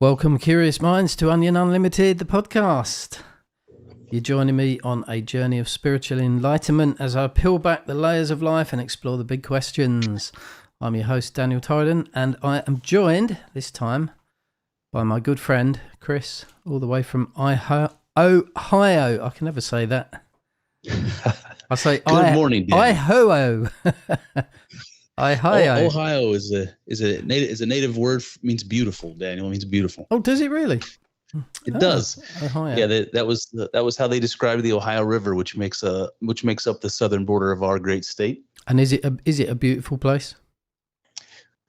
Welcome, curious minds, to Onion Unlimited, the podcast. You're joining me on a journey of spiritual enlightenment as I peel back the layers of life and explore the big questions. I'm your host, Daniel Tyden, and I am joined this time by my good friend, Chris, all the way from Ohio. I can never say that. I say good morning, Ohio. Ohio. Ohio is a native word, means beautiful. Daniel, it means beautiful. Oh, does it really? It does. Ohio. Yeah, that was how they described the Ohio River, which makes up the southern border of our great state. And is it a beautiful place?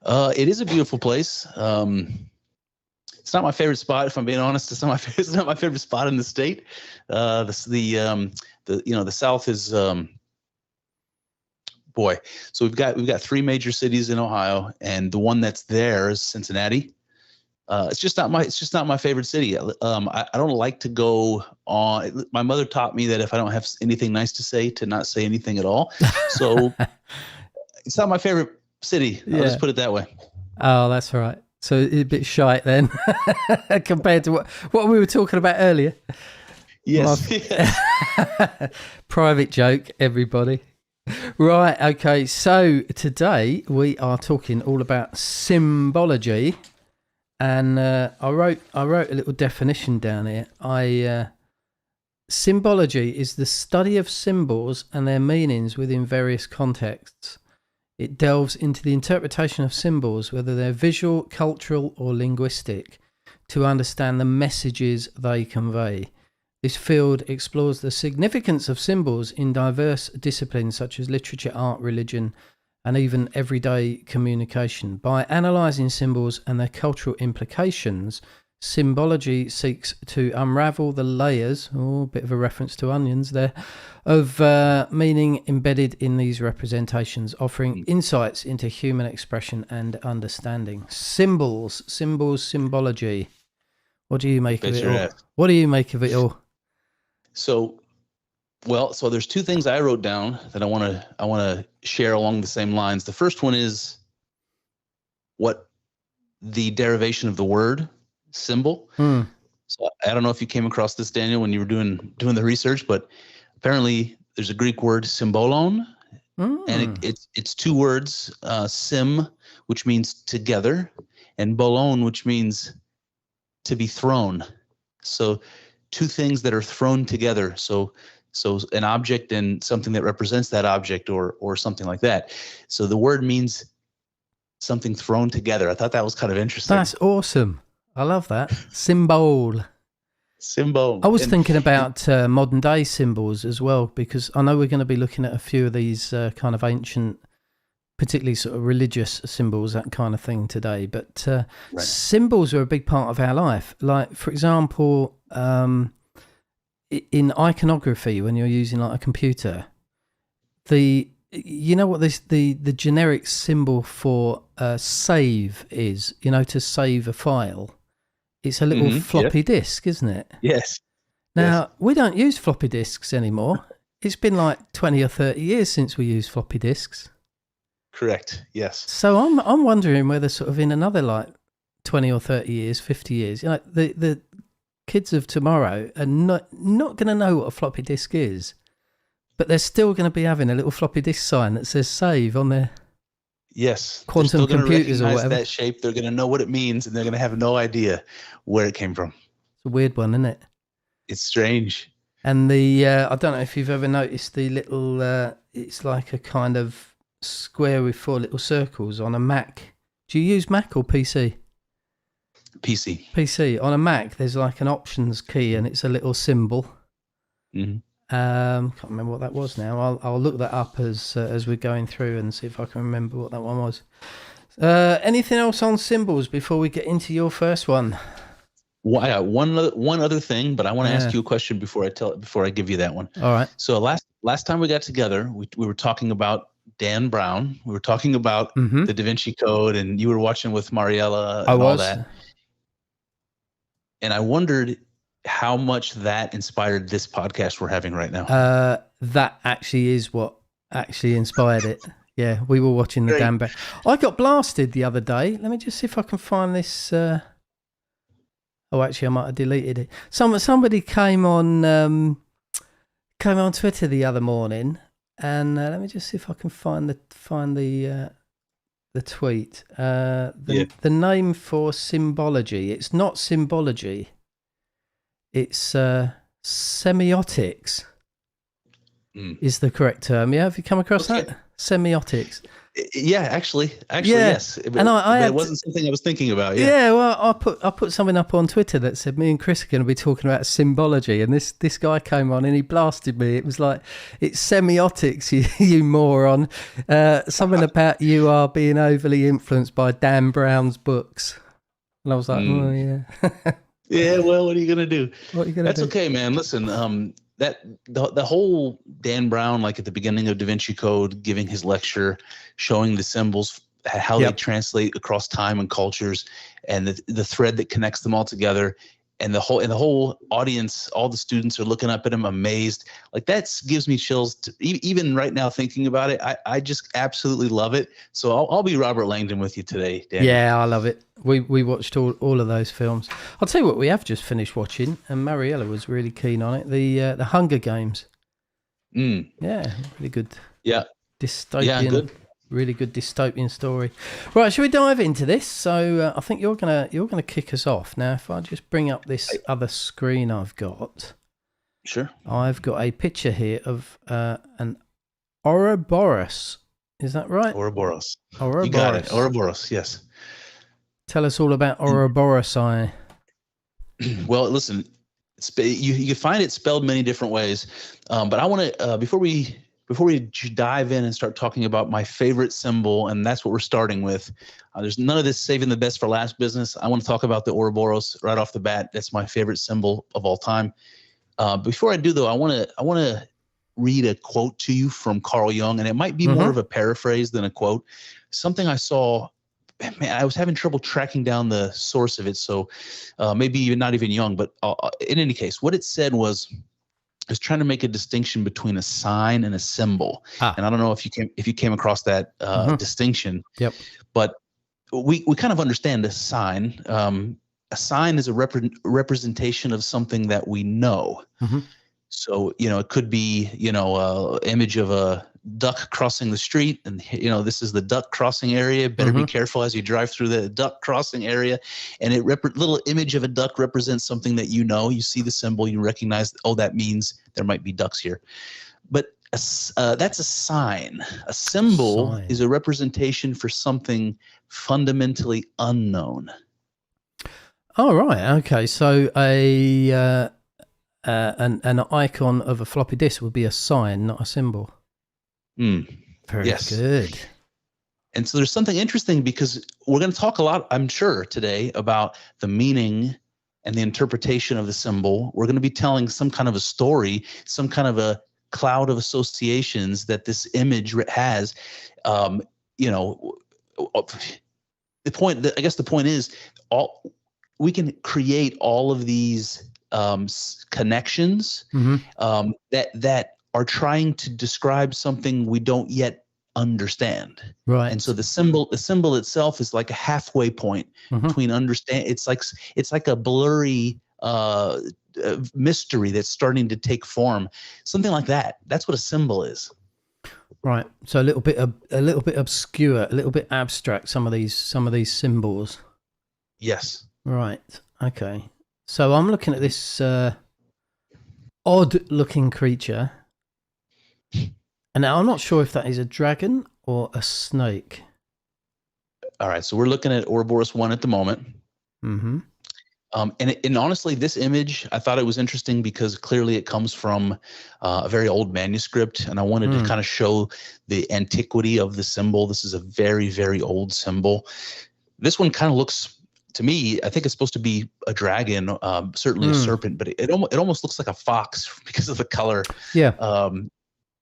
It is a beautiful place. It's not my favorite spot, if I'm being honest. It's not my favorite spot in the state. The South is. Boy, so we've got three major cities in Ohio, and the one that's there is Cincinnati. It's just not my favorite city. I don't like to go on. My mother taught me that if I don't have anything nice to say, to not say anything at all. So it's not my favorite city. I'll just put it that way. Oh, that's right. So it's a bit shite then, compared to what we were talking about earlier. Yes. Private joke, everybody. Right, okay, so today we are talking all about symbology, and I wrote a little definition down here. Symbology is the study of symbols and their meanings within various contexts. It delves into the interpretation of symbols, whether they're visual, cultural, or linguistic, to understand the messages they convey. This field explores the significance of symbols in diverse disciplines such as literature, art, religion, and even everyday communication. By analysing symbols and their cultural implications, symbology seeks to unravel the layers, a bit of a reference to onions there, of meaning embedded in these representations, offering insights into human expression and understanding. Symbology. What do you make of it all? What do you make of it all? So there's two things I wrote down that I want to share along the same lines. The first one is what the derivation of the word symbol. So I don't know if you came across this, Daniel, when you were doing the research, but apparently there's a Greek word symbolon, and it's two words, sim, which means together, and bolon, which means to be thrown. So two things that are thrown together. So an object and something that represents that object, or something like that. So the word means something thrown together. I thought that was kind of interesting. That's awesome. I love that. Symbol. I was thinking about modern day symbols as well, because I know we're going to be looking at a few of these kind of ancient, particularly sort of religious symbols, that kind of thing today. But symbols are a big part of our life. Like, for example, in iconography, when you're using like a computer, the generic symbol for save is, to save a file. It's a little floppy disk, isn't it? Yes. Now, we don't use floppy disks anymore. It's been like 20 or 30 years since we used floppy disks. Correct. Yes. So I'm wondering whether sort of in another like 20 or 30 years, 50 years, the kids of tomorrow are not going to know what a floppy disk is, but they're still going to be having a little floppy disk sign that says save on their quantum computers or whatever. That shape, they're going to know what it means, and they're going to have no idea where it came from. It's a weird one, isn't it? It's strange. And I don't know if you've ever noticed the little, it's like a kind of square with four little circles on a Mac. Do you use Mac or PC? PC. On a Mac, there's like an options key, and it's a little symbol. Can't remember what that was now. I'll look that up as we're going through and see if I can remember what that one was. Anything else on symbols before we get into your first one? Well, I got one other thing, but I want to ask you a question before I give you that one. All right. So last time we got together, we were talking about Dan Brown. We were talking about the Da Vinci Code, and you were watching with Mariella and all that. And I wondered how much that inspired this podcast we're having right now. That actually is what actually inspired it. Yeah, we were watching the Dan Brown. I got blasted the other day. Let me just see if I can find this Oh, actually, I might have deleted it. Somebody came on Twitter the other morning, and let me just see if I can find the tweet. The name for Symbology. It's not Symbology. It's semiotics. Is the correct term. Yeah, have you come across that? Semiotics. Yeah, actually, yes. And it wasn't something I was thinking about. Yeah, well, I put something up on Twitter that said me and Chris are going to be talking about symbology, and this guy came on and he blasted me. It was like, it's semiotics, you moron. Something about you are being overly influenced by Dan Brown's books, and I was like, oh yeah. Yeah, well, what are you going to do? What are you going to do? That's okay, man. Listen, that the whole Dan Brown, like at the beginning of Da Vinci Code, giving his lecture, showing the symbols, how they translate across time and cultures, and the thread that connects them all together, and the whole audience, all the students are looking up at him amazed. Like, that gives me chills even right now thinking about it. I just absolutely love it. So I'll be Robert Langdon with you today, Dan. Yeah, I love it. We watched all of those films. I'll tell you what we have just finished watching, and Mariella was really keen on it. The Hunger Games. Yeah, really good. Yeah. Dystopian. Yeah, good. Really good dystopian story. Right, shall we dive into this? So I think you're gonna kick us off. Now, if I just bring up this other screen I've got. Sure. I've got a picture here of an Ouroboros. Is that right? Ouroboros. Ouroboros. You got it. Ouroboros, yes. Tell us all about Ouroboros. Well, listen, you can find it spelled many different ways, but I want to before we dive in and start talking about my favorite symbol, and that's what we're starting with. There's none of this saving the best for last business. I want to talk about the Ouroboros right off the bat. That's my favorite symbol of all time. Before I do, though, I want to read a quote to you from Carl Jung, and it might be more of a paraphrase than a quote. Something I saw. Man, I was having trouble tracking down the source of it, so maybe even not even Jung. But in any case, what it said was, I was trying to make a distinction between a sign and a symbol, and I don't know if you came across that distinction. Yep. But we kind of understand a sign. A sign is a representation of something that we know. So, it could be, image of a duck crossing the street, and this is the duck crossing area. Better be careful as you drive through the duck crossing area. And little image of a duck represents something that you see the symbol, you recognize, that means there might be ducks here. But that's a sign. A symbol is a representation for something fundamentally unknown. Oh, right. Okay. So an icon of a floppy disk would be a sign, not a symbol. Very good. And so there's something interesting, because we're going to talk a lot, I'm sure, today about the meaning and the interpretation of the symbol. We're going to be telling some kind of a story, some kind of a cloud of associations that this image has. The point is, we can create all of these connections that are trying to describe something we don't yet understand. Right. And so the symbol itself is like a halfway point between understand. It's like a blurry mystery that's starting to take form. Something like that. That's what a symbol is. Right. So a little bit obscure, a little bit abstract. Some of these symbols. Yes. Right. Okay. So I'm looking at this odd-looking creature, and now I'm not sure if that is a dragon or a snake. All right. So we're looking at Ouroboros 1 at the moment. And honestly, this image, I thought it was interesting because clearly it comes from a very old manuscript, and I wanted to kind of show the antiquity of the symbol. This is a very, very old symbol. This one kind of looks, to me, I think it's supposed to be a dragon, certainly a serpent, but it almost looks like a fox because of the color. Yeah.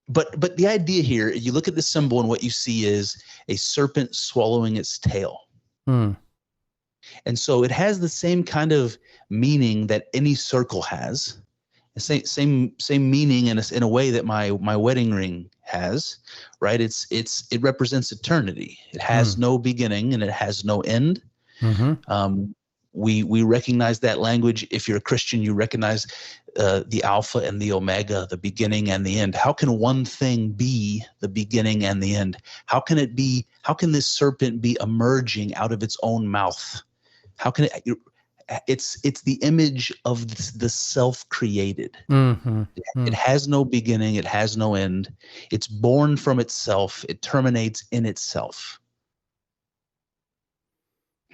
But the idea here, you look at the symbol and what you see is a serpent swallowing its tail. And so it has the same kind of meaning that any circle has. Same meaning in a way that my wedding ring has, right? It represents eternity. It has no beginning and it has no end. we recognize that language. If you're a Christian, you recognize the Alpha and the Omega, the beginning and the end. How can one thing be the beginning and the end? How can this serpent be emerging out of its own mouth? How can it? It's the image of the self-created. It has no beginning. It has no end. It's born from itself. It terminates in itself.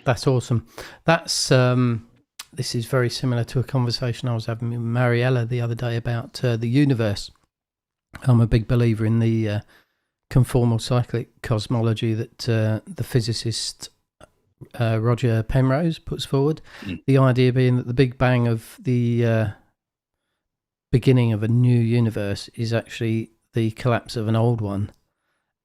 That's awesome. That's this is very similar to a conversation I was having with Mariella the other day about the universe. I'm a big believer in the conformal cyclic cosmology that the physicist Roger Penrose puts forward. The idea being that the Big Bang of the beginning of a new universe is actually the collapse of an old one.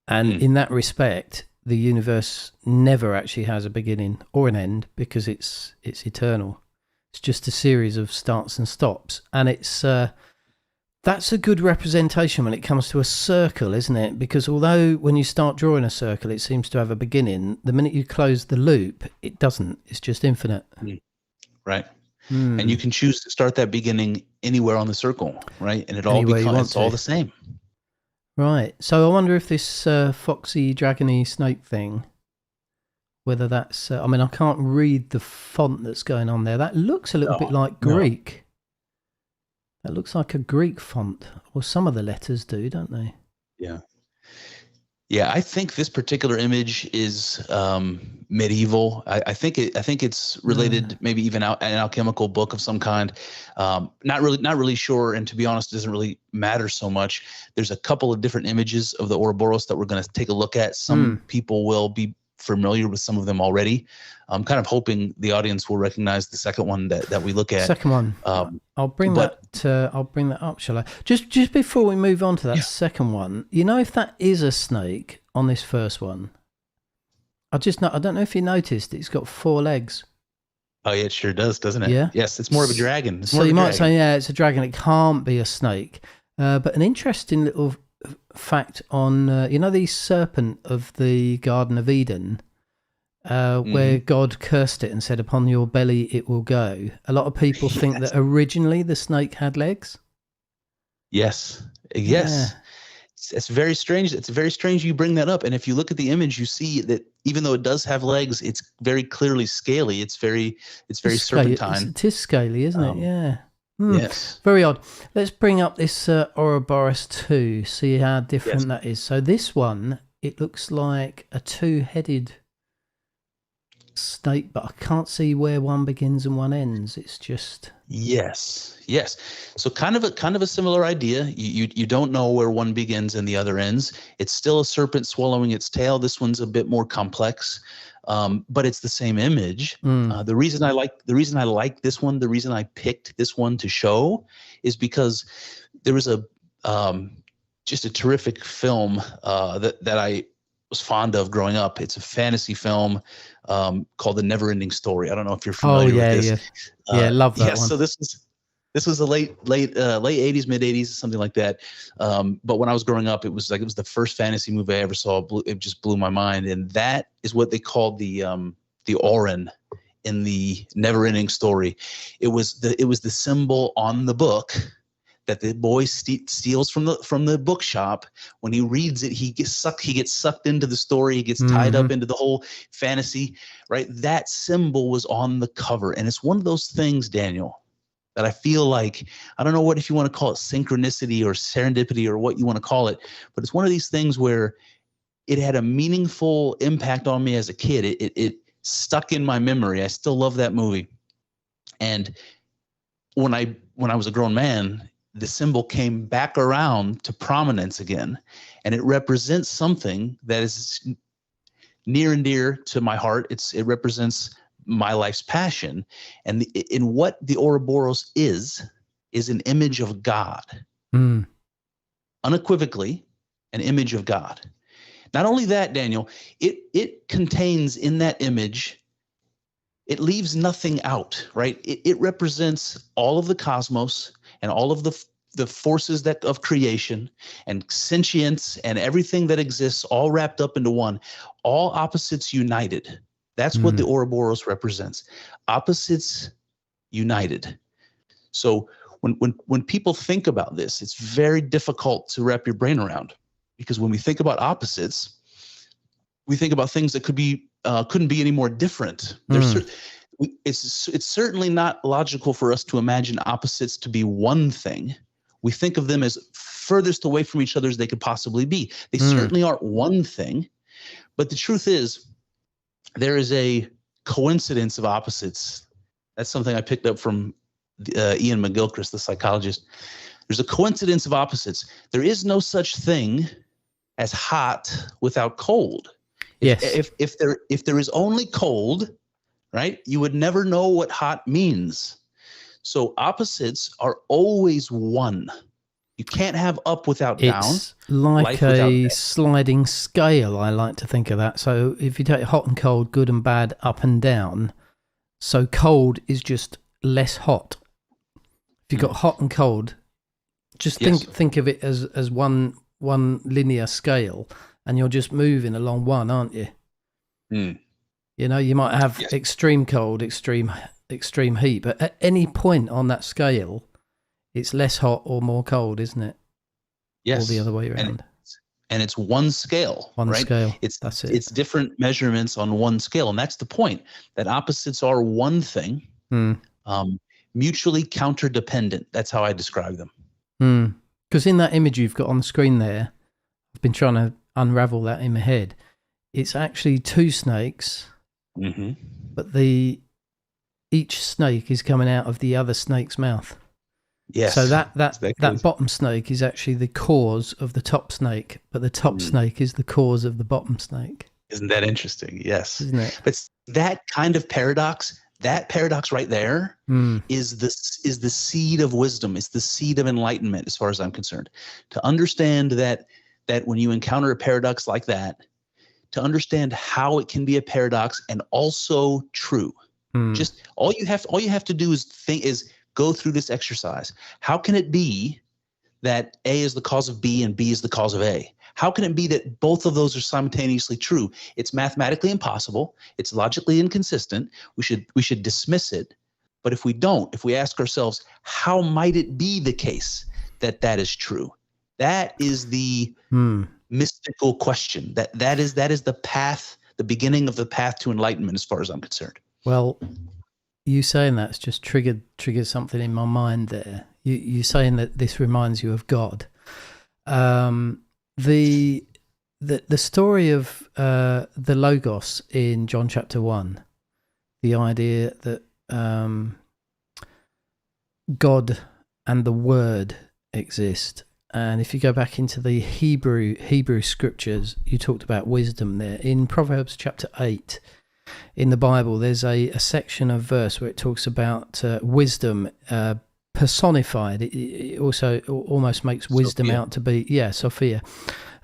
And in that respect, the universe never actually has a beginning or an end because it's eternal. It's just a series of starts and stops. And it's that's a good representation when it comes to a circle, isn't it? Because although when you start drawing a circle, it seems to have a beginning, the minute you close the loop, it doesn't. It's just infinite. Right. And you can choose to start that beginning anywhere on the circle, right? And it all becomes all the same. Right. So I wonder if this foxy, dragony snake thing, whether that's... I mean, I can't read the font that's going on there. That looks a little bit like Greek. That looks like a Greek font. Or some of the letters do, don't they? Yeah. Yeah, I think this particular image is medieval. I think it's related, maybe even an alchemical book of some kind. Not really sure, and to be honest, it doesn't really matter so much. There's a couple of different images of the Ouroboros that we're going to take a look at. Some people will be familiar with some of them already. I'm kind of hoping the audience will recognize the second one that we look at. Second one. I'll bring that up, shall I? Just before we move on to that second one, you know, if that is a snake on this first one, I don't know if you noticed it's got 4 legs. Oh yeah, it sure does, doesn't it? Yeah. Yes, it's more of a dragon. So you might say, yeah, it's a dragon. It can't be a snake. But an interesting little fact on, you know, the serpent of the Garden of Eden, where God cursed it and said, upon your belly it will go. A lot of people think that originally the snake had legs. Yes. Yeah. It's very strange. It's very strange you bring that up. And if you look at the image, you see that even though it does have legs, it's very clearly scaly. It's very serpentine. It is scaly, isn't it? Yeah. Yes. Very odd. Let's bring up this Ouroboros 2, see how different that is. So this one, it looks like a 2-headed snake, but I can't see where one begins and one ends. It's just... Yes. So kind of a similar idea. You don't know where one begins and the other ends. It's still a serpent swallowing its tail. This one's a bit more complex, but it's the same image. The reason I like this one, the reason I picked this one to show, is because there was just a terrific film that I was fond of growing up. It's a fantasy film called The Never-Ending Story. I don't know if you're familiar with this. Yeah, love that one. So this was the late 80s, mid 80s, something like that. But when I was growing up, it was the first fantasy movie I ever saw. It just blew my mind, and that is what they called the Oren in the Never-Ending Story. It was the symbol on the book that the boy steals from the bookshop. When he reads it, he gets sucked into the story. He gets tied up into the whole fantasy, right? That symbol was on the cover. And it's one of those things, Daniel, that I feel like, I don't know if you want to call it synchronicity or serendipity or what you want to call it, but it's one of these things where it had a meaningful impact on me as a kid. It stuck in my memory. I still love that movie. And when I was a grown man, the symbol came back around to prominence again, and it represents something that is near and dear to my heart. It represents my life's passion, and in what the Ouroboros is an image of God, unequivocally an image of God. Not only that, Daniel, it contains in that image, it leaves nothing out, right? It represents all of the cosmos and all of the forces of creation and sentience and everything that exists, all wrapped up into one, all opposites united, That's what the Ouroboros represents. Opposites united. So when people think about this, it's very difficult to wrap your brain around, because when we think about opposites, we think about things that couldn't be any more different. It's certainly not logical for us to imagine opposites to be one thing. We think of them as furthest away from each other as they could possibly be. They certainly aren't one thing, but the truth is there is a coincidence of opposites. That's something I picked up from Ian McGilchrist, the psychologist. There's a coincidence of opposites. There is no such thing as hot without cold. If there is only cold, right, you would never know what hot means. So opposites are always one. You can't have up without down. It's like a sliding scale, I like to think of that. So if you take hot and cold, good and bad, up and down, so cold is just less hot. If you've got hot and cold, just think of it as one linear scale, and you're just moving along one, aren't you? You know, you might have extreme cold, extreme heat, but at any point on that scale, it's less hot or more cold, isn't it? Yes. Or the other way around. And it's one scale. One right? scale. That's it. It's different measurements on one scale, and that's the point. That opposites are one thing, mutually counterdependent. That's how I describe them. Because in that image you've got on the screen there, I've been trying to unravel that in my head. It's actually two snakes, but each snake is coming out of the other snake's mouth. Yes. So that bottom snake is actually the cause of the top snake, but the top snake is the cause of the bottom snake. Isn't that interesting? Yes. Isn't it? But that kind of paradox, right there, is the seed of wisdom. It's the seed of enlightenment, as far as I'm concerned. To understand that when you encounter a paradox like that, to understand how it can be a paradox and also true. Just all you have to do is go through this exercise. How can it be that A is the cause of B and B is the cause of A? How can it be that both of those are simultaneously true? It's mathematically impossible. It's logically inconsistent. We should dismiss it. But if we ask ourselves, how might it be the case that is true? That is the mystical question. That is the path, the beginning of the path to enlightenment, as far as I'm concerned. Well, you saying that's just triggered something in my mind there. You saying that this reminds you of God. The story of the Logos in John chapter 1, the idea that God and the Word exist. And if you go back into the Hebrew scriptures, you talked about wisdom there. In Proverbs chapter 8 in the Bible, there's a section of verse where it talks about wisdom personified. It also almost makes wisdom Sophia. out to be, Sophia.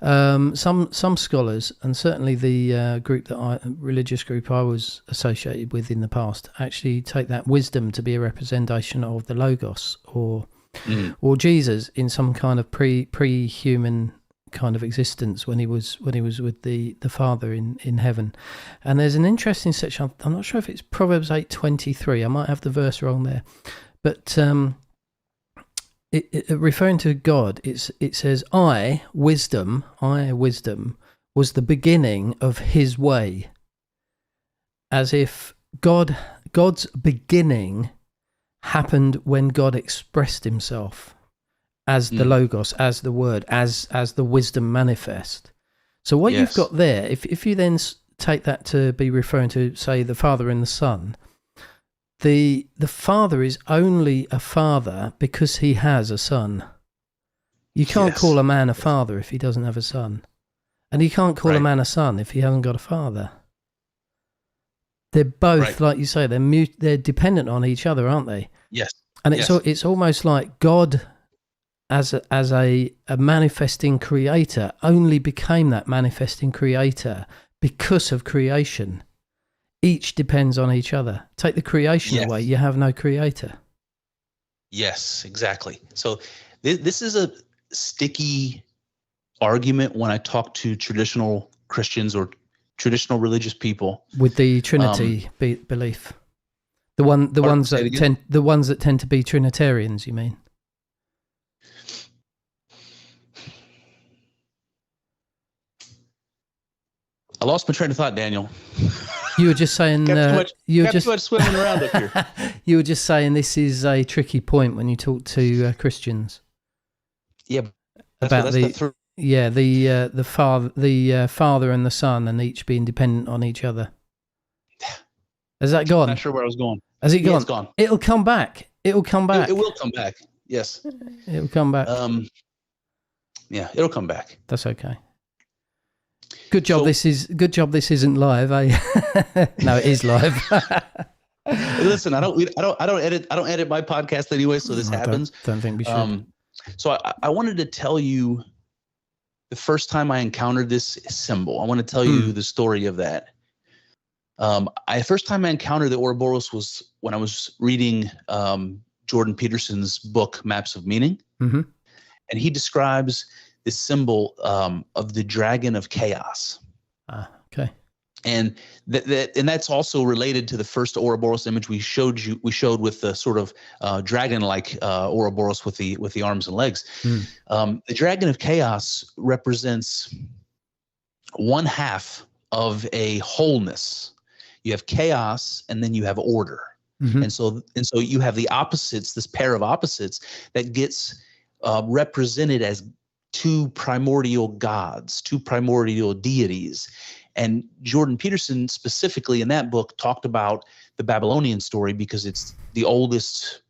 Some scholars, and certainly the religious group I was associated with in the past, actually take that wisdom to be a representation of the Logos or Jesus in some kind of pre-human kind of existence when he was with the Father in heaven. And there's an interesting section. I'm not sure if it's Proverbs 8:23. I might have the verse wrong there, but it referring to God, it says, I wisdom was the beginning of his way, as if God's beginning happened when God expressed himself as the Logos, as the Word, as the wisdom manifest. So what you've got there, if you then take that to be referring to, say, the Father and the Son, the Father is only a father because he has a son. You can't call a man a father if he doesn't have a son. And you can't call a man a son if he hasn't got a father. They're both, like you say, they're dependent on each other, aren't they? Yes. And it's almost like God, as a manifesting creator, only became that manifesting creator because of creation. Each depends on each other. Take the creation away, you have no creator. Yes, exactly. So this is a sticky argument when I talk to traditional Christians or traditional religious people. With the Trinity belief. The ones that tend to be Trinitarians, you mean? I lost my train of thought, Daniel. You were just saying too much swimming around up here. You were just saying this is a tricky point when you talk to Christians. Yeah, about the Father and the Son, and each being dependent on each other. Has that gone? I'm not sure where I was going. Has it gone? It's gone. It'll come back. It'll come back. It will come back. Yes. It'll come back. Yeah, it'll come back. That's okay. Good job. Good job. This isn't live. Eh? No, it is live. Listen, I don't edit my podcast anyway, so this happens. Don't think we should. So I wanted to tell you the first time I encountered this symbol. I want to tell you the story of that. First time I encountered the Ouroboros was when I was reading Jordan Peterson's book, Maps of Meaning. Mm-hmm. And he describes this symbol of the dragon of chaos. Okay. And that's also related to the first Ouroboros image we showed with the sort of dragon-like Ouroboros with the arms and legs. The dragon of chaos represents one half of a wholeness. You have chaos, and then you have order. Mm-hmm. And so you have the opposites, this pair of opposites that gets represented as two primordial gods, two primordial deities. And Jordan Peterson specifically in that book talked about the Babylonian story because it's the oldest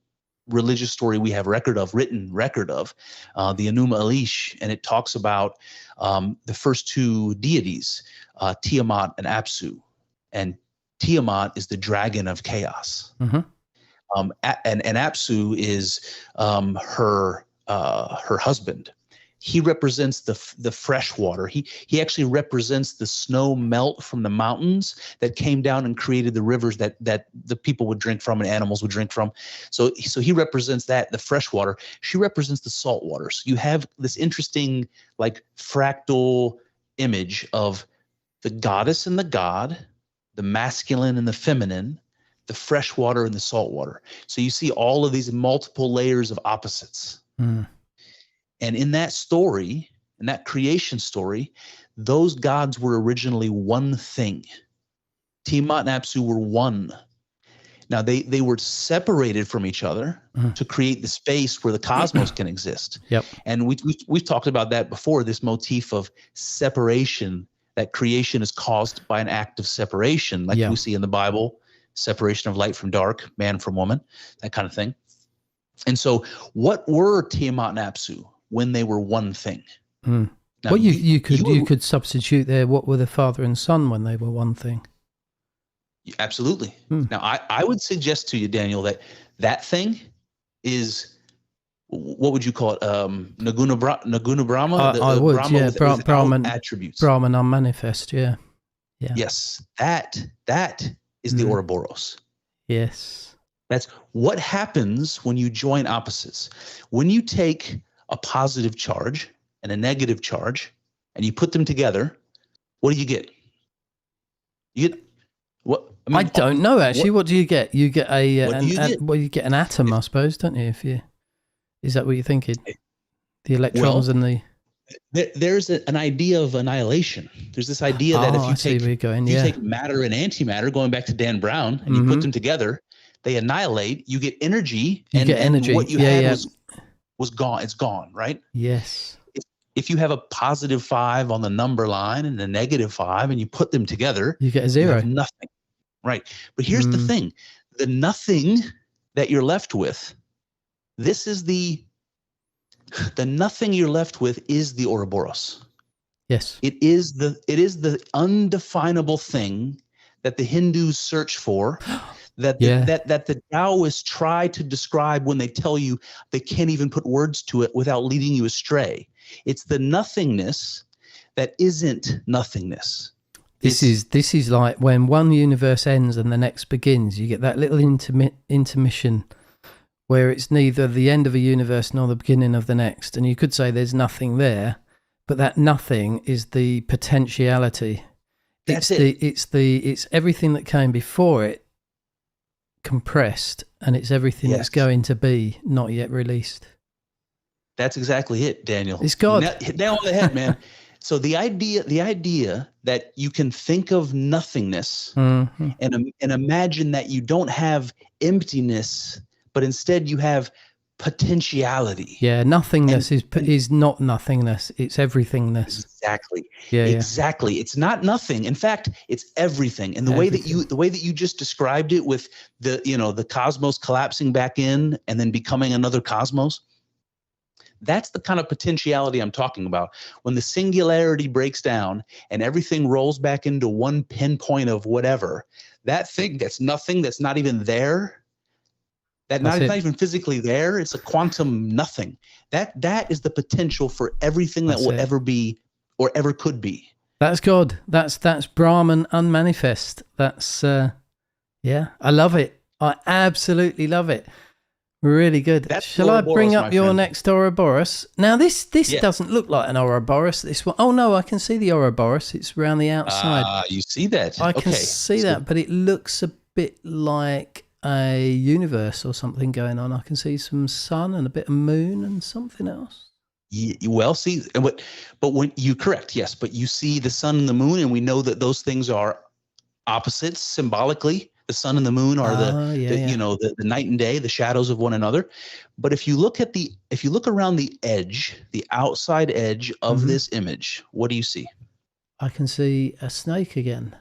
religious story we have written record of, the Enuma Elish, and it talks about the first two deities, Tiamat and Apsu. And Tiamat is the dragon of chaos. Mm-hmm. And Apsu is her husband. He represents the fresh water. He actually represents the snow melt from the mountains that came down and created the rivers that the people would drink from and animals would drink from. So he represents that, the fresh water. She represents the salt water. So you have this interesting like fractal image of the goddess and the god, the masculine and the feminine, the fresh water and the salt water. So you see all of these multiple layers of opposites. Mm. And in that story, in that creation story, those gods were originally one thing. Tiamat and Apsu were one. Now they were separated from each other to create the space where the cosmos can exist. Yep. And we've talked about that before, this motif of separation, that creation is caused by an act of separation, like we see in the Bible, separation of light from dark, man from woman, that kind of thing. And so what were Tiamat and Apsu when they were one thing? Now, well, you could substitute there, what were the father and son when they were one thing? Absolutely. Now, I would suggest to you, Daniel, that thing is, what would you call it? Naguna Brahma? I would, Brahma Brahman attributes. Brahman unmanifest, yeah. Yes, that is the Ouroboros. Yes. That's what happens when you join opposites. When you take a positive charge and a negative charge and you put them together, what do you get? You get what? I don't know actually. What do you get? You get you get an atom, I suppose, don't you? Is that what you're thinking? The electrons and the. There's an idea of annihilation. There's this idea that if you take matter and antimatter, going back to Dan Brown, and you put them together, they annihilate. You get energy, and what you had was gone. It's gone, right? Yes. If you have a positive 5 on the number line and a negative 5, and you put them together, you get a 0. You have nothing, right? But here's the thing: the nothing that you're left with. This is the nothing you're left with is the Ouroboros. Yes. It is the undefinable thing that the Hindus search for, that the Taoists try to describe when they tell you they can't even put words to it without leading you astray. It's the nothingness that isn't nothingness. This is like when one universe ends and the next begins. You get that little intermission where it's neither the end of a universe nor the beginning of the next. And you could say there's nothing there, but that nothing is the potentiality. That's It's everything that came before it compressed, and it's everything that's going to be not yet released. That's exactly it, Daniel. It's God. Hit nail on the head, man. So the idea that you can think of nothingness and imagine that you don't have emptiness, but instead you have potentiality. Yeah, nothingness is not nothingness. It's everythingness. Exactly. Yeah, exactly. It's not nothing. In fact, it's everything. And the way that you just described it, with the cosmos collapsing back in and then becoming another cosmos, that's the kind of potentiality I'm talking about. When the singularity breaks down and everything rolls back into one pinpoint of whatever, that thing that's nothing, that's not even there, not even physically there, it's a quantum nothing. That is the potential for everything that will ever be or ever could be. That's God. That's Brahman unmanifest. That's I love it. I absolutely love it. Really good. Shall I bring up your next Ouroboros? Now, this doesn't look like an Ouroboros. This one, oh no, I can see the Ouroboros. It's around the outside. You see that? I can see that, but it looks a bit like a universe or something going on. I can see some sun and a bit of moon and something else. Well, see, but when you're correct, yes, but you see the sun and the moon, and we know that those things are opposites symbolically. The sun and the moon are the night and day, the shadows of one another. But if you look around the edge, the outside edge of this image, what do you see? I can see a snake again.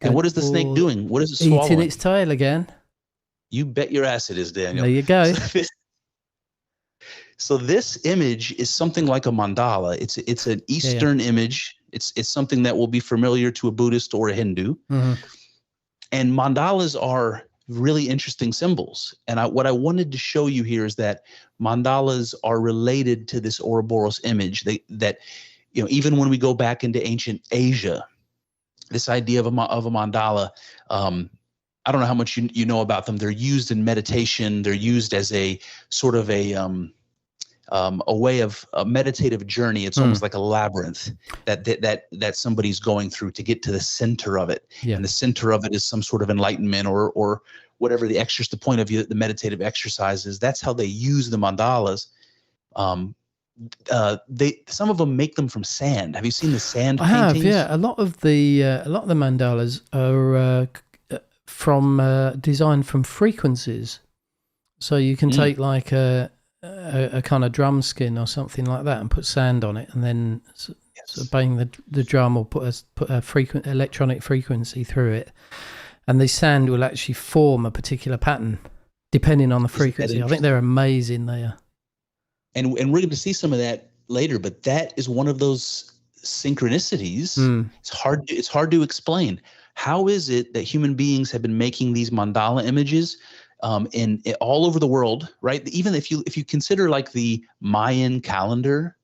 And what is the snake doing? What is it swallowing? Eating its tail again. You bet your ass it is, Daniel. There you go. So this image is something like a mandala. It's an Eastern image. It's something that will be familiar to a Buddhist or a Hindu. Mm-hmm. And mandalas are really interesting symbols. And what I wanted to show you here is that mandalas are related to this Ouroboros image. That even when we go back into ancient Asia, this idea of a mandala, I don't know how much you know about them. They're used in meditation. They're used as a sort of a way of a meditative journey. It's almost like a labyrinth that somebody's going through to get to the center of it. Yeah. And the center of it is some sort of enlightenment or whatever the point of view, the meditative exercise is. That's how they use the mandalas. Some of them make them from sand. Have you seen the sand paintings? I have, yeah. A lot of the mandalas are designed from frequencies. So you can take like a kind of drum skin or something like that and put sand on it, and then sort of bang the drum or put a electronic frequency through it, and the sand will actually form a particular pattern depending on the frequency. I think they're amazing. They are. And we're going to see some of that later, but that is one of those synchronicities. It's hard to explain. How is it that human beings have been making these mandala images in all over the world, right? Even if you consider like the Mayan calendar,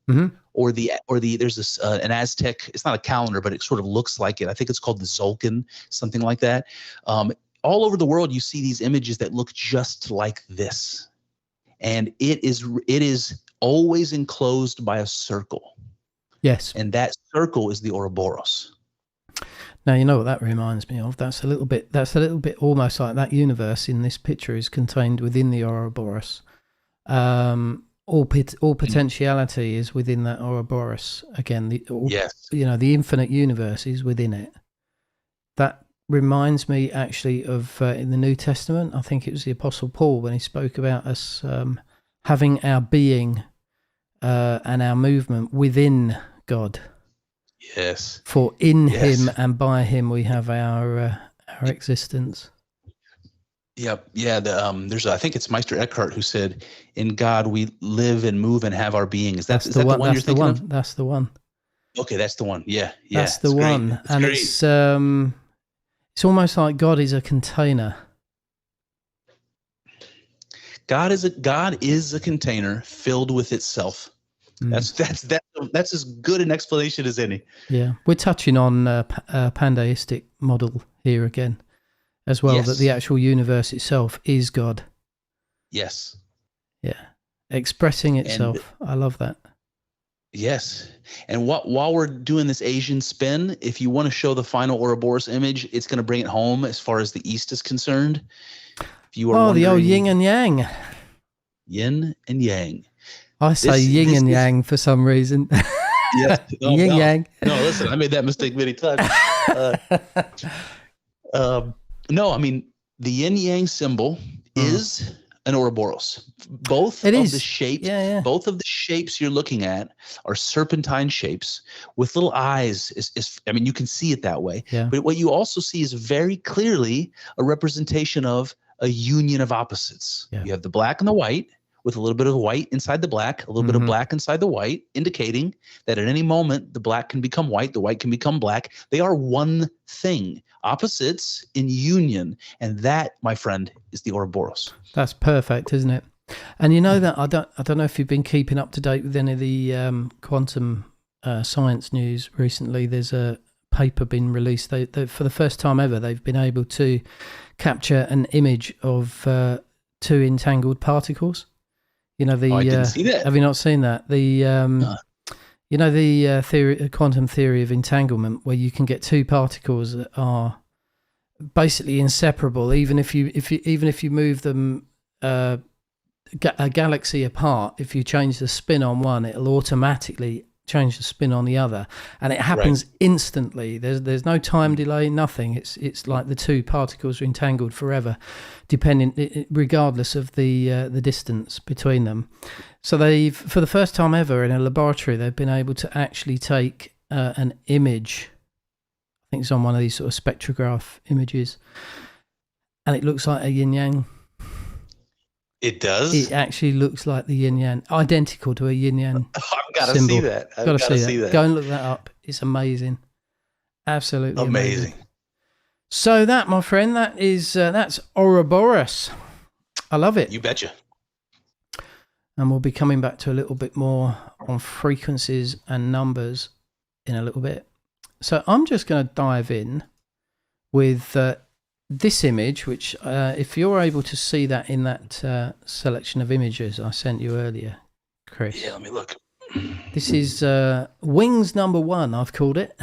or there's this an Aztec. It's not a calendar, but it sort of looks like it. I think it's called the Zolkin, something like that. All over the world, you see these images that look just like this, and it is always enclosed by a circle. Yes, and that circle is the Ouroboros. Now, you know what that reminds me of? That's a little bit almost like that universe in this picture is contained within the Ouroboros. All potentiality is within that Ouroboros. Again, the infinite universe is within it. That reminds me actually of in the New Testament, I think it was the Apostle Paul when he spoke about us having our being and our movement within God. Yes. For in him and by him we have our existence. Yep. Yeah. I think it's Meister Eckhart who said, "In God we live and move and have our being." Is that the one you're thinking of? That's the one. Okay, that's the one. Yeah. Yeah. That's the one. And great. It's almost like God is a container. God is a container filled with itself. That's as good an explanation as any. Yeah, we're touching on a pandeistic model here again, as well. Yes. That the actual universe itself is God. Yes. Yeah, expressing itself. I love that. Yes. And while we're doing this Asian spin, if you want to show the final Ouroboros image, it's going to bring it home as far as the East is concerned. If you are the old wondering, yin and yang. yin and yang. I say yin and yang for some reason. Yes. Yin yang. No, listen, I made that mistake many times. No, I mean, the yin yang symbol is an Ouroboros. Both of the shapes, both of the shapes you're looking at are serpentine shapes with little eyes. I mean, you can see it that way. Yeah. But what you also see is very clearly a representation of a union of opposites. Yeah. You have the black and the white, with a little bit of white inside the black, a little bit of black inside the white, indicating that at any moment the black can become white, the white can become black. They are one thing, opposites in union. And that, my friend, is the Ouroboros. That's perfect, isn't it? And you know that I don't know if you've been keeping up to date with any of the quantum science news recently. There's a paper been released. They for the first time ever, they've been able to capture an image of two entangled particles. You know, I didn't see that. Have you not seen that? The you know, the quantum theory of entanglement, where you can get two particles that are basically inseparable, even if you move them a galaxy apart. If you change the spin on one, it'll automatically change the spin on the other, and it happens instantly. There's no time delay, nothing. It's like the two particles are entangled forever, regardless of the distance between them. So they've, for the first time ever in a laboratory, they've been able to actually take an image. I think it's on one of these sort of spectrograph images, and it looks like a yin yang. It does? It actually looks like the yin yang, identical to a yin yang. I've got to see that. I've got to see that. Go and look that up. It's amazing. Absolutely amazing. So that, my friend, that's Ouroboros. I love it. You betcha. And we'll be coming back to a little bit more on frequencies and numbers in a little bit. So I'm just going to dive in with this image, which if you're able to see that in that selection of images I sent you earlier, Chris. Yeah, let me look. This is Wings number 1, I've called it.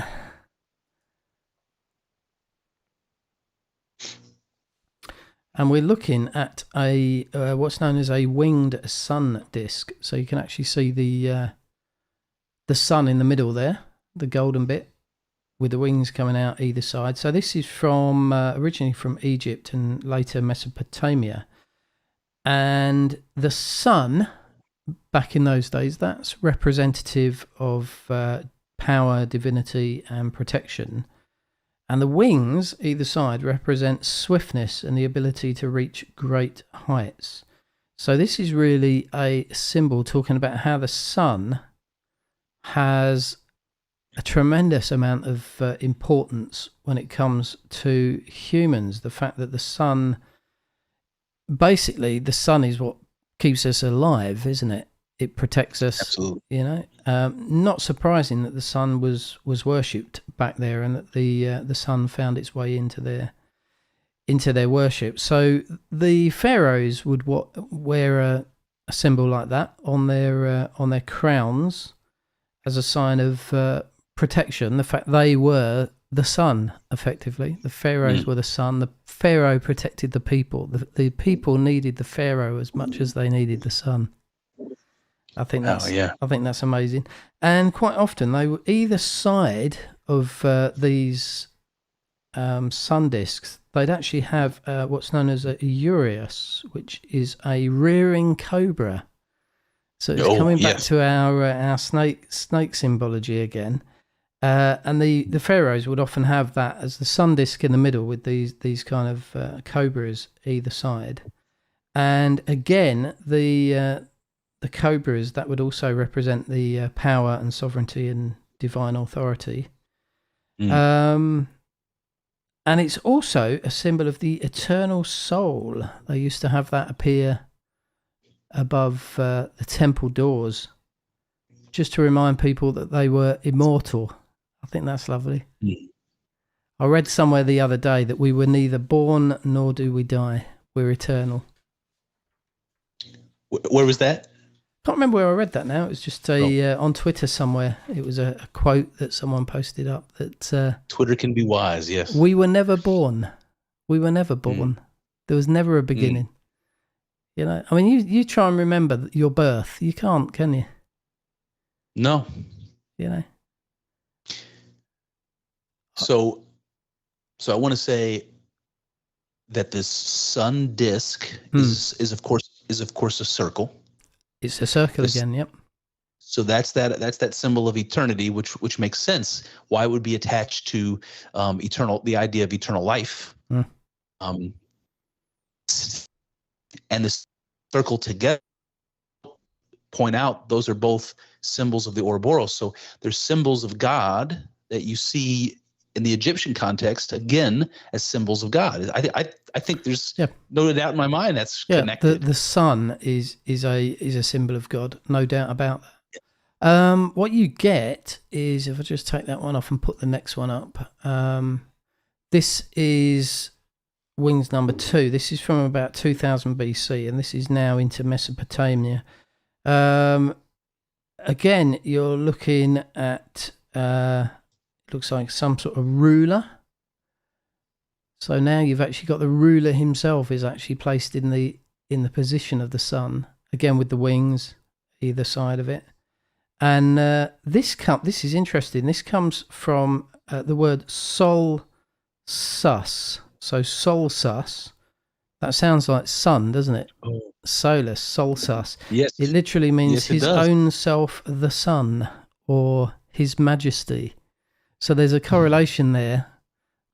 And we're looking at a what's known as a winged sun disk. So you can actually see the sun in the middle there, the golden bit, with the wings coming out either side. So this is from originally from Egypt and later Mesopotamia. And the sun, back in those days, that's representative of power, divinity, and protection. And the wings either side represent swiftness and the ability to reach great heights. So this is really a symbol talking about how the sun has a tremendous amount of importance when it comes to humans. The fact that the sun, basically the sun is what keeps us alive, isn't it? It protects us. Absolutely. You know, not surprising that the sun was worshipped back there, and that the sun found its way into their worship. So the pharaohs would wear a symbol like that on their crowns as a sign of protection. The fact they were the sun, effectively. The pharaohs were the sun. The pharaoh protected the people. The people needed the pharaoh as much as they needed the sun. I think that's amazing. And quite often they were either side of these sun discs. They'd actually have what's known as a urius, which is a rearing cobra. So it's coming back to our snake symbology again. And the pharaohs would often have that as the sun disk in the middle with these kind of cobras either side. And again, the cobras, that would also represent the power and sovereignty and divine authority. And it's also a symbol of the eternal soul. They used to have that appear above the temple doors, just to remind people that they were immortal. I think that's lovely. I read somewhere the other day that we were neither born nor do we die. We're eternal. Where was that? Can't remember where I read that now. It was just on Twitter somewhere. It was a quote that someone posted up that Twitter can be wise. Yes. we were never born. We were never born. There was never a beginning. You know, I mean, you try and remember your birth. You can't, can you? No. You know. So I want to say that this sun disk is of course a circle. It's a circle again. Yep. So that's that symbol of eternity, which makes sense. Why it would be attached to the idea of eternal life. And the circle together point out those are both symbols of the Ouroboros. So there's symbols of God that you see in the Egyptian context again as symbols of God. I think there's no doubt in my mind that's connected. The sun is a symbol of God, no doubt about that. What you get is, if I just take that one off and put the next one up, this is wings number 2. This is from about 2000 BC, and this is now into Mesopotamia. Again, you're looking at looks like some sort of ruler. So now you've actually got the ruler himself is actually placed in the position of the sun, again with the wings either side of it. And this is interesting. This comes from the word sol sus. So sol sus, that sounds like sun, doesn't it? Oh. Solus, sol sus. Yes. It literally means his does. own self, the sun, or his majesty. So there's a correlation there.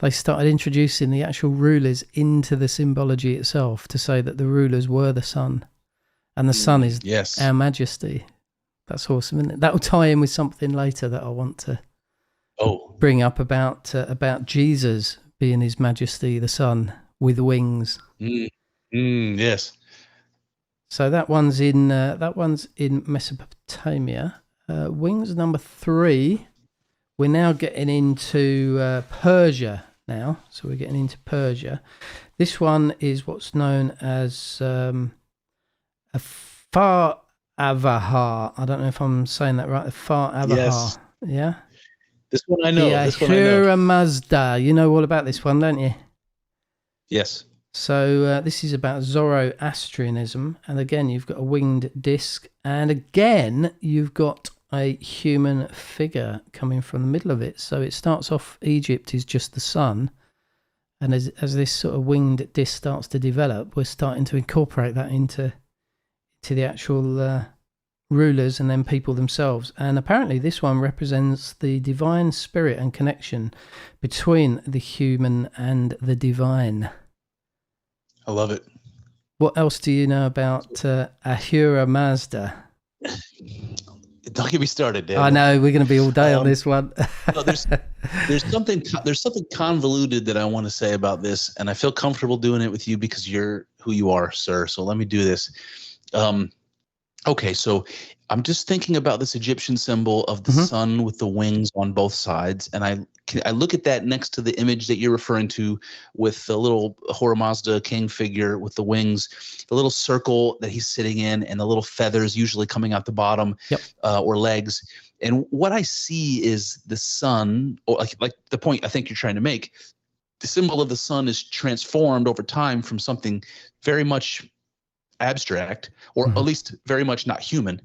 They started introducing the actual rulers into the symbology itself to say that the rulers were the sun, and the sun is our majesty. That's awesome, isn't it? That will tie in with something later that I want to bring up about Jesus being his majesty, the sun, with wings. Yes. So that one's in Mesopotamia. Wings number 3. We're now getting into Persia now. So we're getting into Persia. This one is what's known as a Far Avahar. I don't know if I'm saying that right. A Far Avahar. Yes. Yeah. This one I know. The Ahura Mazda. You know all about this one, don't you? Yes. So this is about Zoroastrianism. And again, you've got a winged disc. And again, you've got a human figure coming from the middle of it. So it starts off, Egypt is just the sun. And as this sort of winged disc starts to develop, we're starting to incorporate that into the actual rulers and then people themselves. And apparently this one represents the divine spirit and connection between the human and the divine. I love it. What else do you know about Ahura Mazda? Don't get me started, Dan. I know we're going to be all day on this one. No, there's something convoluted that I want to say about this, and I feel comfortable doing it with you because you're who you are, sir. So let me do this. Okay, so I'm just thinking about this Egyptian symbol of the sun with the wings on both sides, and I look at that next to the image that you're referring to with the little Ahura Mazda king figure with the wings, the little circle that he's sitting in, and the little feathers usually coming out the bottom or legs. And what I see is the sun, or like the point I think you're trying to make. The symbol of the sun is transformed over time from something very much abstract, or at least very much not human,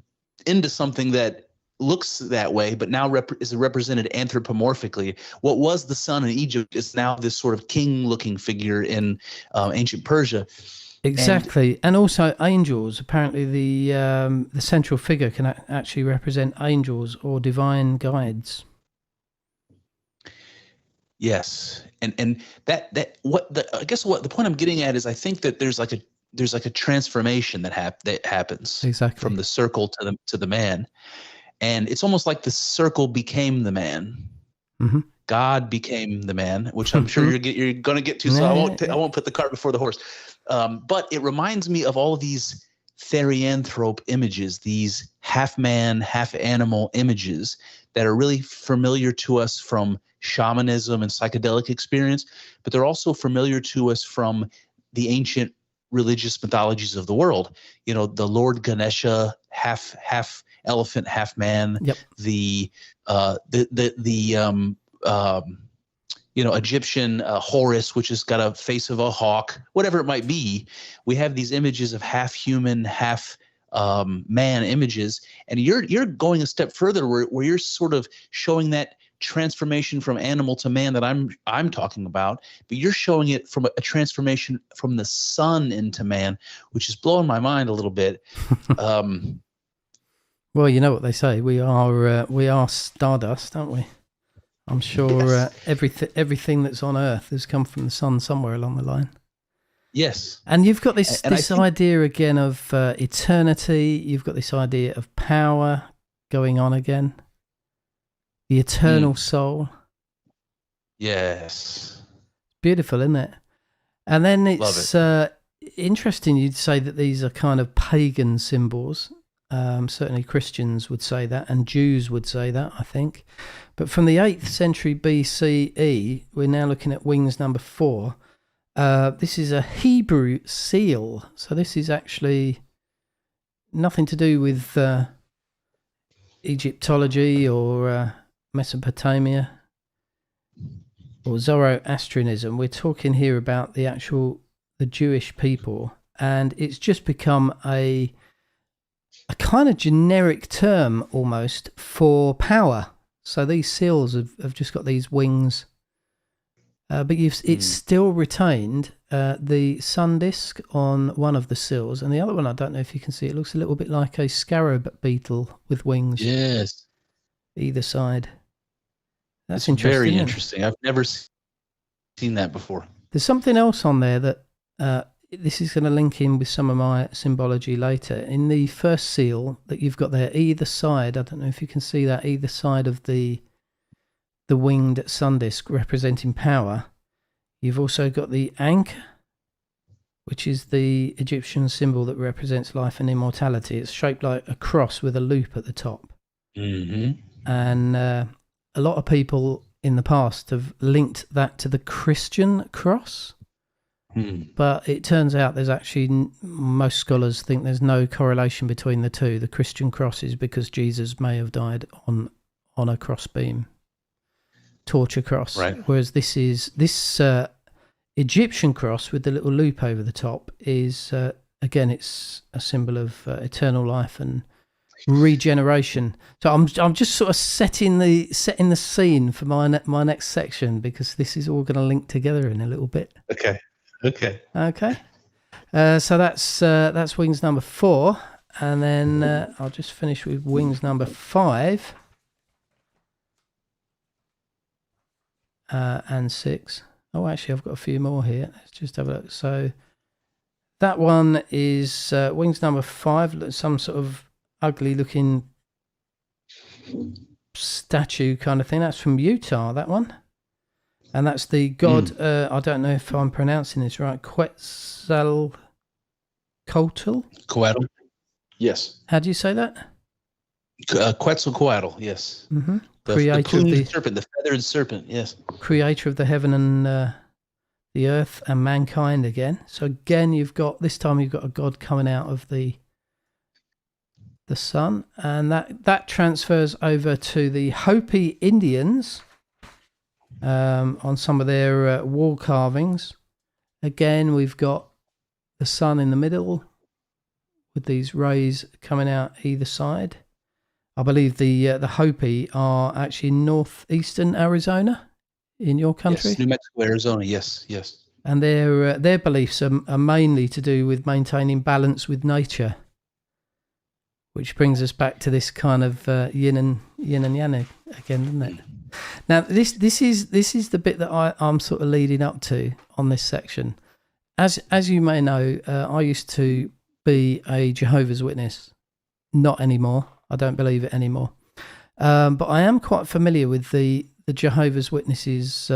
into something that looks that way, but now is represented anthropomorphically. What was the sun in Egypt is now this sort of king-looking figure in ancient Persia. Exactly, and also angels. Apparently, the central figure can actually represent angels or divine guides. Yes, and that I guess what the point I'm getting at is I think that there's like a transformation that happens from the circle to the man, and it's almost like the circle became the man. God became the man, which I'm sure you're going to get to. So I won't put the cart before the horse. But it reminds me of all of these therianthrope images, these half man, half animal images that are really familiar to us from shamanism and psychedelic experience, but they're also familiar to us from the ancient religious mythologies of the world. You know, the Lord Ganesha half elephant, half man. Yep. The Egyptian Horus, which has got a face of a hawk, whatever it might be. We have these images of half human, half man images, and you're going a step further where you're sort of showing that transformation from animal to man that I'm talking about, but you're showing it from a transformation from the sun into man, which is blowing my mind a little bit. Well, you know what they say, we are stardust, aren't we? I'm sure Yes. everything that's on Earth has come from the sun somewhere along the line. Yes. And you've got this And I think, idea again of eternity. You've got this idea of power going on again. The eternal soul. yes. Beautiful, isn't it? And then Love it's interesting you'd say that these are kind of pagan symbols. Certainly Christians would say that, and Jews would say that, I think. But from the 8th century BCE, we're now looking at wings number 4. This is a Hebrew seal. So this is actually nothing to do with Egyptology or Mesopotamia or Zoroastrianism. We're talking here about the Jewish people, and it's just become a kind of generic term almost for power. So these seals have just got these wings, but it's still retained the sun disk on one of the seals, and the other one, I don't know if you can see, it looks a little bit like a scarab beetle with wings. Yes. Either side. That's It's interesting. very isn't it? interesting. I've never seen that before. There's something else on there that this is going to link in with some of my symbology later. In the first seal that you've got there, either side, I don't know if you can see that, either side of the winged sun disk representing power, you've also got the Ankh, which is the Egyptian symbol that represents life and immortality. It's shaped like a cross with a loop at the top. Mm-hmm. And a lot of people in the past have linked that to the Christian cross. But it turns out there's actually, most scholars think there's no correlation between the two. The Christian cross is because Jesus may have died on a crossbeam, torture cross. Right. Whereas this Egyptian cross with the little loop over the top is, again, it's a symbol of eternal life and regeneration. So I'm just sort of setting the scene for my next section, because this is all going to link together in a little bit. Okay. So that's wings number 4, and then I'll just finish with wings number 5 and 6. Oh, actually, I've got a few more here. Let's just have a look. So that one is wings number 5, some sort of ugly looking statue kind of thing. That's from Utah, that one. And that's the god, I don't know if I'm pronouncing this right, Quetzalcoatl? Coatl. Yes. How do you say that? Quetzalcoatl. Yes. Mm-hmm. The Creator of plumed serpent, the feathered serpent. Yes. Creator of the heaven and the earth and mankind again. So again, this time you've got a god coming out of the sun, and that transfers over to the Hopi Indians. On some of their wall carvings. Again, we've got the sun in the middle with these rays coming out either side. I believe the Hopi are actually northeastern Arizona in your country. Yes, New Mexico, Arizona. Yes. And their beliefs are mainly to do with maintaining balance with nature, which brings us back to this kind of yin and yang again, doesn't it? Now, this is the bit that I'm sort of leading up to on this section. As you may know, I used to be a Jehovah's Witness. Not anymore. I don't believe it anymore. But I am quite familiar with the Jehovah's Witnesses'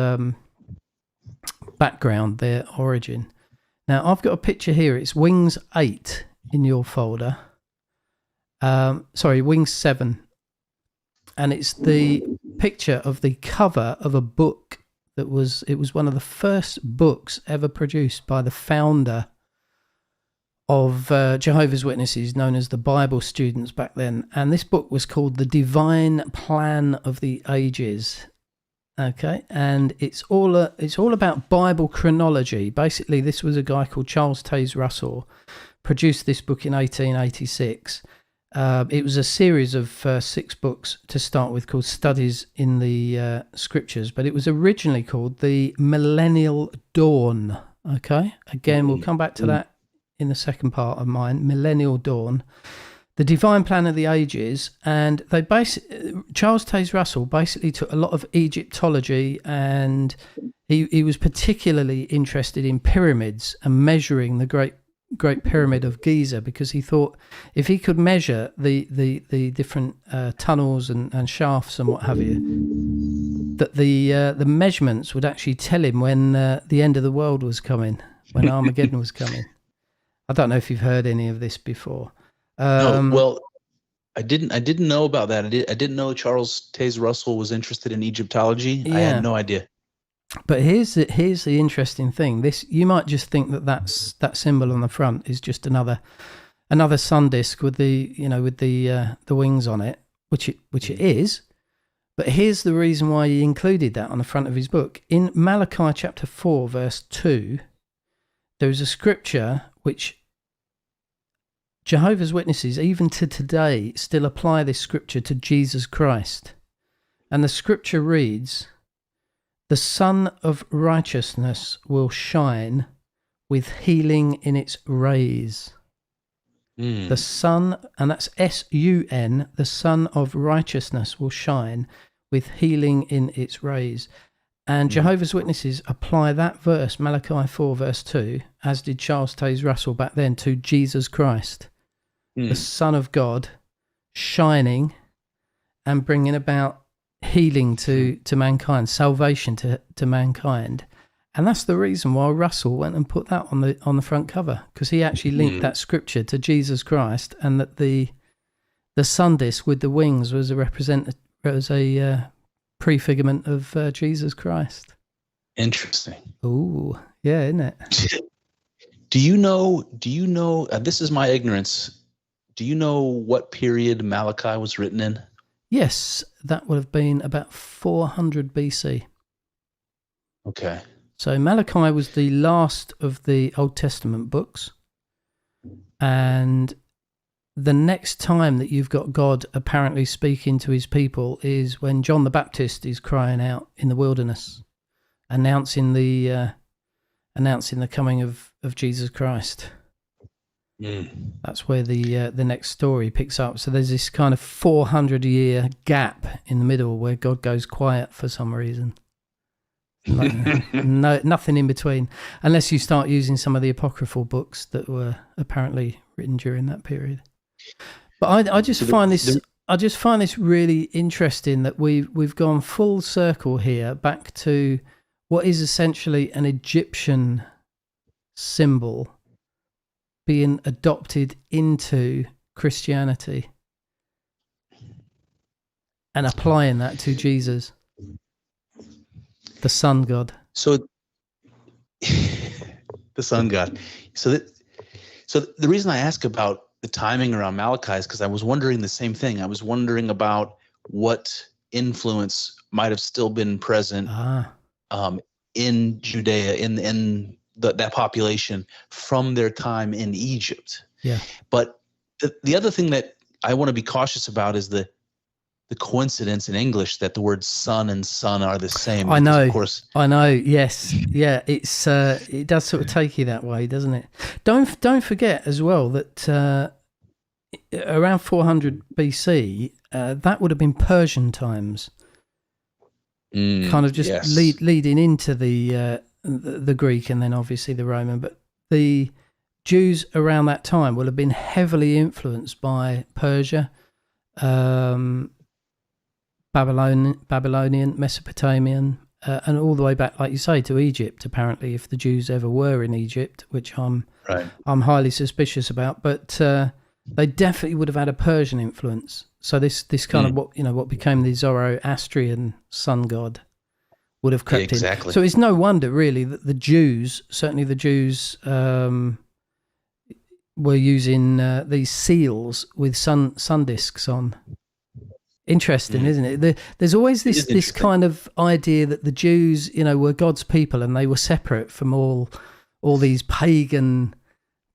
background, their origin. Now, I've got a picture here. It's Wings 8 in your folder. Wings 7. And it's the picture of the cover of a book it was one of the first books ever produced by the founder Jehovah's Witnesses, known as the Bible students back then. And this book was called The Divine Plan of the Ages. Okay, and it's all about Bible chronology. Basically, this was a guy called Charles Taze Russell, produced this book in 1886. It was a series of 6 books to start with, called Studies in the Scriptures, but it was originally called The Millennial Dawn. Okay, again, we'll come back to that in the second part of mine, Millennial Dawn. The Divine Plan of the Ages, and Charles Taze Russell basically took a lot of Egyptology, and he was particularly interested in pyramids and measuring the Great Pyramid of Giza, because he thought if he could measure the different tunnels and shafts and what have you, that the measurements would actually tell him when the end of the world was coming, when Armageddon was coming. I don't know if you've heard any of this before. No, well, I didn't know about that. I didn't know Charles Taze Russell was interested in Egyptology. Yeah. I had no idea. But here's the interesting thing. This, you might just think that symbol on the front is just another sun disk with the wings on it, which it is. But here's the reason why he included that on the front of his book. In Malachi chapter 4, verse 2, there is a scripture which Jehovah's Witnesses, even to today, still apply this scripture to Jesus Christ. And the scripture reads, "The Sun of Righteousness will shine with healing in its rays." The sun, and that's S-U-N, the Sun of Righteousness will shine with healing in its rays. And Jehovah's Witnesses apply that verse, Malachi 4, verse 2, as did Charles Taze Russell back then, to Jesus Christ, the Son of God, shining and bringing about healing to mankind, salvation to mankind. And that's the reason why Russell went and put that on the front cover, because he actually linked that scripture to Jesus Christ, and that the sun disk with the wings was a prefigurement of Jesus Christ. Interesting. Ooh, yeah, isn't it? Do you know, this is my ignorance, do you know what period Malachi was written in? Yes, that would have been about 400 BC. Okay. So Malachi was the last of the Old Testament books, and the next time that you've got God apparently speaking to his people is when John the Baptist is crying out in the wilderness, announcing the coming of Jesus Christ. That's where the next story picks up. So there's this kind of 400-year gap in the middle where God goes quiet for some reason. Nothing in between, unless you start using some of the apocryphal books that were apparently written during that period. But I just find this really interesting that we've gone full circle here back to what is essentially an Egyptian symbol being adopted into Christianity and applying that to Jesus, the Sun God. So the Sun God. So the reason I ask about the timing around Malachi is because I was wondering the same thing. I was wondering about what influence might have still been present in Judea, in that population from their time in Egypt. Yeah. But the other thing that I want to be cautious about is the coincidence in English that the words sun and sun are the same. I know. Of course. I know. Yes. Yeah. It's it does sort of take you that way, doesn't it? Don't forget as well that around 400 BC, that would have been Persian times. Kind of just leading into the Greek and then obviously the Roman, but the Jews around that time will have been heavily influenced by Persia, Babylonian, Mesopotamian, and all the way back, like you say, to Egypt. Apparently, if the Jews ever were in Egypt, which I'm highly suspicious about, but they definitely would have had a Persian influence. So this kind of what became the Zoroastrian sun god would have crept in. So it's no wonder really that the Jews, certainly the Jews, were using these seals with sun discs on. Interesting, isn't it? There's always this kind of idea that the Jews, were God's people and they were separate from all these pagan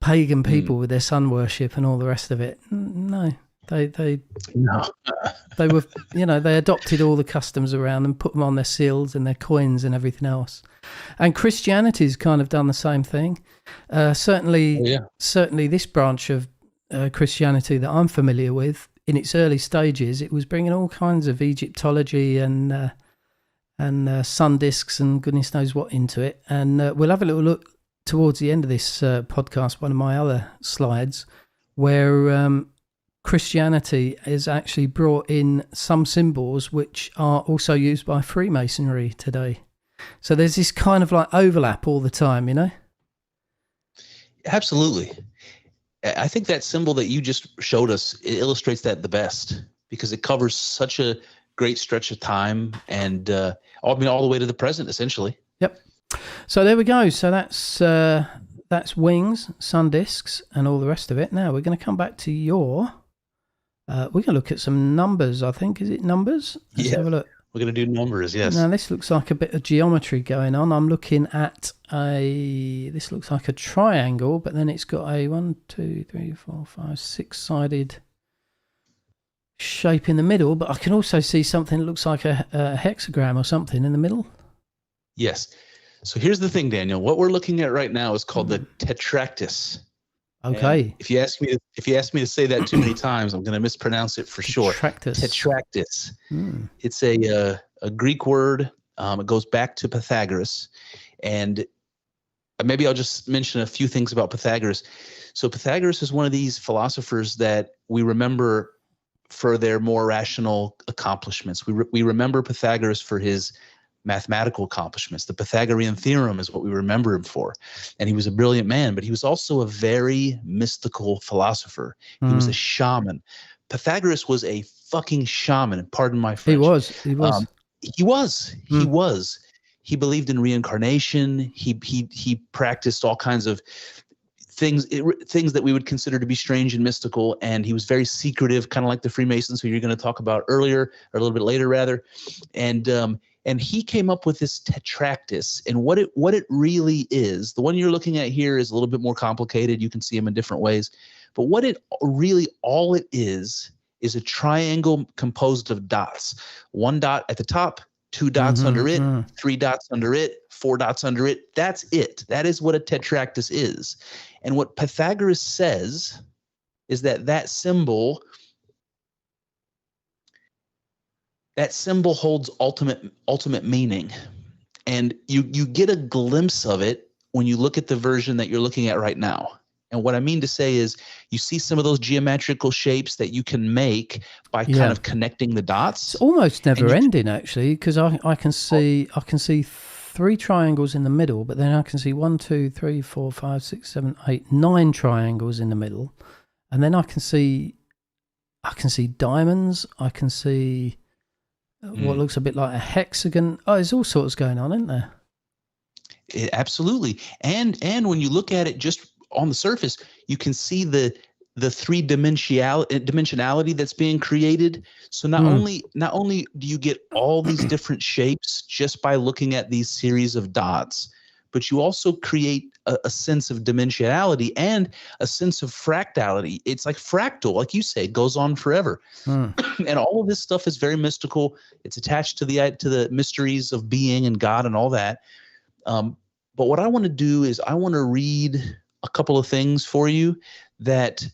people with their sun worship and all the rest of it. No, they were, they adopted all the customs around and put them on their seals and their coins and everything else. And Christianity's kind of done the same thing. Certainly this branch of Christianity that I'm familiar with, in its early stages, it was bringing all kinds of Egyptology and sun discs and goodness knows what into it. And we'll have a little look towards the end of this podcast, one of my other slides, where Christianity has actually brought in some symbols which are also used by Freemasonry today. So there's this kind of like overlap all the time, Absolutely. I think that symbol that you just showed us, it illustrates that the best, because it covers such a great stretch of time and all the way to the present, essentially. Yep. So there we go. So that's wings, sun discs, and all the rest of it. Now we're going to come back to your. We're going to look at some numbers. I think, is it numbers? Let's have a look. We're going to do numbers. Yes. Now this looks like a bit of geometry going on. I'm looking at this looks like a triangle, but then it's got a 1, 2, 3, 4, 5, 6-sided shape in the middle. But I can also see something that looks like a hexagram or something in the middle. Yes. So here's the thing, Daniel. What we're looking at right now is called the tetractys. Okay. And if you ask me to say that too many times, I'm going to mispronounce it for sure. Tetractys. It's a Greek word. It goes back to Pythagoras, and maybe I'll just mention a few things about Pythagoras. So Pythagoras is one of these philosophers that we remember for their more rational accomplishments. We remember Pythagoras for his mathematical accomplishments. The Pythagorean theorem is what we remember him for. And he was a brilliant man, but he was also a very mystical philosopher. He was a shaman. Pythagoras was a fucking shaman, pardon my French. He was. He believed in reincarnation. He practiced all kinds of things that we would consider to be strange and mystical, and he was very secretive, kind of like the Freemasons, who you're going to talk about earlier, or a little bit later rather. And he came up with this tetractys, and what it really is, the one you're looking at here is a little bit more complicated. You can see them in different ways, but what it really all it is a triangle composed of dots. 1 dot at the top, 2 dots under it, 3 dots under it, 4 dots under it. That's it. That is what a tetractys is. And what Pythagoras says is that symbol holds ultimate meaning. And you get a glimpse of it when you look at the version that you're looking at right now. And what I mean to say is you see some of those geometrical shapes that you can make by kind of connecting the dots. It's almost never ending, actually, because I can see 3 triangles in the middle, but then I can see 1, 2, 3, 4, 5, 6, 7, 8, 9 triangles in the middle. And then I can see diamonds. I can see what looks a bit like a hexagon. Oh, there's all sorts going on, isn't there? Absolutely. And when you look at it just on the surface, you can see the 3-dimensionality that's being created. So not only do you get all these different shapes just by looking at these series of dots, but you also create a sense of dimensionality and a sense of fractality. It's like fractal, like you say, goes on forever. And all of this stuff is very mystical. It's attached to the mysteries of being and God and all that. But what I want to do is I want to read a couple of things for you that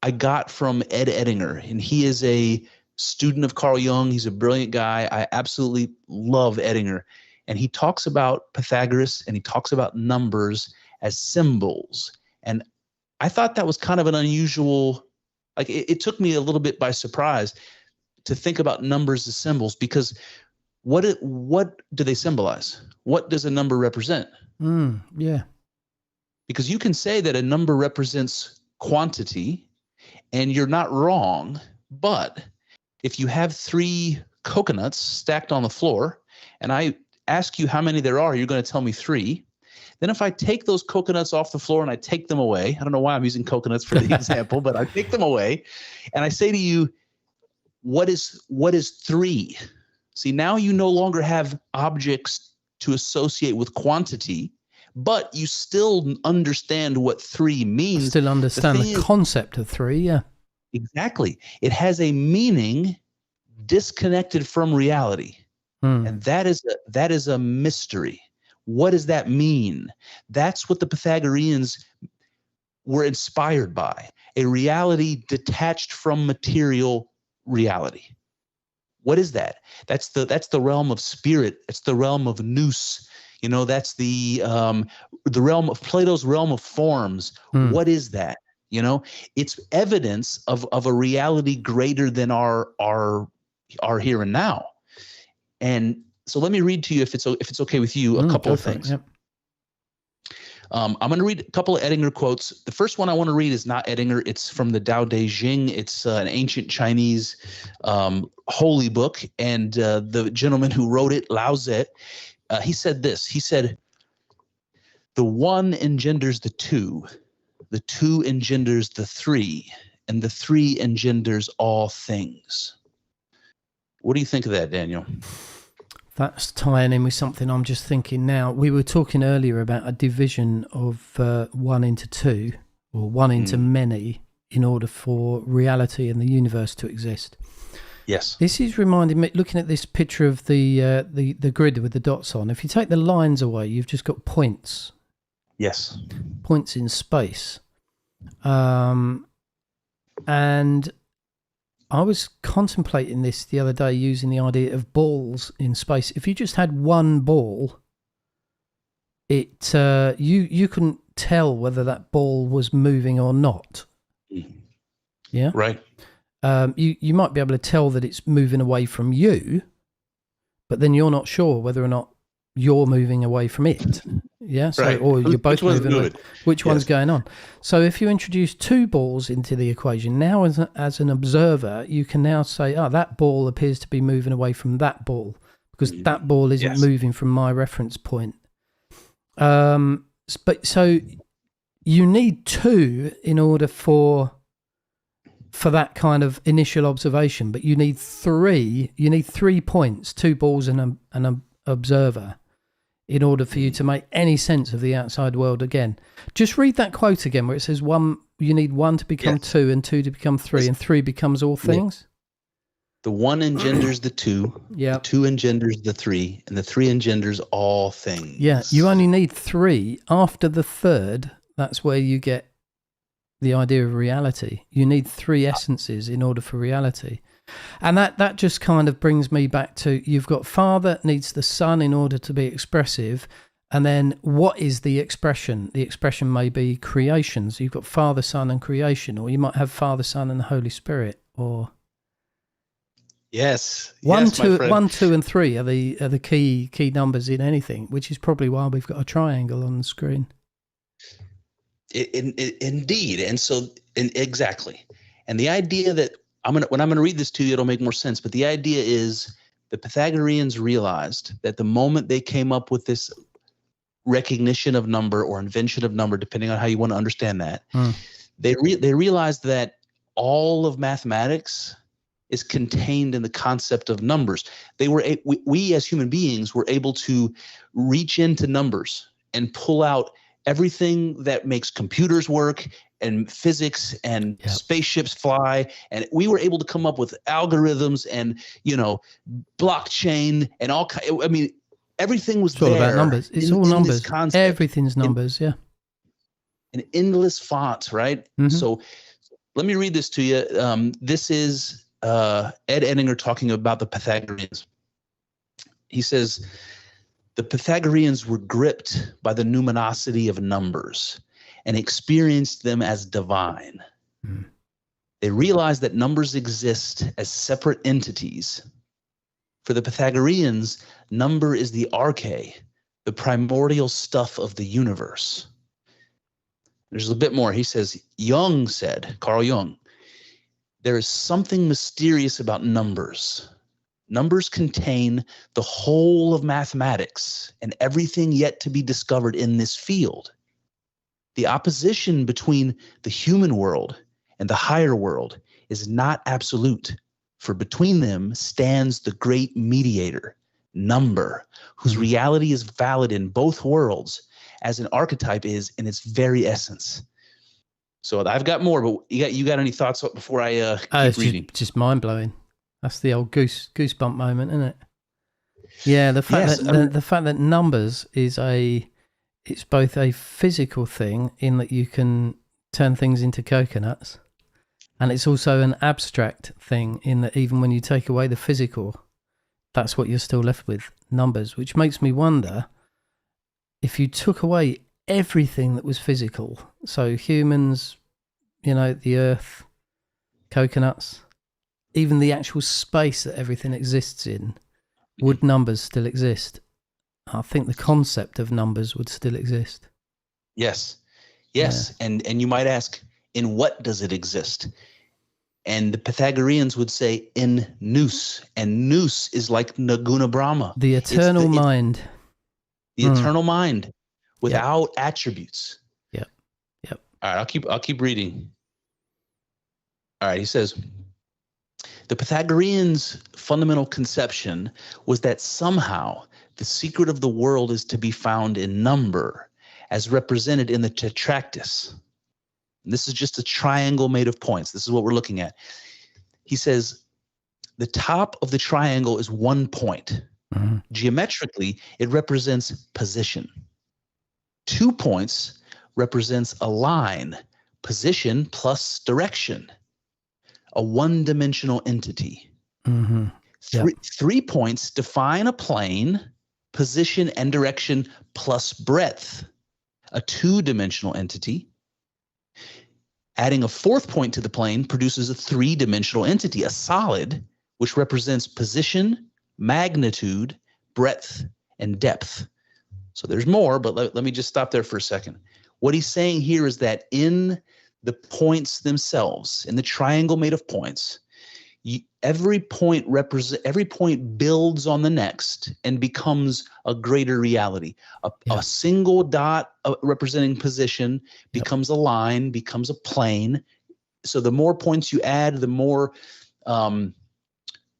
I got from Ed Edinger, and he is a student of Carl Jung. He's a brilliant guy. I absolutely love Edinger. And he talks about Pythagoras and he talks about numbers as symbols. And I thought that was kind of an unusual, like it took me a little bit by surprise to think about numbers as symbols, because what do they symbolize? What does a number represent? Yeah. Because you can say that a number represents quantity, and you're not wrong. But if you have 3 coconuts stacked on the floor, and I ask you how many there are, you're going to tell me 3. Then if I take those coconuts off the floor and I take them away, I don't know why I'm using coconuts for the example, but I take them away and I say to you, what is 3? See, now you no longer have objects to associate with quantity, but you still understand what 3 means. Still understand the concept of 3, yeah. Exactly. It has a meaning disconnected from reality. And that is a mystery. What does that mean? That's what the Pythagoreans were inspired by, a reality detached from material reality. What is that? That's the realm of spirit. It's the realm of nous. You know, that's the realm of Plato's realm of forms. What is that? You know, it's evidence of a reality greater than our here and now. And so let me read to you, if it's okay with you, a couple of things. Yep. I'm going to read a couple of Edinger quotes. The first one I want to read is not Edinger. It's from the Tao Te Ching. It's an ancient Chinese holy book. And the gentleman who wrote it, Lao Tzu, he said this. He said, the one engenders the two engenders the three, and the three engenders all things. What do you think of that, Daniel? That's tying in with something I'm just thinking now. We were talking earlier about a division of 1 into 2, or 1 into many, in order for reality and the universe to exist. Yes. This is reminding me, looking at this picture of the grid with the dots on. If you take the lines away, you've just got points. Yes. Points in space. And I was contemplating this the other day, using the idea of balls in space. If you just had one ball, it you couldn't tell whether that ball was moving or not. Yeah, right. You might be able to tell that it's moving away from you, but then you're not sure whether or not you're moving away from it. Yeah, so right. Or you're both moving away. Which one's yes. going on? So if you introduce 2 balls into the equation, now as an observer, you can now say, oh, that ball appears to be moving away from that ball, because that ball isn't yes. moving from my reference point. But so you need 2 in order for that kind of initial observation, but you need 3. You need 3 points, 2 balls and an observer, in order for you to make any sense of the outside world again. Just read that quote again, where it says you need 1 to become 2, and 2 to become 3, and 3 becomes all things. The 1 engenders the 2, yeah. The 2 engenders the 3, and the 3 engenders all things. Yeah, you only need 3. After the 3rd, that's where you get the idea of reality. You need 3 essences in order for reality. And that just kind of brings me back to, you've got Father needs the Son in order to be expressive. And then what is the expression? The expression may be creation. So you've got Father, Son, and creation, or you might have Father, Son, and the Holy Spirit, or... Yes. 1, yes, 2, 1, 2, and 3 are the key numbers in anything, which is probably why we've got a triangle on the screen. Indeed. And so, exactly. And the idea that when I'm going to read this to you, it'll make more sense. But the idea is the Pythagoreans realized that the moment they came up with this recognition of number or invention of number, depending on how you want to understand that, they realized that all of mathematics is contained in the concept of numbers. We as human beings were able to reach into numbers and pull out everything that makes computers work and physics and spaceships fly. And we were able to come up with algorithms and, blockchain and all. I mean, everything was there. It's all about numbers. It's all numbers. Everything's numbers. Yeah. An endless font, right? Mm-hmm. So let me read this to you. This is Ed Edinger talking about the Pythagoreans. He says, the Pythagoreans were gripped by the numinosity of numbers and experienced them as divine. They realized that numbers exist as separate entities. For the Pythagoreans, number is the arche, the primordial stuff of the universe. There's a bit more. He says, Carl Jung, there is something mysterious about numbers. Numbers contain the whole of mathematics and everything yet to be discovered in this field. The opposition between the human world and the higher world is not absolute, for between them stands the great mediator, number, whose reality is valid in both worlds, as an archetype is in its very essence. So I've got more, but you got any thoughts before I keep reading? Just mind blowing. That's the old goosebump moment, isn't it? Yeah, the fact the fact that numbers is it's both a physical thing in that you can turn things into coconuts, and it's also an abstract thing in that even when you take away the physical, that's what you're still left with, numbers, which makes me wonder if you took away everything that was physical, so humans, the earth, coconuts, even the actual space that everything exists in, would numbers still exist? I think the concept of numbers would still exist. Yes. Yeah. And you might ask, in what does it exist? And the Pythagoreans would say in nous, and nous is like Naguna Brahma. The eternal mind. The eternal mind without attributes. Yep. All right, I'll keep reading. All right, he says, the Pythagoreans' fundamental conception was that somehow the secret of the world is to be found in number, as represented in the tetractys. And this is just a triangle made of points. This is what we're looking at. He says, the top of the triangle is 1 point. Mm-hmm. Geometrically, it represents position. 2 points represents a line, position plus direction, a one-dimensional entity. Mm-hmm. Yep. 3 points define a plane, position and direction plus breadth, a two-dimensional entity. Adding a 4th point to the plane produces a 3-dimensional entity, a solid, which represents position, magnitude, breadth, and depth. So there's more, but let me just stop there for a second. What he's saying here is that in the points themselves, in the triangle made of points, every point builds on the next and becomes a greater reality. A single dot representing position becomes a line, becomes a plane. So the more points you add, the more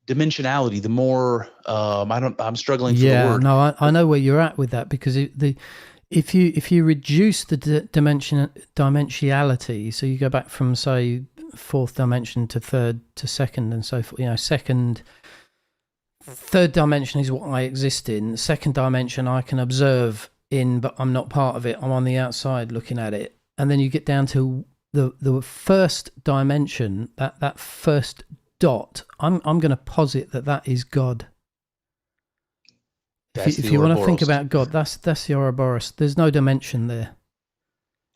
dimensionality, the more I'm struggling for the word. No, I know where you're at with that, because if you reduce the dimensionality, so you go back from, say, 4th dimension to 3rd to 2nd and so forth, 3rd dimension is what I exist in. 2nd dimension I can observe in, but I'm not part of it. I'm on the outside looking at it. And then you get down to the 1st dimension, that first dot. I'm going to posit that is God. If you want to think about God, that's the Ouroboros. There's no dimension there.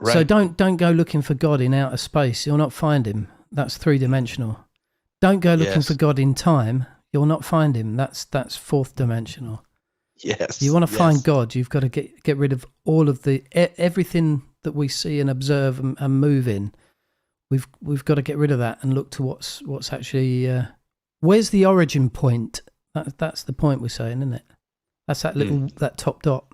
Right. So don't go looking for God in outer space. You'll not find him. That's 3-dimensional. Don't go looking for God in time. You'll not find him. That's 4th dimensional. Yes. You want to find God, you've got to get rid of all of everything that we see and observe and move in. We've got to get rid of that and look to what's actually where's the origin point? That's the point we're saying, isn't it? That's that little that top dot.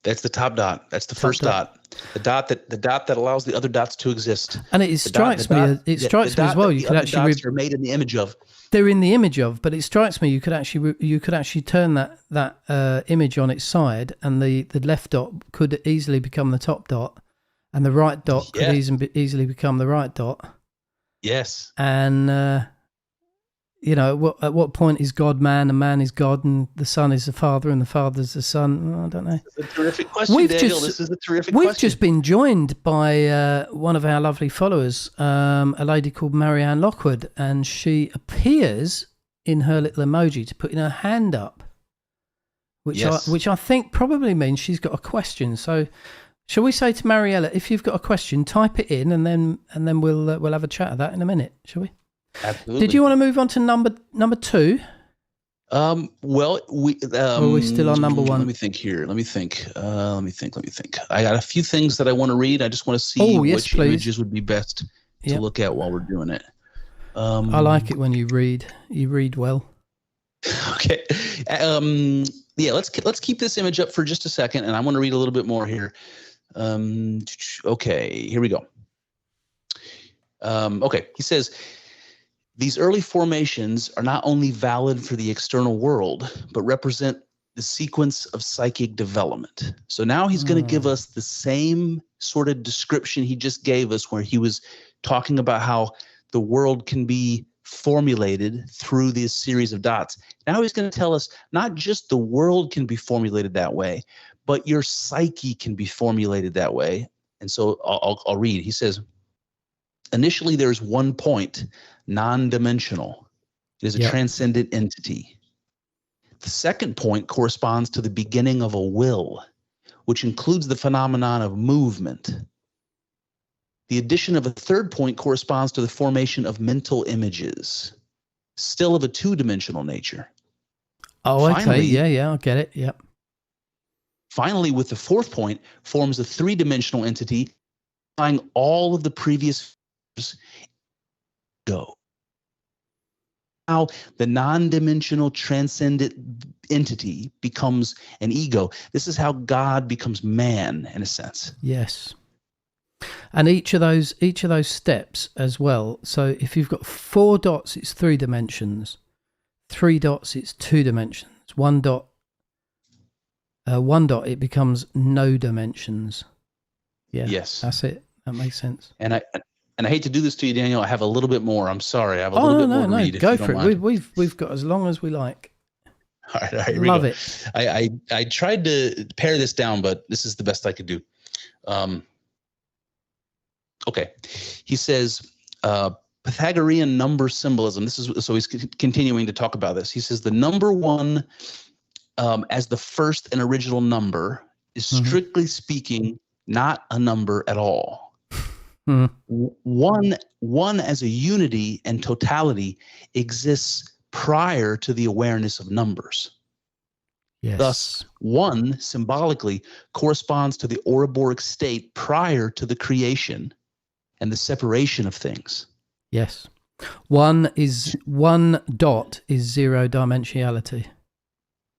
That's the top dot. That's the first dot. The dot that allows the other dots to exist. And it strikes me as well. You could actually are made in the image of. They're in the image of, but it strikes me you could actually turn that image on its side, and the left dot could easily become the top dot, and the right dot could easily become the right dot. Yes. And at what point is God man and man is God and the Son is the Father and the Father's the Son? I don't know. This is a terrific question, Daniel. This is a terrific question. We've just been joined by one of our lovely followers, a lady called Marianne Lockwood, and she appears in her little emoji to putting her hand up, which I think probably means she's got a question. So shall we say to Mariella, if you've got a question, type it in, and then we'll have a chat of that in a minute, shall we? Absolutely. Did you want to move on to number 2? Well, we're still on number 1. Let me think here. Let me think. I got a few things that I want to read. I just want to see which images would be best to look at while we're doing it. I like it when you read. You read well. Okay. Yeah, let's keep this image up for just a second, and I want to read a little bit more here. Okay, here we go. Okay, he says, these early formations are not only valid for the external world, but represent the sequence of psychic development. So now he's going to give us the same sort of description he just gave us, where he was talking about how the world can be formulated through this series of dots. Now he's going to tell us not just the world can be formulated that way, but your psyche can be formulated that way. And so I'll read. He says, initially, there's one point, non-dimensional. It is a transcendent entity. The second point corresponds to the beginning of a will, which includes the phenomenon of movement. The addition of a third point corresponds to the formation of mental images, still of a two-dimensional nature. Oh, okay. Yeah, I get it. Yep. Finally, with the fourth point, forms a three-dimensional entity, applying all of the previous go. Now, the non-dimensional transcendent entity becomes an ego. This is how God becomes man, in a sense. Yes. And each of those steps as well. So if you've got 4 dots, it's 3 dimensions. 3 dots, it's 2 dimensions. 1 dot, it becomes no dimensions. Yeah. Yes. That's it. That makes sense. And I hate to do this to you, Daniel. I have a little bit more. I'm sorry. I have a little bit more to read. Go for it. We've got as long as we like. All right. Here Love we go. it. I tried to pare this down, but this is the best I could do. Okay. He says, Pythagorean number symbolism. So he's continuing to talk about this. He says the number 1 as the first and original number is strictly speaking not a number at all. One as a unity and totality exists prior to the awareness of numbers. Yes. Thus, 1 symbolically corresponds to the Ouroboros state prior to the creation and the separation of things. Yes. 1 dot is 0 dimensionality.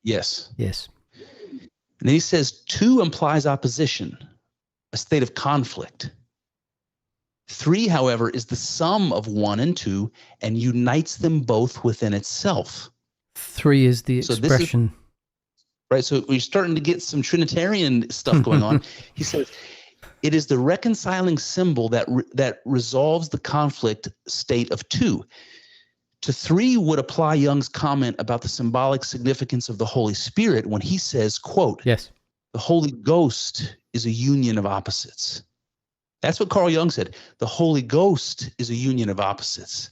Yes. Yes. And then he says 2 implies opposition, a state of conflict. 3, however, is the sum of 1 and 2 and unites them both within itself. 3 is the expression. Right. So we're starting to get some Trinitarian stuff going on. He says it is the reconciling symbol that resolves the conflict state of 2. To 3 would apply Jung's comment about the symbolic significance of the Holy Spirit when he says, quote, yes, the Holy Ghost is a union of opposites. That's what Carl Jung said. The Holy Ghost is a union of opposites.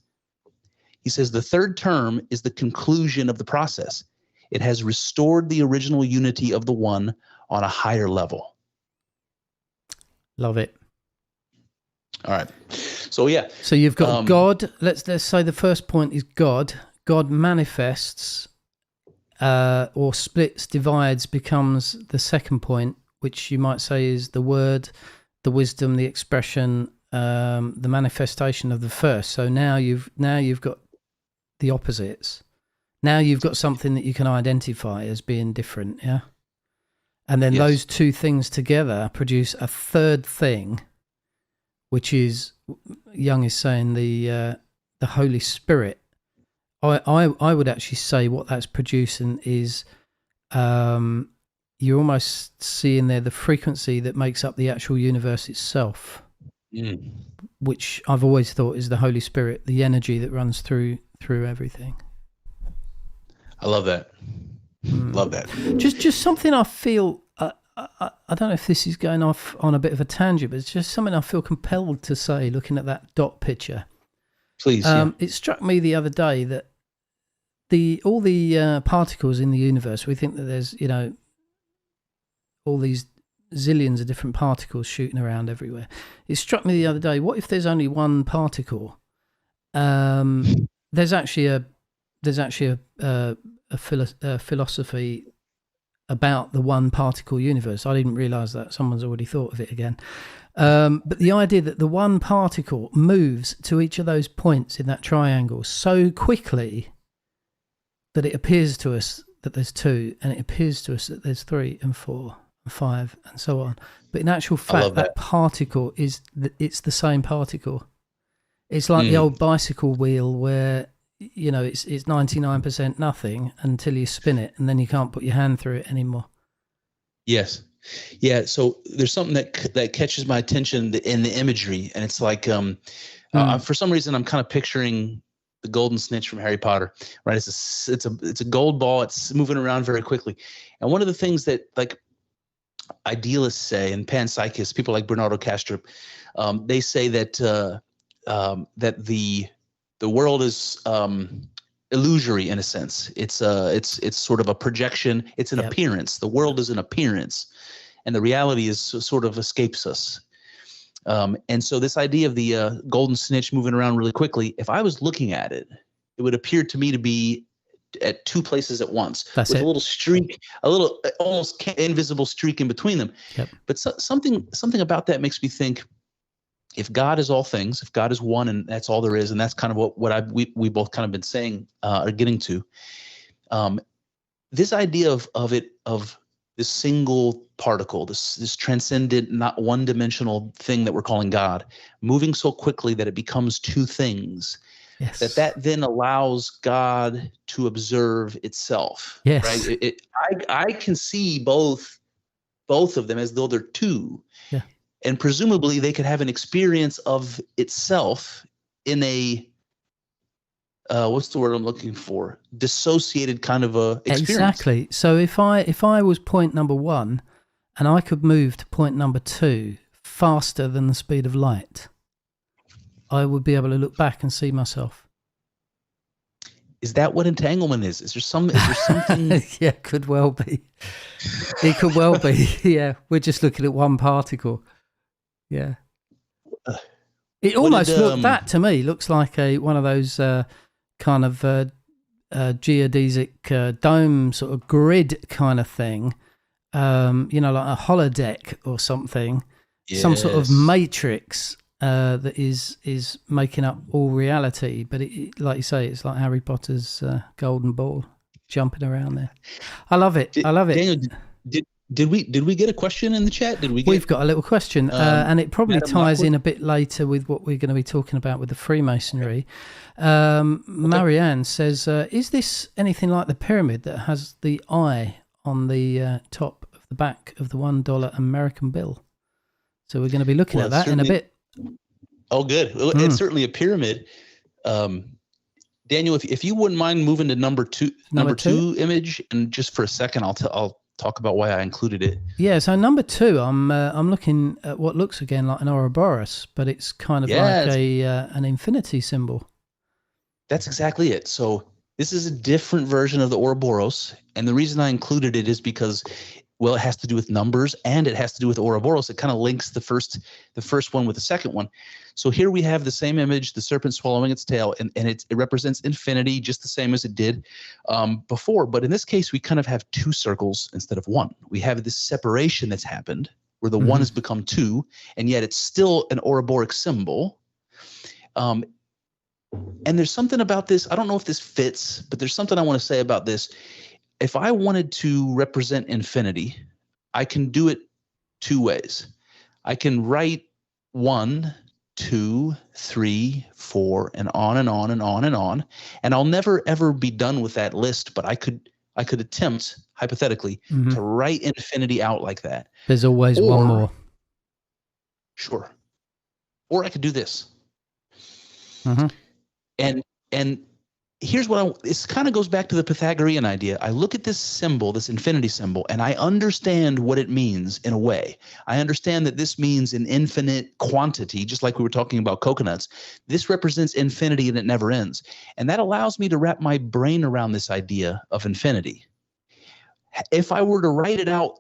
He says the third term is the conclusion of the process. It has restored the original unity of the one on a higher level. Love it. All right. So yeah. So you've got God. Let's say the first point is God. God manifests or splits, divides, becomes the second point, which you might say is the word, the wisdom, the expression, the manifestation of the first. So now you've got the opposites. Now you've got something that you can identify as being different, yeah? And then those two things together produce a third thing, which is, Jung is saying, the Holy Spirit. I would actually say what that's producing is you're almost seeing there the frequency that makes up the actual universe itself, which I've always thought is the Holy Spirit, the energy that runs through everything. I love that. Love that. Just something I feel, I don't know if this is going off on a bit of a tangent, but it's just something I feel compelled to say looking at that dot picture. Please. It struck me the other day that all the particles in the universe, we think that there's, all these zillions of different particles shooting around everywhere. It struck me the other day, what if there's only one particle? There's actually a philosophy about the one particle universe. I didn't realize that. Someone's already thought of it again. But the idea that the one particle moves to each of those points in that triangle so quickly that it appears to us that there's 2, and it appears to us that there's 3 and 4 and 5 and so on. But in actual fact, that particle it's the same particle. It's like the old bicycle wheel where, it's 99% nothing until you spin it, and then you can't put your hand through it anymore. Yes. Yeah. So there's something that catches my attention in the imagery, and it's like, for some reason, I'm kind of picturing the golden snitch from Harry Potter, right? It's a gold ball. It's moving around very quickly. And one of the things that like idealists say, and panpsychists, people like Bernardo Kastrup, they say that that the world is illusory in a sense. It's sort of a projection. It's an appearance. The world is an appearance, and the reality is sort of escapes us. And so this idea of the golden snitch moving around really quickly, if I was looking at it, it would appear to me to be at 2 places at once. That's with it. A little streak, a little almost invisible streak in between them. Yep. But something about that makes me think, if God is all things, if God is one and that's all there is, and that's kind of what we both kind of been saying, or getting to, this idea of this single particle, this transcendent, not one-dimensional thing that we're calling God, moving so quickly that it becomes 2 things. Yes. That then allows God to observe itself. Yes. Right. I can see both of them as though they're 2. Yeah. And presumably they could have an experience of itself in a what's the word I'm looking for? Dissociated kind of a experience. Exactly. So if I was point number 1 and I could move to point number 2 faster than the speed of light, I would be able to look back and see myself. Is that what entanglement is? Is there something? Yeah, could well be. It could well be. Yeah, we're just looking at one particle. Yeah. It almost that to me looks like one of those kind of geodesic dome sort of grid kind of thing. Like a holodeck or something. Yes. Some sort of matrix. That is making up all reality, but it, like you say, it's like Harry Potter's golden ball jumping around there. I love it. Daniel, did we get a question in the chat? We've got a little question, and it probably ties in a bit later with what we're going to be talking about with the Freemasonry. Marianne says, "Is this anything like the pyramid that has the eye on the top of the back of the $1 American bill?" So we're going to be looking at that in a bit. Oh, good. It's certainly a pyramid. Daniel, if you wouldn't mind moving to number two image, and just for a second, I'll talk about why I included it. Yeah. So number 2, I'm looking at what looks again like an Ouroboros, but it's kind of like an infinity symbol. That's exactly it. So this is a different version of the Ouroboros, and the reason I included it is because, well, it has to do with numbers and it has to do with Ouroboros. It kind of links the first one with the second one. So here we have the same image, the serpent swallowing its tail, and it represents infinity just the same as it did before. But in this case, we kind of have 2 circles instead of 1. We have this separation that's happened where the 1 has become 2, and yet it's still an Ouroboros symbol. And there's something about this. I don't know if this fits, but there's something I want to say about this. If I wanted to represent infinity, I can do it 2 ways. I can write 1, 2, 3, 4, and on and on and on and on. And I'll never ever be done with that list, but I could attempt, hypothetically, to write infinity out like that. There's always one more. Sure. Or I could do this. And here's what this kind of goes back to the Pythagorean idea. I look at this symbol, this infinity symbol, and I understand what it means in a way. I understand that this means an infinite quantity, just like we were talking about coconuts. This represents infinity and it never ends. And that allows me to wrap my brain around this idea of infinity. If I were to write it out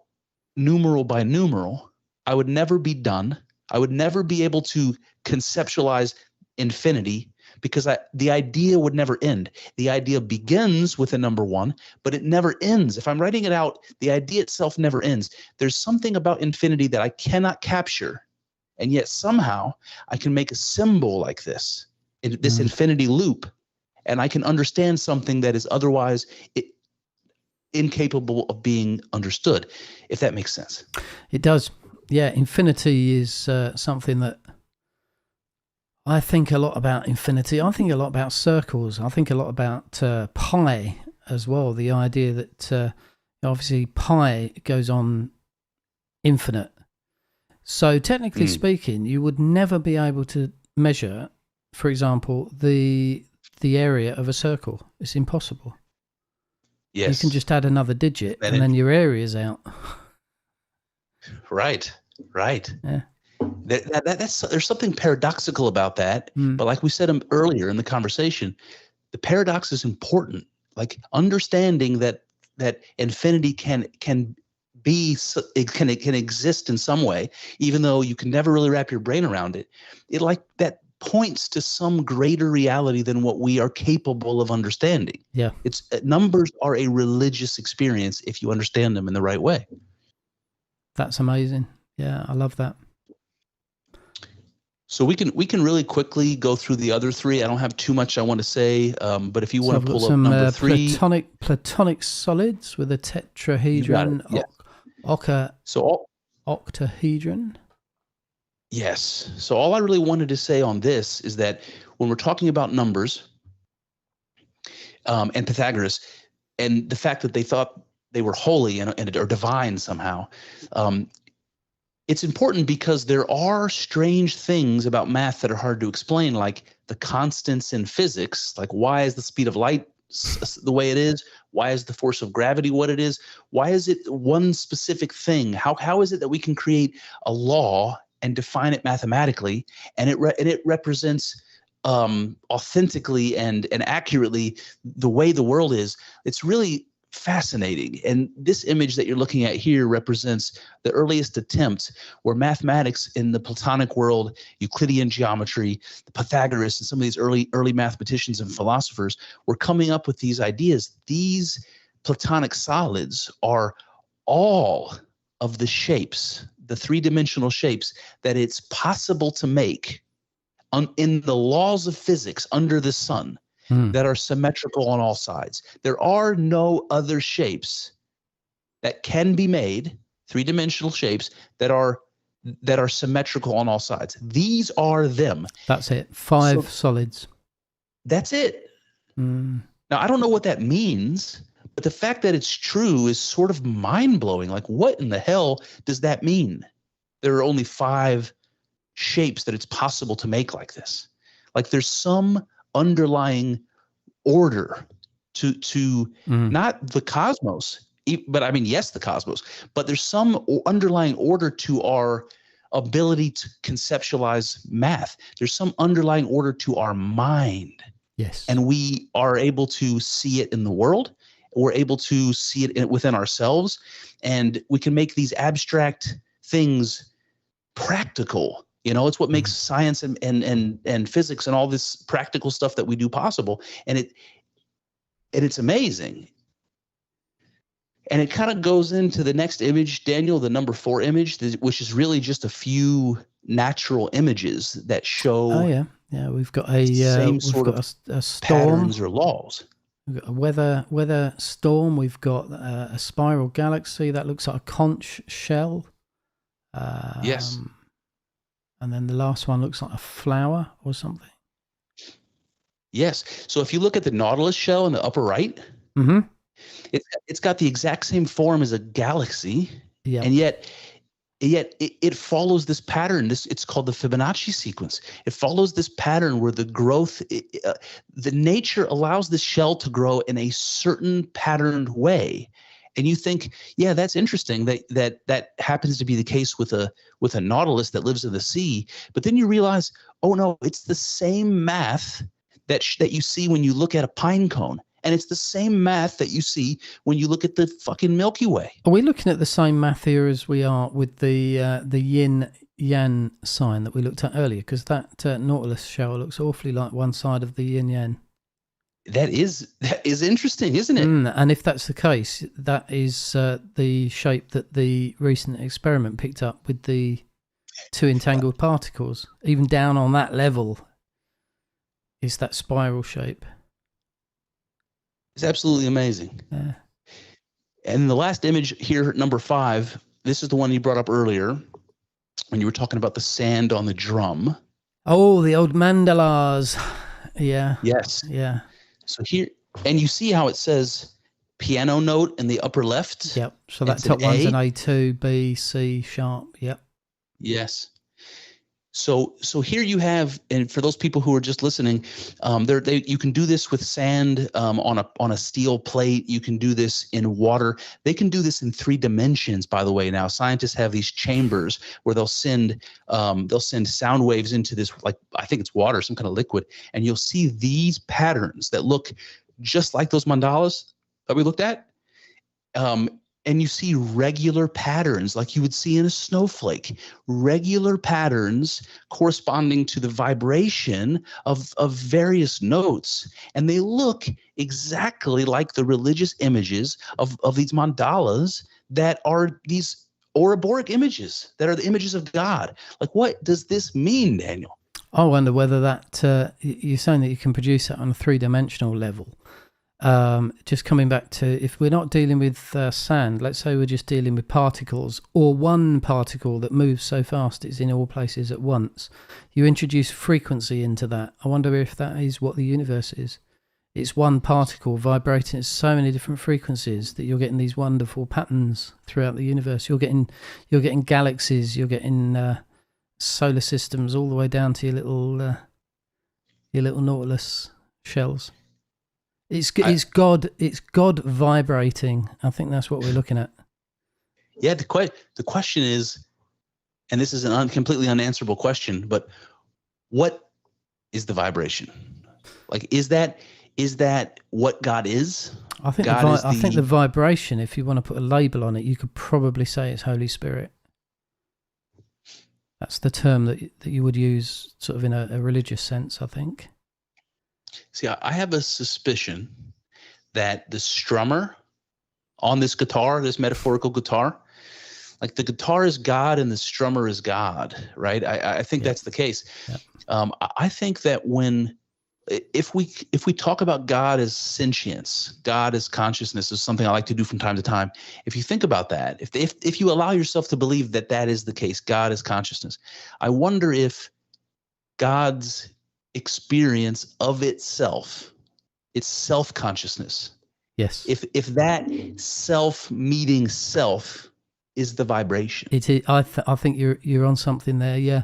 numeral by numeral, I would never be done. I would never be able to conceptualize infinity, because the idea would never end. The idea begins with a number 1, but it never ends. If I'm writing it out, the idea itself never ends. There's something about infinity that I cannot capture, and yet somehow I can make a symbol like this infinity loop, and I can understand something that is otherwise incapable of being understood, if that makes sense. It does. Yeah, infinity is something that I think a lot about. Infinity. I think a lot about circles. I think a lot about pi as well. The idea that obviously pi goes on infinite. So technically speaking, you would never be able to measure, for example, the area of a circle. It's impossible. Yes. You can just add another digit and then your area's out. Right. Yeah. There's something paradoxical about that. But like we said earlier in the conversation, the paradox is important. Like understanding that infinity can exist in some way, even though you can never really wrap your brain around it. It like that points to some greater reality than what we are capable of understanding. Yeah. It's numbers are a religious experience if you understand them in the right way. That's amazing. Yeah, I love that. So we can really quickly go through the other three. I don't have too much I want to say, but if you want to pull up number 3, platonic solids with a tetrahedron, octahedron. Yes. So all I really wanted to say on this is that when we're talking about numbers, and Pythagoras, and the fact that they thought they were holy or divine somehow, it's important because there are strange things about math that are hard to explain, like the constants in physics, like why is the speed of light the way it is? Why is the force of gravity what it is? Why is it one specific thing? How is it that we can create a law and define it mathematically, and it represents authentically and accurately the way the world is? It's really fascinating. And this image that you're looking at here represents the earliest attempts where mathematics in the Platonic world, Euclidean geometry, the Pythagoras, and some of these early mathematicians and philosophers were coming up with these ideas. These Platonic solids are all of the shapes, the three-dimensional shapes that it's possible to make in the laws of physics under the sun, that are symmetrical on all sides. There are no other shapes that can be made, three-dimensional shapes that are symmetrical on all sides. These are them. That's it. 5 solids. That's it. Now, I don't know what that means, but the fact that it's true is sort of mind-blowing. Like, what in the hell does that mean? There are only 5 shapes that it's possible to make like this. Like, there's some underlying order to not the cosmos, but I mean, yes, the cosmos, but there's some underlying order to our ability to conceptualize math. There's some underlying order to our mind. Yes. And we are able to see it in the world. We're able to see it within ourselves, and we can make these abstract things practical. You know, it's what makes science and physics and all this practical stuff that we do possible. And it's amazing. And it kind of goes into the next image, Daniel, the number 4 image, which is really just a few natural images that show. Oh yeah, yeah. We've got a storm, patterns or laws. We've got a weather storm. We've got a spiral galaxy that looks like a conch shell. Yes. And then the last one looks like a flower or something. Yes. So if you look at the Nautilus shell in the upper right, it's got the exact same form as a galaxy, and yet it follows this pattern. It's called the Fibonacci sequence. It follows this pattern where the growth, the nature allows the shell to grow in a certain patterned way. And you think, yeah, that's interesting that happens to be the case with a nautilus that lives in the sea. But then you realize, oh no, it's the same math that you see when you look at a pine cone, and it's the same math that you see when you look at the fucking Milky Way. Are we looking at the same math here as we are with the yin yang sign that we looked at earlier? Because that nautilus shell looks awfully like one side of the yin yang. That is interesting, isn't it? And if that's the case, that is the shape that the recent experiment picked up with the 2 entangled particles. Even down on that level is that spiral shape. It's absolutely amazing. Yeah. And the last image here, number 5, this is the one you brought up earlier when you were talking about the sand on the drum. Oh, the old mandalas. Yeah. Yes. Yeah. So here, and you see how it says piano note in the upper left? Yep. So that It's top an one's A. an A2, B, C sharp. Yep. Yes. So here you have, and for those people who are just listening, you can do this with sand on a steel plate. You can do this in water. They can do this in 3 dimensions. By the way, now scientists have these chambers where they'll send sound waves into this, like I think it's water, some kind of liquid, and you'll see these patterns that look just like those mandalas that we looked at. And you see regular patterns like you would see in a snowflake, regular patterns corresponding to the vibration of various notes. And they look exactly like the religious images of these mandalas that are these Ouroboros images, that are the images of God. Like, what does this mean, Daniel? I wonder whether that, you're saying that you can produce that on a 3-dimensional level. Just coming back to, if we're not dealing with sand, let's say we're just dealing with particles, or one particle that moves so fast it's in all places at once, you introduce frequency into that. I wonder if that is what the universe is. It's one particle vibrating at so many different frequencies that you're getting these wonderful patterns throughout the universe. You're getting galaxies, you're getting solar systems, all the way down to your little Nautilus shells. It's God vibrating. I think that's what we're looking at. Yeah, the question is, and this is an completely unanswerable question, but what is the vibration? Like, is that what God is? I think I think the vibration, if you want to put a label on it, you could probably say it's Holy Spirit. That's the term that you would use sort of in a religious sense, I think. See, I have a suspicion that the strummer on this guitar, this metaphorical guitar, like the guitar is God and the strummer is God, right? I think that's the case. Yep. I think that if we talk about God as sentience, God as consciousness, is something I like to do from time to time. If you think about that, if you allow yourself to believe that is the case, God is consciousness, I wonder if God's experience of itself, its self-consciousness, yes, if that self-meeting self is the vibration. It is. I think you're on something there. Yeah.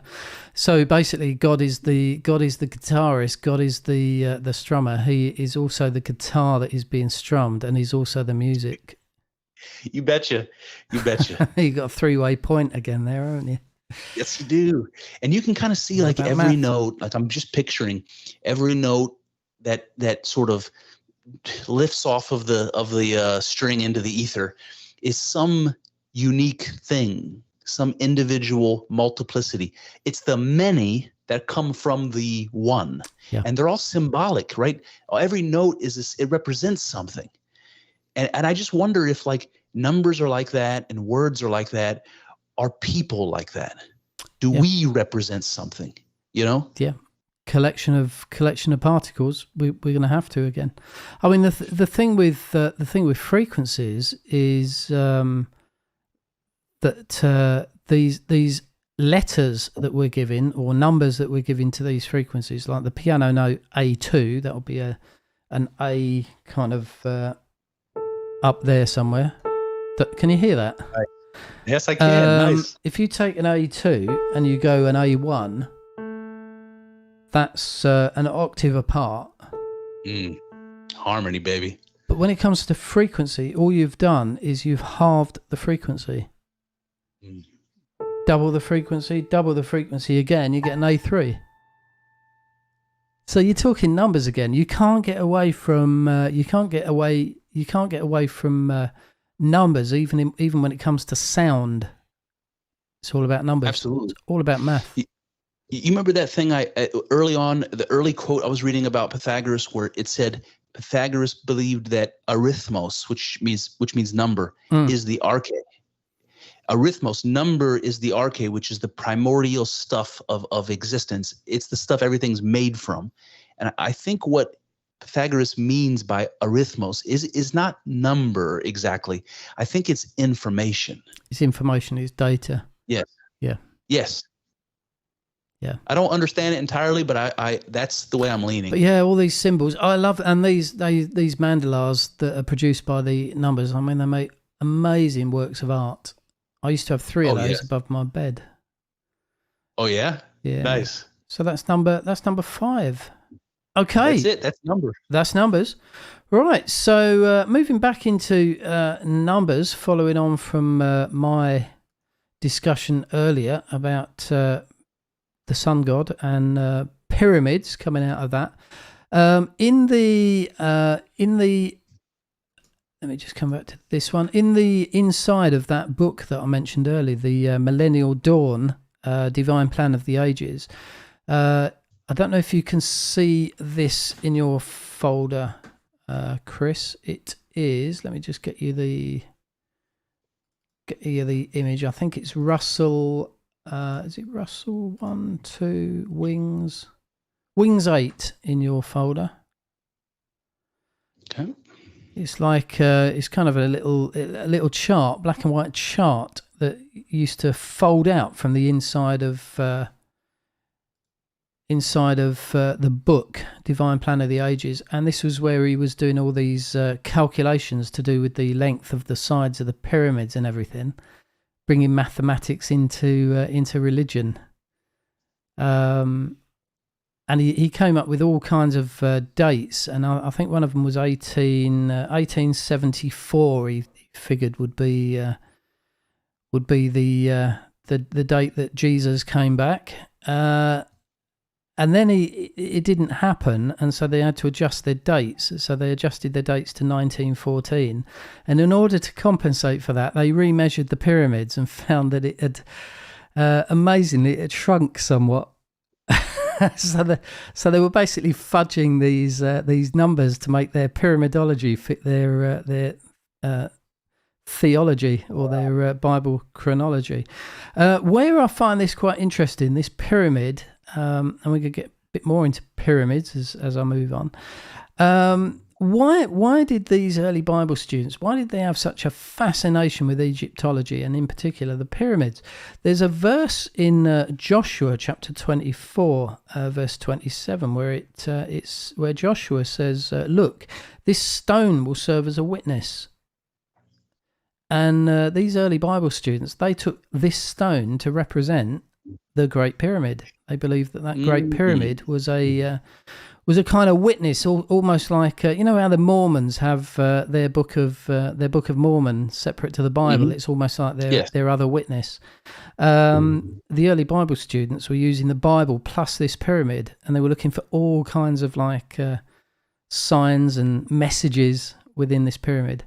So basically, God is the guitarist. God is the strummer. He is also the guitar that is being strummed, and he's also the music. You betcha. You betcha. You got a 3-way point again there, haven't you? Yes, you do. And you can kind of see like every note, like I'm just picturing every note that sort of lifts off of the string into the ether is some unique thing, some individual multiplicity. It's the many that come from the one. Yeah. And they're all symbolic, right? Every note it represents something. And I just wonder if like numbers are like that and words are like that. Are people like that? Do we represent something? You know? Yeah. Collection of particles. We're going to have to again. I mean, the thing with frequencies is that these letters that we're giving, or numbers that we're giving to these frequencies, like the piano note A2, that will be an A kind of up there somewhere. Can you hear that? Right. Yes, I can. Nice. If you take an A2 and you go an A1, that's an octave apart. Harmony, baby. But when it comes to frequency, all you've done is you've halved the frequency. Double the frequency again, you get an A3. So you're talking numbers again. You can't get away from numbers, even when it comes to sound. It's all about numbers. Absolutely. It's all about math. You remember that thing early on, the early quote I was reading about Pythagoras, where it said Pythagoras believed that arithmos, which means number, is the arche. Arithmos, number, is the arche, which is the primordial stuff of existence. It's the stuff everything's made from. And I think what Pythagoras means by arithmos is not number exactly. I think it's information. It's information, it's data. Yes. Yeah. Yes. Yeah. I don't understand it entirely, but I that's the way I'm leaning. But yeah, all these symbols. I love, and these mandalas that are produced by the numbers. I mean, they make amazing works of art. I used to have 3 of those above my bed. Oh yeah? Yeah. Nice. So that's number 5. Okay. That's it. That's number. That's numbers. Right. So moving back into numbers, following on from my discussion earlier about the sun god and pyramids coming out of that. In the let me just come back to this one. In the inside of that book that I mentioned earlier, the Millennial Dawn, Divine Plan of the Ages. I don't know if you can see this in your folder, Chris. It is. Let me just get you the image. I think it's Russell. Is it Russell 1, 2 Wings 8 in your folder? Okay. It's like it's kind of a little chart, black and white chart that used to fold out from the inside of the book, Divine Plan of the Ages, and this was where he was doing all these calculations to do with the length of the sides of the pyramids and everything, bringing mathematics into religion. And he came up with all kinds of dates, and I think one of them was 1874. He figured would be the date that Jesus came back, and then it didn't happen, and so they had to adjust their dates. So they adjusted their dates to 1914, and in order to compensate for that, they remeasured the pyramids and found that it had amazingly it had shrunk somewhat. So they were basically fudging these numbers to make their pyramidology fit their theology or their Bible chronology. Where I find this quite interesting, this pyramid, and we're going to get a bit more into pyramids as I move on. Why did these early Bible students, why did they have such a fascination with Egyptology and in particular the pyramids? There's a verse in Joshua chapter 24, verse 27, where it's where Joshua says, "Look, this stone will serve as a witness." And these early Bible students, they took this stone to represent the Great Pyramid. They believed that Great Pyramid was a kind of witness, almost like you know how the Mormons have their Book of Mormon separate to the Bible. Mm-hmm. It's almost like their other witness. The early Bible students were using the Bible plus this pyramid, and they were looking for all kinds of like signs and messages within this pyramid.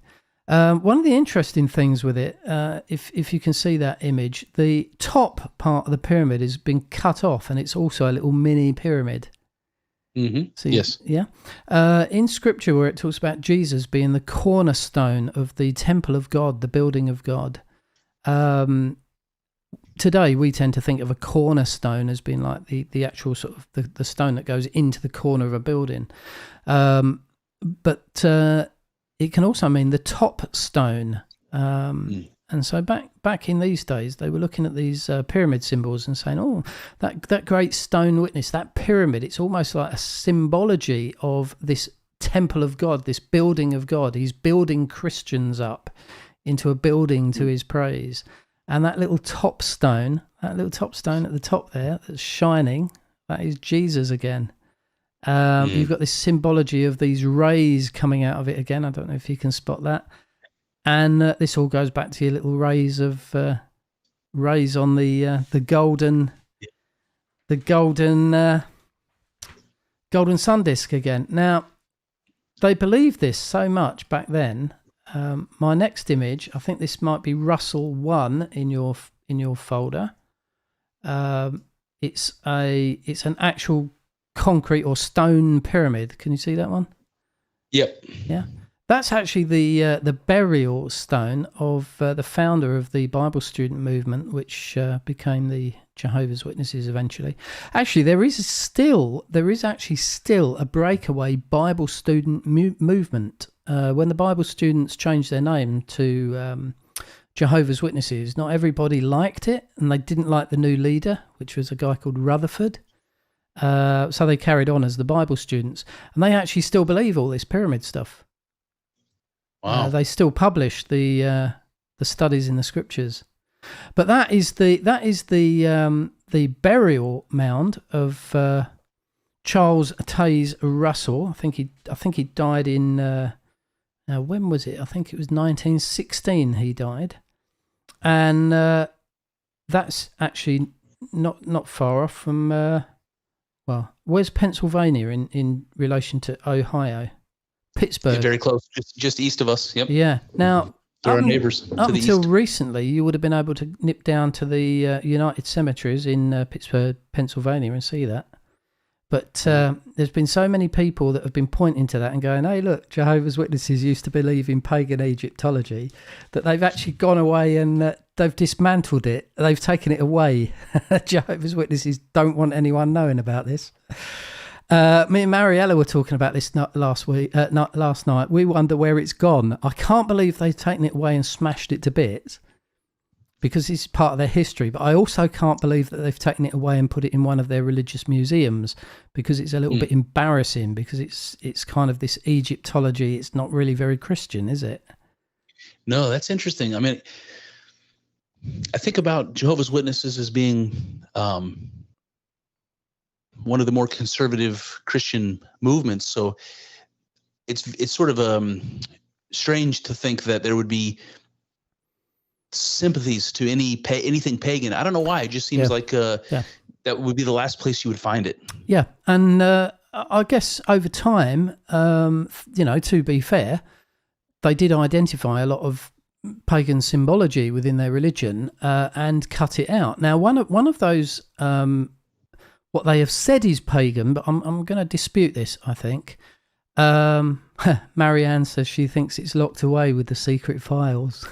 One of the interesting things with it, if you can see that image, the top part of the pyramid has been cut off, and it's also a little mini pyramid. Mm-hmm. So yes. Yeah. In Scripture, where it talks about Jesus being the cornerstone of the temple of God, the building of God. Today, we tend to think of a cornerstone as being like the actual sort of the stone that goes into the corner of a building. But it can also mean the top stone. And so back in these days, they were looking at these pyramid symbols and saying, "Oh, that great stone witness, that pyramid, it's almost like a symbology of this temple of God, this building of God. He's building Christians up into a building to his praise." And that little top stone at the top there that's shining, that is Jesus again. You've got this symbology of these rays coming out of it again. I don't know if you can spot that. And this all goes back to your little rays on the golden sun disk again. Now, they believed this so much back then. My next image, I think this might be Russell 1 in your folder. It's an actual concrete or stone pyramid. Can you see that one? Yep. Yeah. That's actually the burial stone of the founder of the Bible student movement, which became the Jehovah's Witnesses eventually. Actually, there is actually still a breakaway Bible student movement. When the Bible students changed their name to Jehovah's Witnesses, not everybody liked it, and they didn't like the new leader, which was a guy called Rutherford. So they carried on as the Bible students, and they actually still believe all this pyramid stuff. Wow. They still publish the studies in the scriptures, but that is the burial mound of Charles Taze Russell. I think he died in when was it? I think it was 1916. He died, and that's actually not far off from. Well, where's Pennsylvania in relation to Ohio? Pittsburgh. Yeah, very close, just east of us. Yep. Yeah. Now, they're our neighbors to up the until east. recently, you would have been able to nip down to the United Cemeteries in Pittsburgh, Pennsylvania, and see that. But there's been so many people that have been pointing to that and going, "Hey, look, Jehovah's Witnesses used to believe in pagan Egyptology," that they've actually gone away and they've dismantled it. They've taken it away. Jehovah's Witnesses don't want anyone knowing about this. Me and Mariella were talking about this last night. We wonder where it's gone. I can't believe they've taken it away and smashed it to bits, because it's part of their history. But I also can't believe that they've taken it away and put it in one of their religious museums, because it's a little bit embarrassing, because it's kind of this Egyptology. It's not really very Christian, is it? No, that's interesting. I mean, I think about Jehovah's Witnesses as being one of the more conservative Christian movements. So it's sort of strange to think that there would be sympathies to anything pagan. I don't know why. It just seems like that would be the last place you would find it. Yeah, and I guess over time, to be fair, they did identify a lot of pagan symbology within their religion and cut it out. Now, one of those, what they have said is pagan, but I'm going to dispute this, I think. Marianne says she thinks it's locked away with the secret files.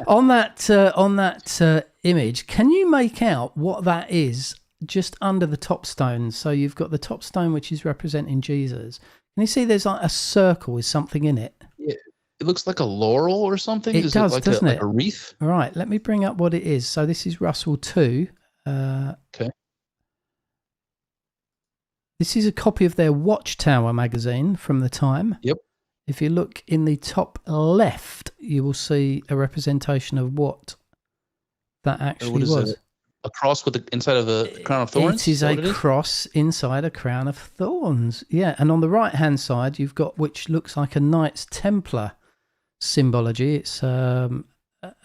On that image, can you make out what that is just under the top stone? So you've got the top stone, which is representing Jesus. Can you see there's like a circle with something in it? Yeah. It looks like a laurel or something. It does, doesn't it? Like a wreath? All right, let me bring up what it is. So this is Russell 2. Okay. This is a copy of their Watchtower magazine from the time. Yep. If you look in the top left, you will see a representation of what that actually was. A cross with the inside of a crown of thorns? It is a cross inside a crown of thorns. Yeah, and on the right-hand side, you've got which looks like a Knights Templar symbology. It's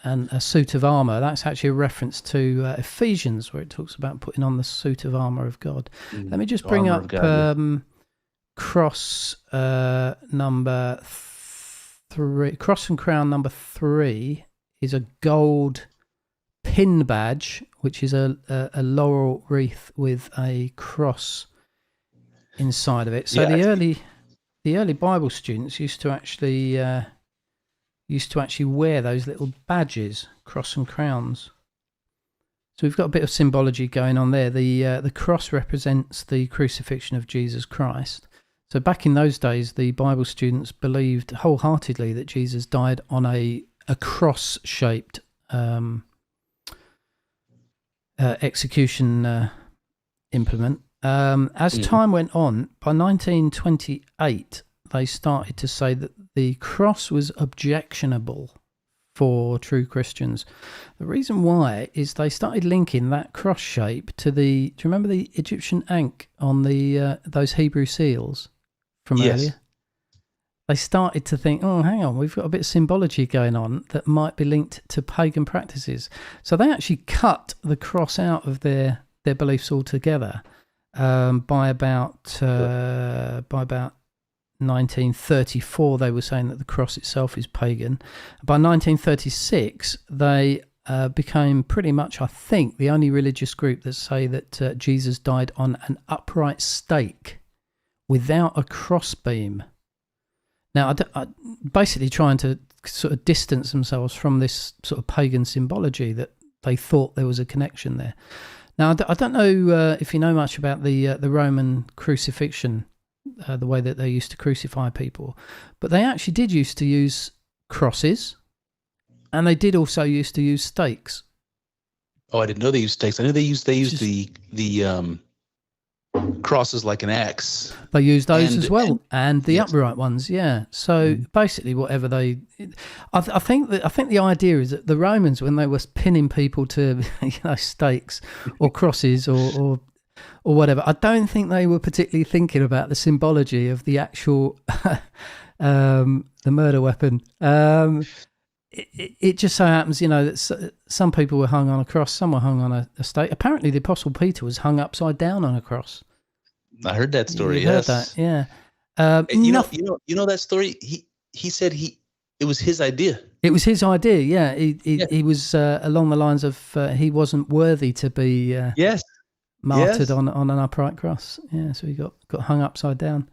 and a suit of armor. That's actually a reference to Ephesians, where it talks about putting on the suit of armor of God. Let me just bring up cross number 3. Cross and crown number 3 is a gold pin badge, which is a laurel wreath with a cross inside of it. So the early Bible students used to actually wear those little badges, cross and crowns. So we've got a bit of symbology going on there. The cross represents the crucifixion of Jesus Christ. So back in those days, the Bible students believed wholeheartedly that Jesus died on a cross-shaped execution implement. As time went on, by 1928, they started to say that the cross was objectionable for true Christians. The reason why is they started linking that cross shape to do you remember the Egyptian ankh on the those Hebrew seals from earlier? They started to think, oh, hang on, we've got a bit of symbology going on that might be linked to pagan practices. So they actually cut the cross out of their beliefs altogether by about 1934. They were saying that the cross itself is pagan. By 1936, they became pretty much, I think, the only religious group that say that Jesus died on an upright stake without a crossbeam. Now, basically trying to sort of distance themselves from this sort of pagan symbology that they thought there was a connection there. Now, I don't know if you know much about the Roman crucifixion, the way that they used to crucify people, but they actually did used to use crosses, and they did also used to use stakes. Oh, I didn't know they used stakes. I knew they used the crosses like an axe. They used those as well, and the yes. upright ones. Yeah. So basically, whatever I think the idea is that the Romans, when they were pinning people to stakes or crosses or whatever, I don't think they were particularly thinking about the symbology of the actual the murder weapon. It just so happens, that some people were hung on a cross, some were hung on a stake. Apparently, the Apostle Peter was hung upside down on a cross. I heard that story. You yes, heard that, yeah. You know that story. He said it was his idea. It was his idea. Yeah, he was along the lines of he wasn't worthy to be martyred on an upright cross. Yeah, so he got hung upside down.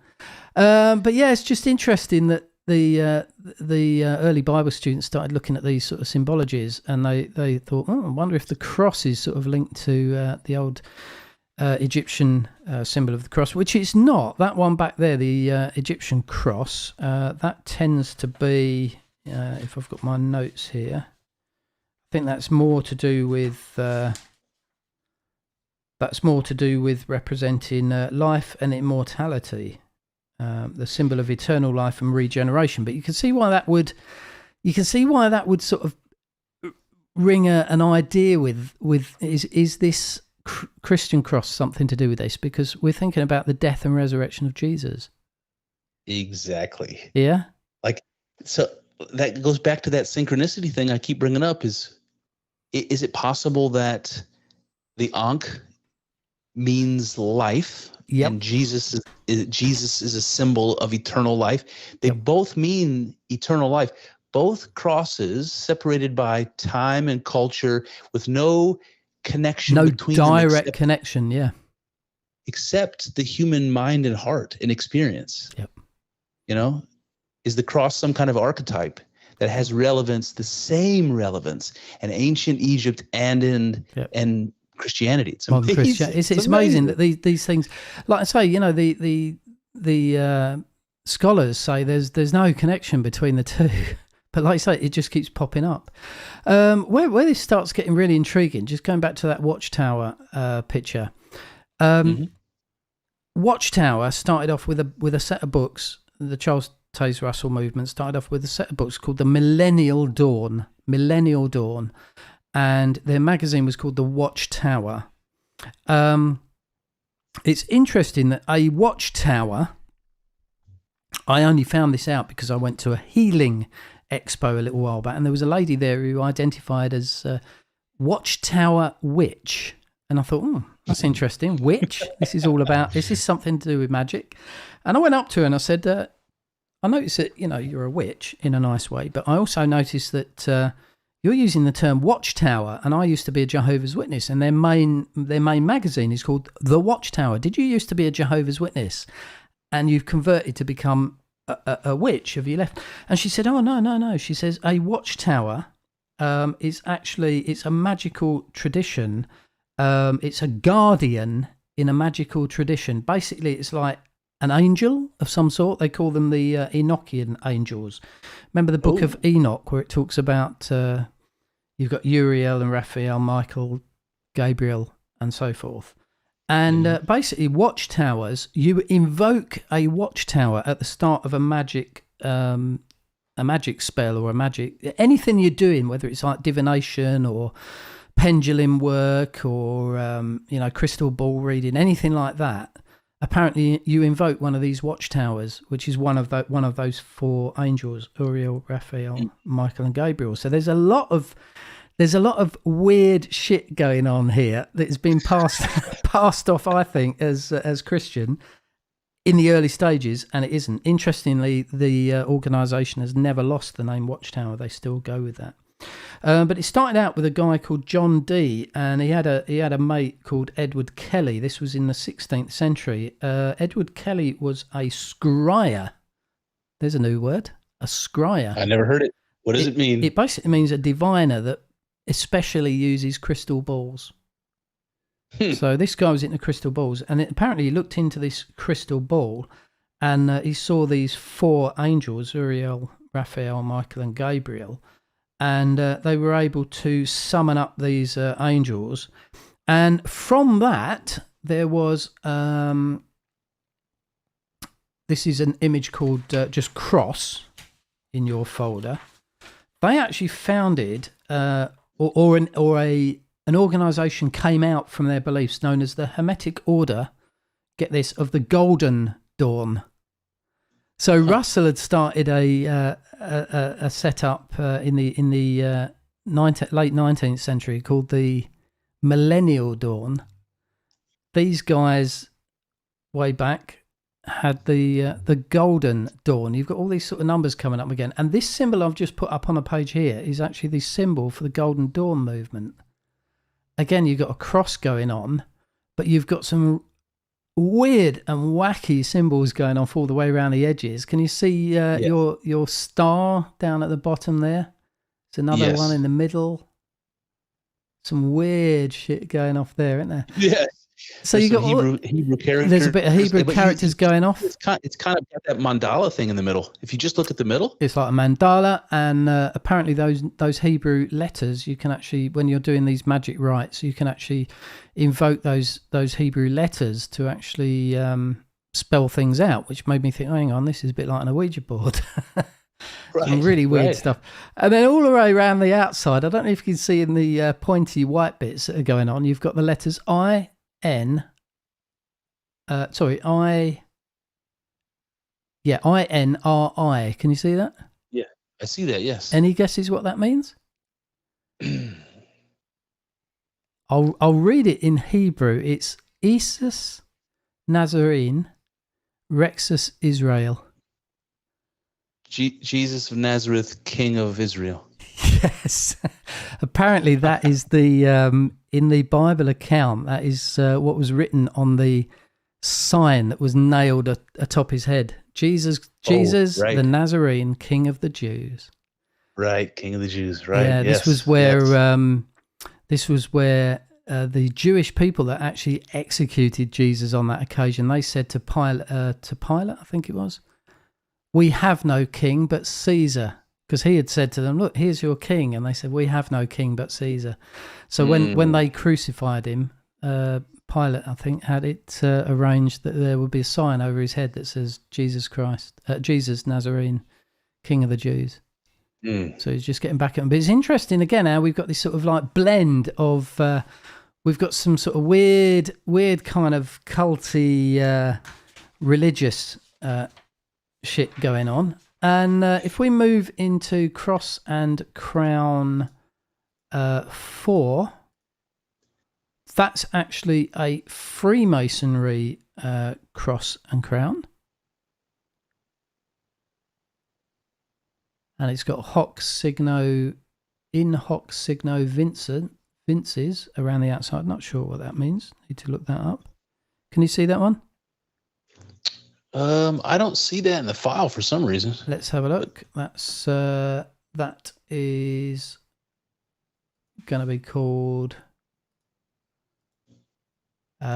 But yeah, it's just interesting that the early Bible students started looking at these sort of symbologies, and they thought, I wonder if the cross is sort of linked to the old Egyptian symbol of the cross, which it's not. That one back there, the Egyptian cross, that tends to be, if I've got my notes here, I think that's more to do with representing life and immortality. The symbol of eternal life and regeneration. But you can see why that would sort of ring an idea with is this Christian cross something to do with this? Because we're thinking about the death and resurrection of Jesus. Exactly. Yeah. So that goes back to that synchronicity thing I keep bringing up. Is it possible that the Ankh means life? Yep. And Jesus is a symbol of eternal life. They both mean eternal life. Both crosses separated by time and culture, with no connection between them. No direct connection, yeah. Except the human mind and heart and experience. Yep. Is the cross some kind of archetype that has relevance, the same relevance in ancient Egypt and in Christianity? It's amazing. It's amazing that these things, like I say, the scholars say there's no connection between the two, but like I say, it just keeps popping up. Where this starts getting really intriguing, just going back to that watchtower picture. Watchtower started off with a set of books. The Charles Taze Russell movement started off with a set of books called the Millennial Dawn, and their magazine was called The Watchtower. It's interesting that a watchtower, I only found this out because I went to a healing expo a little while back, and there was a lady there who identified as Watchtower Witch. And I thought, that's interesting. Witch? Is this something to do with magic? And I went up to her and I said, I noticed that, you're a witch in a nice way, but I also noticed that you're using the term watchtower, and I used to be a Jehovah's Witness, and their main magazine is called The Watchtower. Did you used to be a Jehovah's Witness, and you've converted to become a witch? Have you left? And she said, oh, no. She says, a watchtower it's a magical tradition. It's a guardian in a magical tradition. Basically, it's like an angel of some sort. They call them the Enochian angels. Remember the book of Enoch, where it talks about you've got Uriel and Raphael, Michael, Gabriel, and so forth. And basically, watchtowers, you invoke a watchtower at the start of a magic spell or anything you're doing, whether it's like divination or pendulum work or crystal ball reading, anything like that. Apparently, you invoke one of these watchtowers, which is one of those four angels: Uriel, Raphael, Michael, and Gabriel. So there's a lot of weird shit going on here that has been passed off, I think, as Christian in the early stages, and it isn't. Interestingly, the organisation has never lost the name Watchtower; they still go with that. But it started out with a guy called John Dee, and he had a mate called Edward Kelly. This was in the 16th century. Edward Kelly was a scryer. There's a new word, a scryer. I never heard it. What does it mean? It basically means a diviner that especially uses crystal balls. So this guy was into crystal balls, and apparently he looked into this crystal ball, and he saw these 4 angels: Uriel, Raphael, Michael, and Gabriel, and they were able to summon up these angels. And from that, there was this is an image called just cross in your folder. They actually founded an organization came out from their beliefs known as the Hermetic Order, get this, of the Golden Dawn. So Russell had started a setup in the late 19th century called the Millennial Dawn. These guys way back had the Golden Dawn. You've got all these sort of numbers coming up again, and this symbol I've just put up on the page here is actually the symbol for the Golden Dawn movement. Again, you've got a cross going on, but you've got some weird and wacky symbols going off all the way around the edges. Can you see your star down at the bottom there? There's another one in the middle. Some weird shit going off there, isn't there? Yes. So you got Hebrew characters. There's a bit of Hebrew characters going off. It's kind of got that mandala thing in the middle. If you just look at the middle, it's like a mandala, and apparently those Hebrew letters, you can actually, when you're doing these magic rites, you can actually invoke those Hebrew letters to actually spell things out, which made me think, oh, hang on, this is a bit like an Ouija board. Some really weird stuff. And then all the way around the outside, I don't know if you can see in the pointy white bits that are going on, you've got the letters INRI. Can you see that? Yeah, I see that, yes. Any guesses what that means? I'll read it in Hebrew. It's Isus Nazarene Rexus Israel. Jesus of Nazareth, King of Israel. Yes. Apparently that is the in the Bible account, that is what was written on the sign that was nailed atop his head. Jesus, right. The Nazarene, King of the Jews. Right, King of the Jews, right. Yeah, yes. this was where the Jewish people that actually executed Jesus on that occasion, they said to Pilate, I think it was, "We have no king but Caesar." Because he had said to them, "Look, here's your king." And they said, "We have no king but Caesar." So when they crucified him, Pilate, I think, had it arranged that there would be a sign over his head that says Jesus Nazarene, King of the Jews. So he's just getting back at him. But it's interesting, again, how we've got this sort of like blend of, we've got some sort of weird kind of culty, religious shit going on. And if we move into Cross and Crown 4, that's actually a Freemasonry cross and crown. And it's got hoc signo vinces around the outside. Not sure what that means. Need to look that up. Can you see that one? I don't see that in the file for some reason. Let's have a look. That's that is going to be called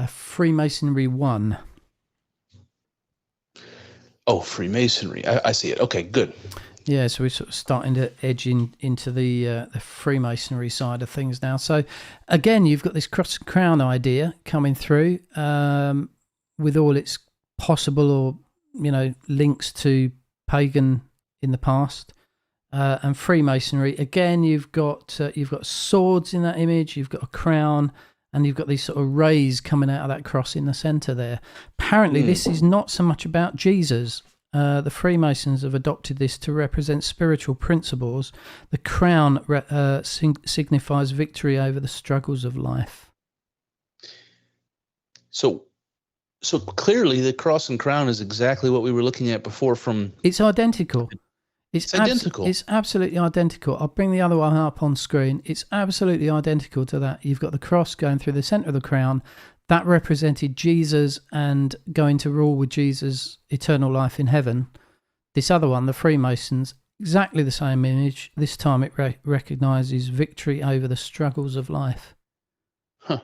Freemasonry 1. Oh, Freemasonry. I see it. Okay, good. Yeah, so we're sort of starting to edge into the Freemasonry side of things now. So again, you've got this cross and crown idea coming through with all its possible or links to pagan in the past, and Freemasonry. Again, you've got swords in that image. You've got a crown. And you've got these sort of rays coming out of that cross in the centre there. Apparently, this is not so much about Jesus. The Freemasons have adopted this to represent spiritual principles. The crown signifies victory over the struggles of life. So clearly, the cross and crown is exactly what we were looking at before. It's identical. It's identical. It's absolutely identical. I'll bring the other one up on screen. It's absolutely identical to that. You've got the cross going through the centre of the crown. That represented Jesus and going to rule with Jesus, eternal life in heaven. This other one, the Freemasons, exactly the same image. This time it recognises victory over the struggles of life. Huh.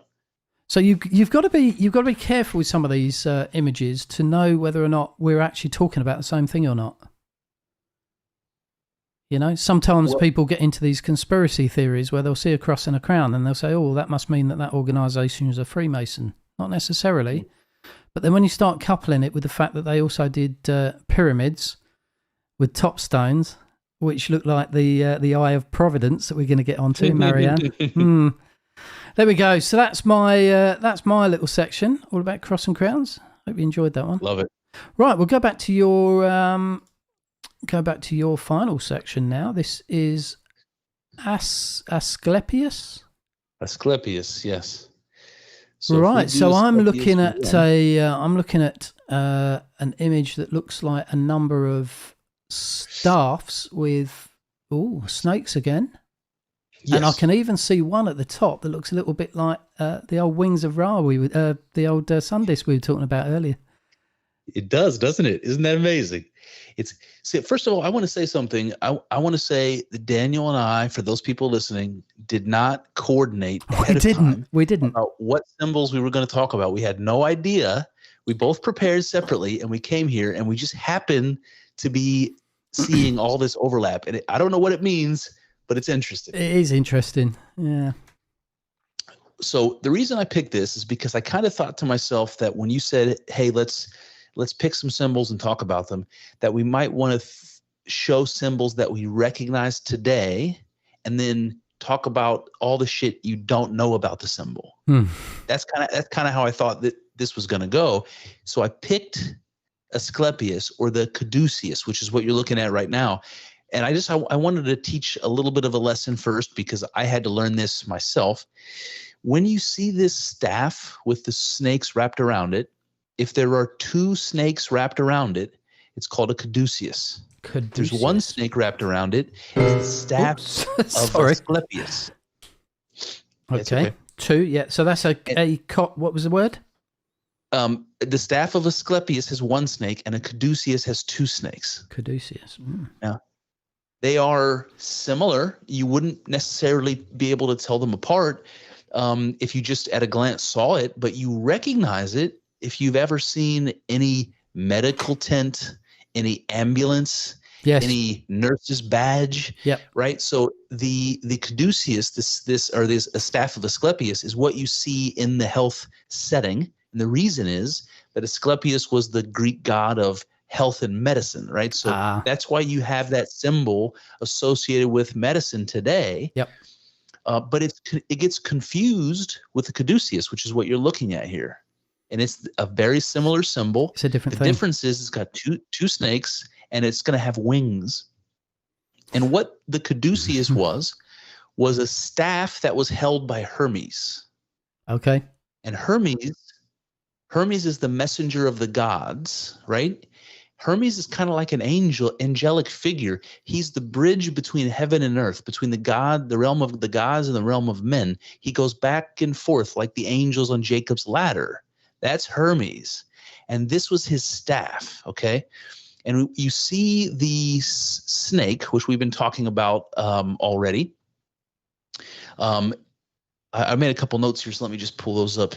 So you've got to be careful with some of these images to know whether or not we're actually talking about the same thing or not. You know, sometimes people get into these conspiracy theories where they'll see a cross and a crown and they'll say, "Oh, that must mean that organisation is a Freemason." Not necessarily, but then when you start coupling it with the fact that they also did pyramids with top stones, which look like the Eye of Providence that we're going to get onto, Marianne. There we go. So that's my little section all about cross and crowns. Hope you enjoyed that one. Love it. Right, we'll go back to your final section now. This is Asclepius. Asclepius, yes. So right. So I'm looking at an image that looks like a number of staffs with snakes again. Yes. And I can even see one at the top that looks a little bit like the old wings of Ra, the old sun disk we were talking about earlier. It does, doesn't it? Isn't that amazing? First of all, I want to say something. I want to say that Daniel and I, for those people listening, did not coordinate ahead of time. We didn't. About what symbols we were going to talk about. We had no idea. We both prepared separately, and we came here, and we just happened to be seeing all this overlap. And I don't know what it means, but it's interesting. It is interesting. Yeah. So the reason I picked this is because I kind of thought to myself that when you said, "Hey, let's pick some symbols and talk about them," that we might want to show symbols that we recognize today and then talk about all the shit you don't know about the symbol. That's kind of how I thought that this was going to go. So I picked Asclepius, or the caduceus, which is what you're looking at right now. And I wanted to teach a little bit of a lesson first because I had to learn this myself. When you see this staff with the snakes wrapped around it, if there are two snakes wrapped around it, it's called a caduceus. There's one snake wrapped around it. It's the staff of Asclepius. Okay. Two, yeah. So that's what was the word? The staff of Asclepius has one snake, and a caduceus has two snakes. Caduceus. Now, they are similar. You wouldn't necessarily be able to tell them apart if you just at a glance saw it, but you recognize it if you've ever seen any medical tent, any ambulance, any nurse's badge, right? So the caduceus, this a staff of Asclepius, is what you see in the health setting. And the reason is that Asclepius was the Greek god of health and medicine, right? So that's why you have that symbol associated with medicine today. Yep. But it gets confused with the caduceus, which is what you're looking at here. And it's a very similar symbol. It's a different thing. The difference is it's got two snakes, and it's going to have wings. And what the caduceus was a staff that was held by Hermes. Okay. And Hermes is the messenger of the gods, right? Hermes is kind of like an angelic figure. He's the bridge between heaven and earth, between the realm of the gods and the realm of men. He goes back and forth like the angels on Jacob's ladder. That's Hermes. And this was his staff, okay? And you see the snake, which we've been talking about already. I made a couple notes here, so let me just pull those up.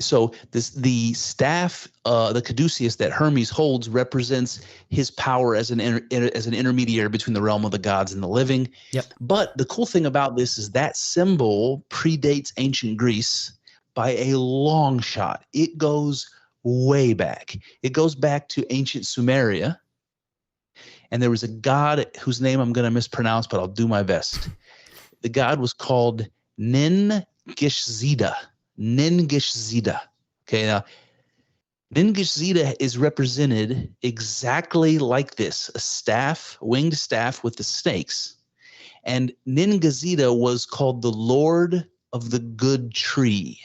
So the staff, the caduceus that Hermes holds, represents his power as an intermediary between the realm of the gods and the living. Yep. But the cool thing about this is that symbol predates ancient Greece by a long shot. It goes way back. It goes back to ancient Sumeria. And there was a god whose name I'm going to mispronounce, but I'll do my best. The god was called Nin-Gishzida. Nin-Gishzida. Okay, now Nin-Gishzida is represented exactly like this, a winged staff with the snakes. And Nin-Gishzida was called the Lord of the Good Tree.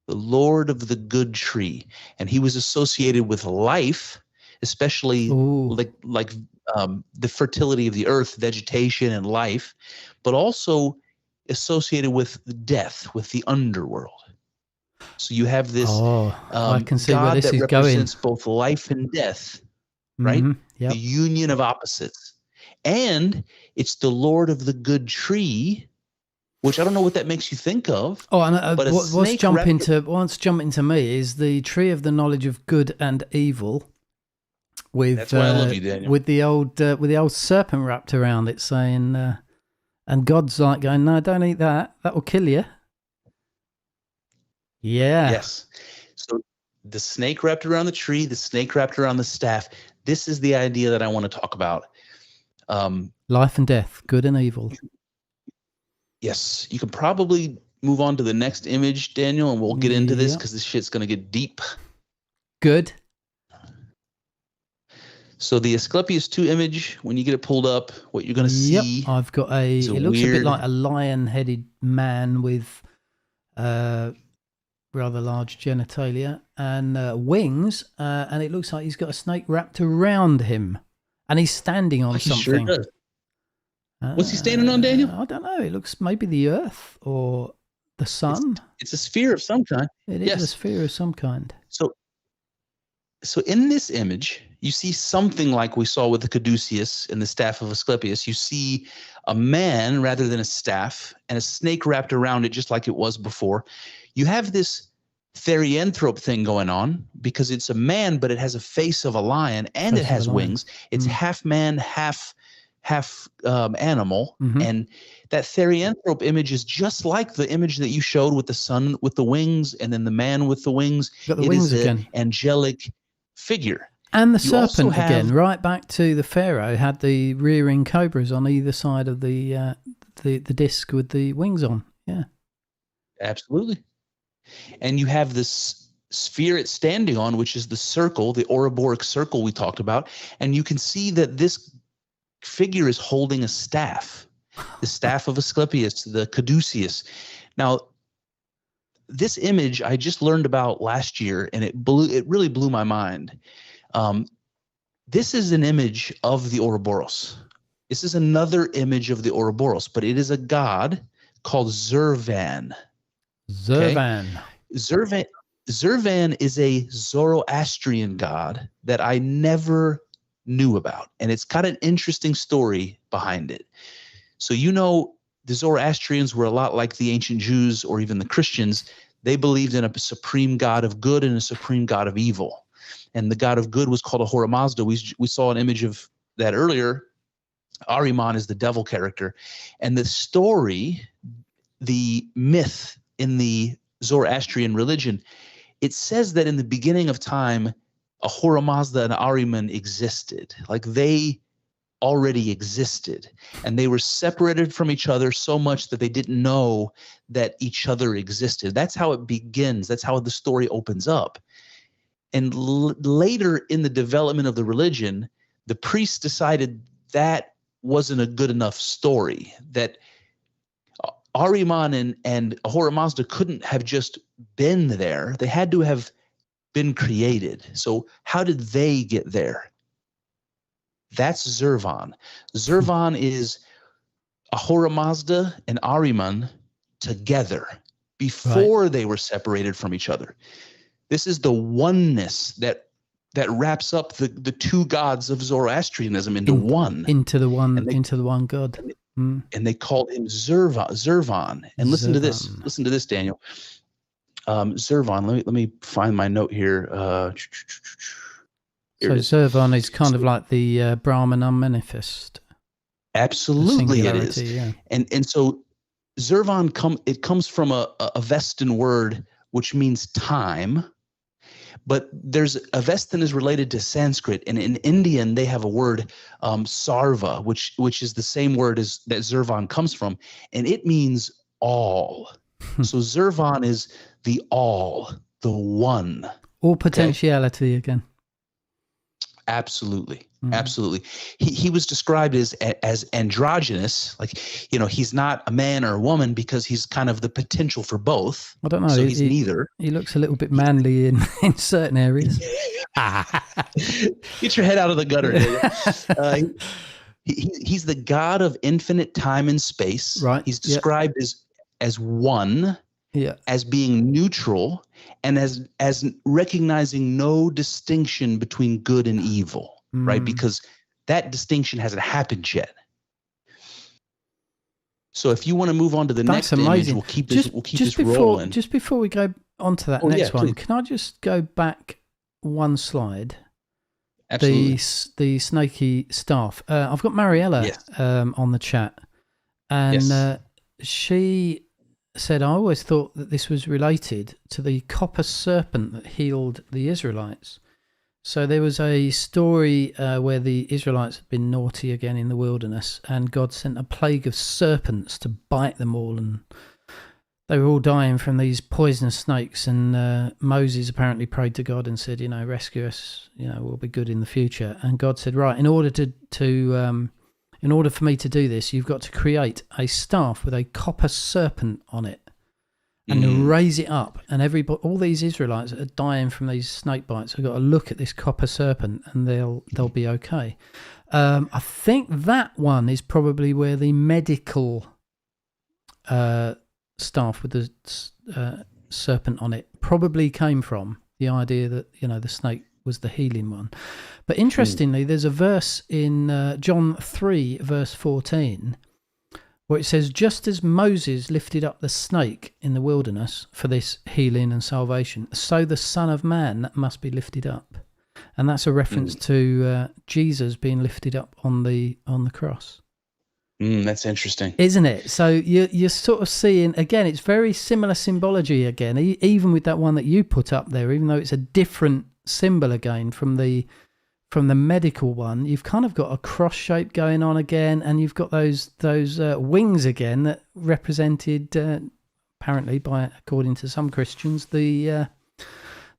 The Lord of the Good Tree. And he was associated with life, especially like the fertility of the earth, vegetation and life, but also associated with death, with the underworld. So you have this I can see God where this that is represents going. both life and death, right? Yep. The union of opposites. And It's the Lord of the good tree, which I don't know what that makes you think of. Oh, and but a what's snake jumping to me is the tree of the knowledge of good and evil. That's why I love you, Daniel. With the old serpent wrapped around it, saying, and God's like going, "No, don't eat that. That will kill you." Yeah. Yes. So the snake wrapped around the tree, the snake wrapped around the staff. This is the idea that I want to talk about. Life and death, good and evil. Yes, you can probably move on to the next image, Daniel, and we'll get into this because this shit's going to get deep. Good. So the Asclepius 2 image, when you get it pulled up, what you're going to see. I've got it looks a bit like a lion-headed man with rather large genitalia and wings, and it looks like he's got a snake wrapped around him, and he's standing on something. Sure does. What's he standing on, Daniel? I don't know. It looks maybe the earth or the sun. It's a sphere of some kind. It is a sphere of some kind. So in this image, you see something like we saw with the caduceus and the staff of Asclepius. You see a man rather than a staff and a snake wrapped around it just like it was before. You have this therianthrope thing going on because it's a man, but it has a face of a lion and it has wings. It's half man, half animal. Mm-hmm. And that therianthrope image is just like the image that you showed with the sun with the wings and then the man with the wings. Got the wings again. An angelic figure. And the serpent again, right back to the pharaoh, had the rearing cobras on either side of the disc with the wings on. Yeah, absolutely. And you have this sphere it's standing on, which is the circle, the Ouroboros circle we talked about, and you can see that this figure is holding a staff, the staff of Asclepius, the caduceus. Now, this image I just learned about last year, and it really blew my mind. This is an image of the Ouroboros. This is another image of the Ouroboros, but it is a god called Zurvan. Zurvan. Okay? Zurvan is a Zoroastrian god that I never knew about, and it's got an interesting story behind it. So the Zoroastrians were a lot like the ancient Jews or even the Christians. They believed in a supreme god of good and a supreme god of evil. And the god of good was called Ahura Mazda. We saw an image of that earlier. Ahriman is the devil character. And the story, the myth in the Zoroastrian religion, it says that in the beginning of time, Ahura Mazda and Ahriman existed. Like they already existed. And they were separated from each other so much that they didn't know that each other existed. That's how it begins. That's how the story opens up. And later in the development of the religion, the priests decided that wasn't a good enough story, that Ahriman and Ahura Mazda couldn't have just been there. They had to have been created. So how did they get there? That's Zurvan. Zurvan is Ahura Mazda and Ahriman together before they were separated from each other. This is the oneness that wraps up the two gods of Zoroastrianism into one. Into the one God. And they called him Zurvan. And listen to this. Listen to this, Daniel. Zurvan. Let me find my note here. So Zurvan is kind of like the Brahman unmanifest. Absolutely, it is. Yeah. And so Zurvan comes from a Avestan word which means time. But Avestan is related to Sanskrit, and in Indian they have a word sarva, which is the same word as that Zurvan comes from, and it means all. So Zurvan is the all, the one. All potentiality again. Absolutely. Absolutely. He was described as androgynous, like, he's not a man or a woman because he's kind of the potential for both. I don't know. So he's neither. He looks a little bit manly in certain areas. Get your head out of the gutter. He's the god of infinite time and space. Right. He's described as one, as being neutral, and as recognizing no distinction between good and evil. Right, because that distinction hasn't happened yet. So if you want to move on to the That's next image, amazing. we'll keep this rolling. Just before we go on to that next one, can I just go back one slide? Absolutely. The snaky staff. I've got Mariella on the chat, and she said, I always thought that this was related to the copper serpent that healed the Israelites. So there was a story where the Israelites had been naughty again in the wilderness, and God sent a plague of serpents to bite them all, and they were all dying from these poisonous snakes. And Moses apparently prayed to God and said, rescue us, we'll be good in the future. And God said, right, in order for me to do this, you've got to create a staff with a copper serpent on it and raise it up. And all these Israelites that are dying from these snake bites have got to look at this copper serpent, and they'll be okay. I think that one is probably where the medical staff with the serpent on it probably came from. The idea that the snake was the healing one. But interestingly, there's a verse in John 3 verse 14 where it says, just as Moses lifted up the snake in the wilderness for this healing and salvation, so the Son of Man must be lifted up. And that's a reference to Jesus being lifted up on the cross. That's interesting, isn't it? So you're sort of seeing, again, it's very similar symbology again, even with that one that you put up there, even though it's a different symbol again from the medical one. You've kind of got a cross shape going on again, and you've got those wings again that represented, apparently, according to some Christians, the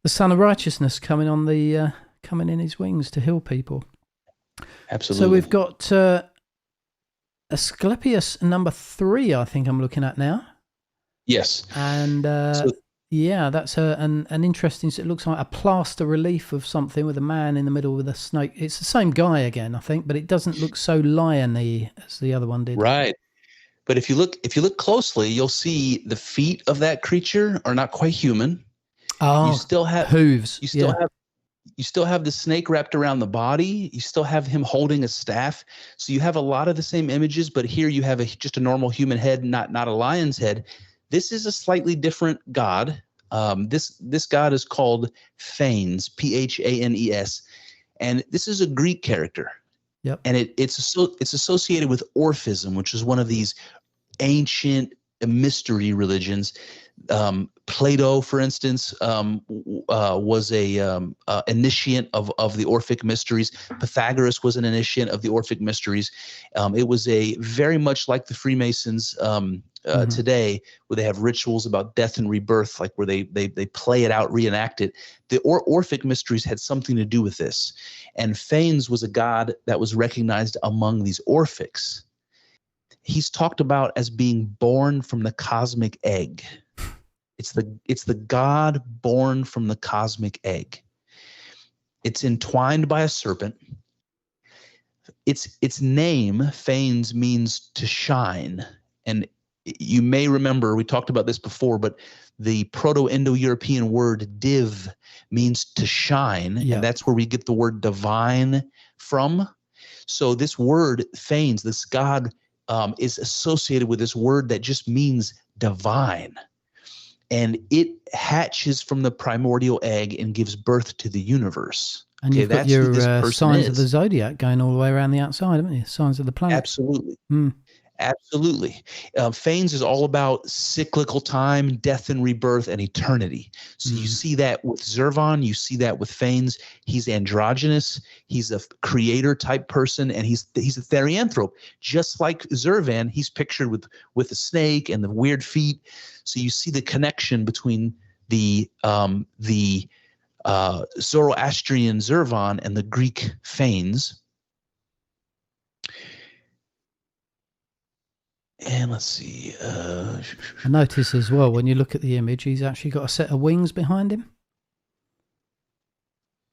Son of Righteousness coming in his wings to heal people. Absolutely. So we've got Asclepius number 3, I think I'm looking at now. Yes. And that's an interesting. It looks like a plaster relief of something with a man in the middle with a snake. It's the same guy again, I think, but it doesn't look so lion-y as the other one did. Right. But if you look closely, you'll see the feet of that creature are not quite human. Oh, you still have hooves. You still have the snake wrapped around the body. You still have him holding a staff. So you have a lot of the same images, but here you have just a normal human head, not a lion's head. This is a slightly different god. This god is called Phanes, Phanes, and this is a Greek character. Yep. And it's associated with Orphism, which is one of these ancient mystery religions. Plato, for instance, was a initiate of the Orphic mysteries. Pythagoras was an initiate of the Orphic mysteries. It was a very much like the Freemasons today, where they have rituals about death and rebirth, like where they play it out, reenact it. The Orphic mysteries had something to do with this, and Phanes was a god that was recognized among these Orphics. He's talked about as being born from the cosmic egg. It's the god born from the cosmic egg. It's entwined by a serpent. Its name, Phanes, means to shine. And you may remember, we talked about this before, but the Proto-Indo-European word div means to shine. Yeah. And that's where we get the word divine from. So this word, Phanes, this god, is associated with this word that just means divine. And it hatches from the primordial egg and gives birth to the universe. And you've got your signs of the zodiac going all the way around the outside, haven't you? Signs of the planet. Absolutely. Absolutely. Phanes is all about cyclical time, death and rebirth, and eternity. So you see that with Zervan, you see that with Phanes. He's androgynous. He's a creator type person, and he's a therianthrope. Just like Zervan, he's pictured with the snake and the weird feet. So you see the connection between the Zoroastrian Zervan and the Greek Phanes. And let's see. I notice as well, when you look at the image, he's actually got a set of wings behind him.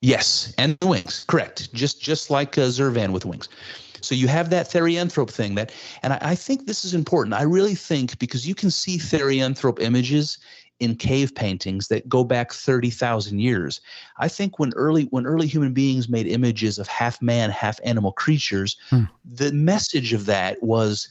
Yes, and the wings, correct. Just like Zervan with wings. So you have that therianthrope thing and I think this is important. I really think, because you can see therianthrope images in cave paintings that go back 30,000 years. I think when early human beings made images of half man, half animal creatures, the message of that was,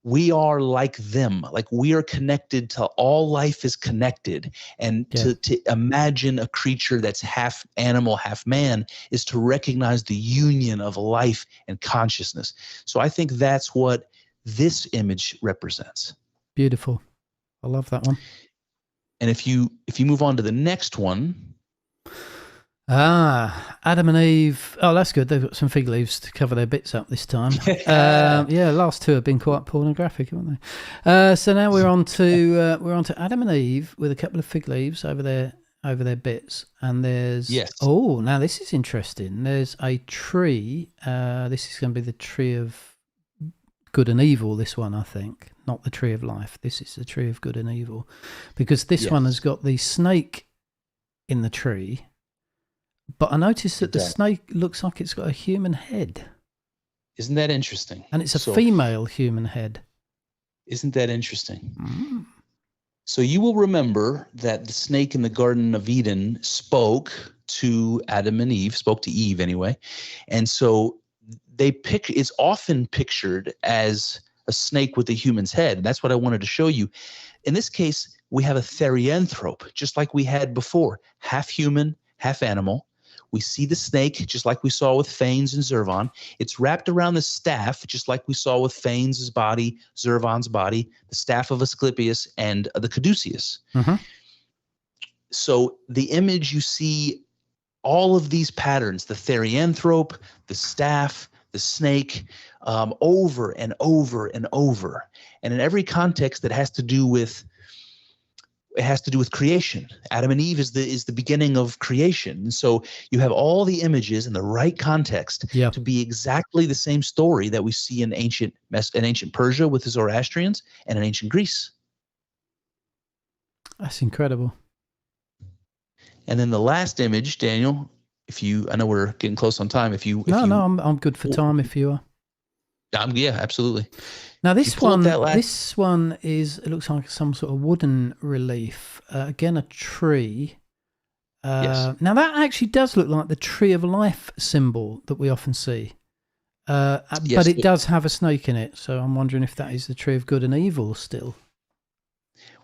we are like them. Like we are connected to all life is connected. And to imagine a creature that's half animal, half man is to recognize the union of life and consciousness. So I think that's what this image represents. Beautiful. I love that one. And if you move on to the next one. Adam and Eve. Oh, that's good. They've got some fig leaves to cover their bits up this time. Last two have been quite pornographic, haven't they? So now we're on to Adam and Eve with a couple of fig leaves over their bits, and there's now this is interesting. There's a tree. This is going to be the tree of good and evil. This one, I think, not the tree of life. This is the tree of good and evil, because this one has got the snake in the tree. But I noticed that the snake looks like it's got a human head. Isn't that interesting? And it's a female human head. Isn't that interesting? Mm. So you will remember that the snake in the Garden of Eden spoke to Adam and Eve, spoke to Eve anyway. And so it's often pictured as a snake with a human's head. And that's what I wanted to show you. In this case, we have a therianthrope, just like we had before, half human, half animal. We see the snake, just like we saw with Phanes and Zervan. It's wrapped around the staff, just like we saw with Phanes' body, Zervan's body, the staff of Asclepius, and the caduceus. Mm-hmm. So the image, you see all of these patterns, the therianthrope, the staff, the snake, over and over and over. And in every context that has to do with creation. Adam and Eve is the beginning of creation. And so you have all the images in the right context to be exactly the same story that we see in ancient Persia with the Zoroastrians and in ancient Greece. That's incredible. And then the last image, Daniel, I know we're getting close on time. I'm good for time if you are. Absolutely. Now this one it looks like some sort of wooden relief. Again, a tree. Now that actually does look like the tree of life symbol that we often see. But it does have a snake in it. So I'm wondering if that is the tree of good and evil still.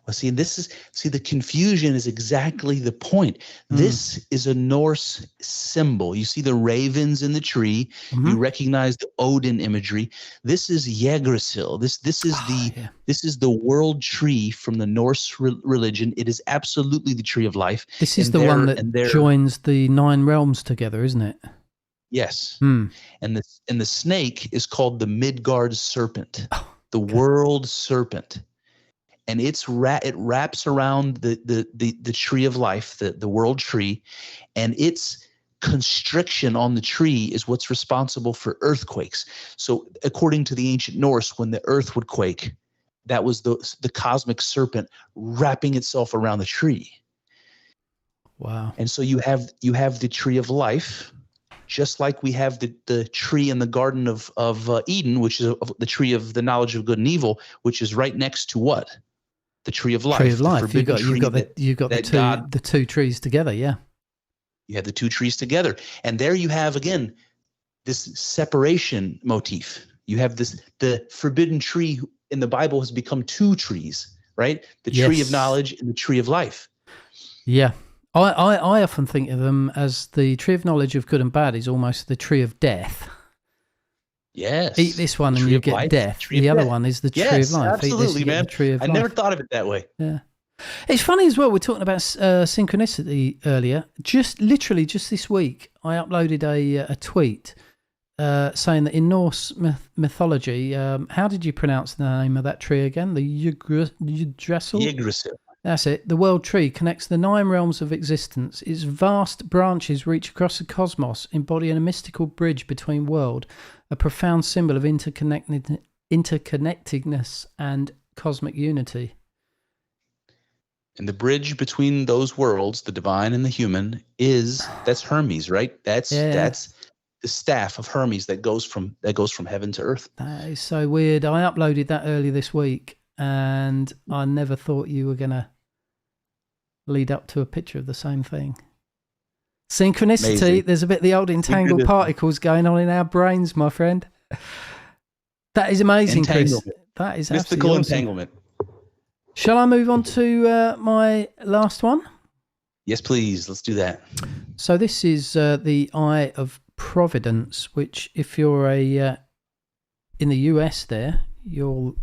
Well, see, the confusion is exactly the point. This is a Norse symbol. You see the ravens in the tree. Mm-hmm. You recognize the Odin imagery. This is Yggdrasil. This is the world tree from the Norse religion. It is absolutely the tree of life. This is the one that joins the 9 realms together, isn't it? Yes. And the snake is called the Midgard serpent, the world serpent. And it wraps around the tree of life, the world tree, and its constriction on the tree is what's responsible for earthquakes. So according to the ancient Norse, when the earth would quake, that was the cosmic serpent wrapping itself around the tree. Wow. And so you have the tree of life, just like we have the tree in the Garden of Eden, which is the tree of the knowledge of good and evil, which is right next to what? The tree of life. Tree of life. You've got the two trees together. Yeah. You have the two trees together, and there you have again this separation motif. You have the forbidden tree in the Bible has become 2 trees, right? The tree of knowledge and the tree of life. Yeah. I often think of them as the tree of knowledge of good and bad is almost the tree of death. Yes. Eat this one and you get death. The other one is the tree of life. Absolutely, man. I never thought of it that way. Yeah. It's funny as well. We're talking about synchronicity earlier. Just this week, I uploaded a tweet saying that in Norse mythology, how did you pronounce the name of that tree again? The Yggdrasil? Yggdrasil. That's it. The world tree connects the 9 realms of existence. Its vast branches reach across the cosmos, embodying a mystical bridge between worlds, a profound symbol of interconnectedness and cosmic unity. And the bridge between those worlds, the divine and the human, that's Hermes, right? That's the staff of Hermes that goes from heaven to earth. That is so weird. I uploaded that earlier this week, and I never thought you were gonna lead up to a picture of the same thing. Synchronicity. Amazing. There's a bit of the old entangled particles going on in our brains, my friend. That is amazing, Chris. That is mystical absolutely awesome. entanglement. Shall I move on to my last one? Yes, please. Let's do that. So this is the Eye of Providence, which if you're in the US there, you'll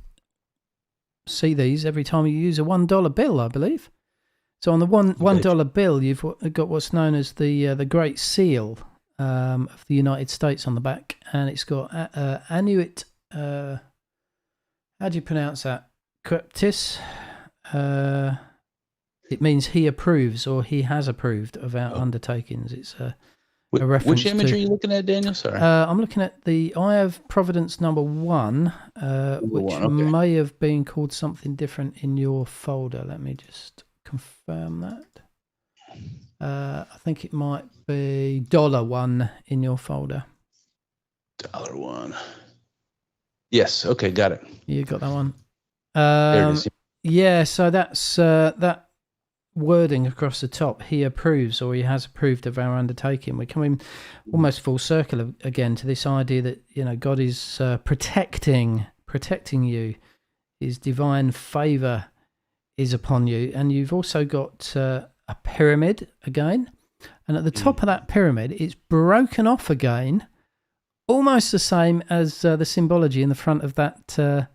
see these every time you use a $1 bill, I believe. So on the $1 bill, you've got what's known as the Great Seal of the United States on the back, and it's got Annuit. How do you pronounce that? Creptis. It means he approves or he has approved of our undertakings. It's a reference. Which image are you looking at, Daniel? Sorry. I'm looking at the Eye of Providence number 1, which may have been called something different in your folder. Let me just confirm that. I think it might be $1 in your folder. $1. Yes. Okay. Got it. You got that one. There it is. Yeah. So that's that wording across the top. He approves or he has approved of our undertaking. We're coming almost full circle again to this idea that God is protecting you. His divine favor is upon you, and you've also got a pyramid again, and at the top of that pyramid it's broken off again, almost the same as the symbology in the front of that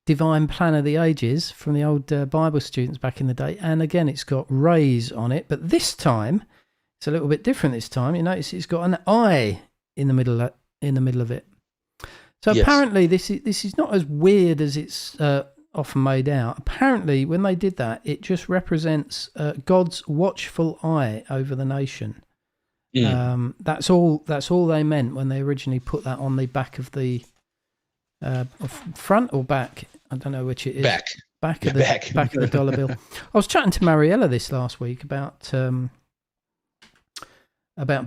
divine plan of the ages from the old Bible students back in the day. And again, it's got rays on it, but this time it's a little bit different. This time, you notice it's got an eye in the middle of it. So yes. Apparently, this is not as weird as it's often made out. Apparently, when they did that, it just represents God's watchful eye over the nation. That's all they meant when they originally put that on the back of the front or back. I don't know which it is. Back of the dollar bill. I was chatting to Mariella this last week about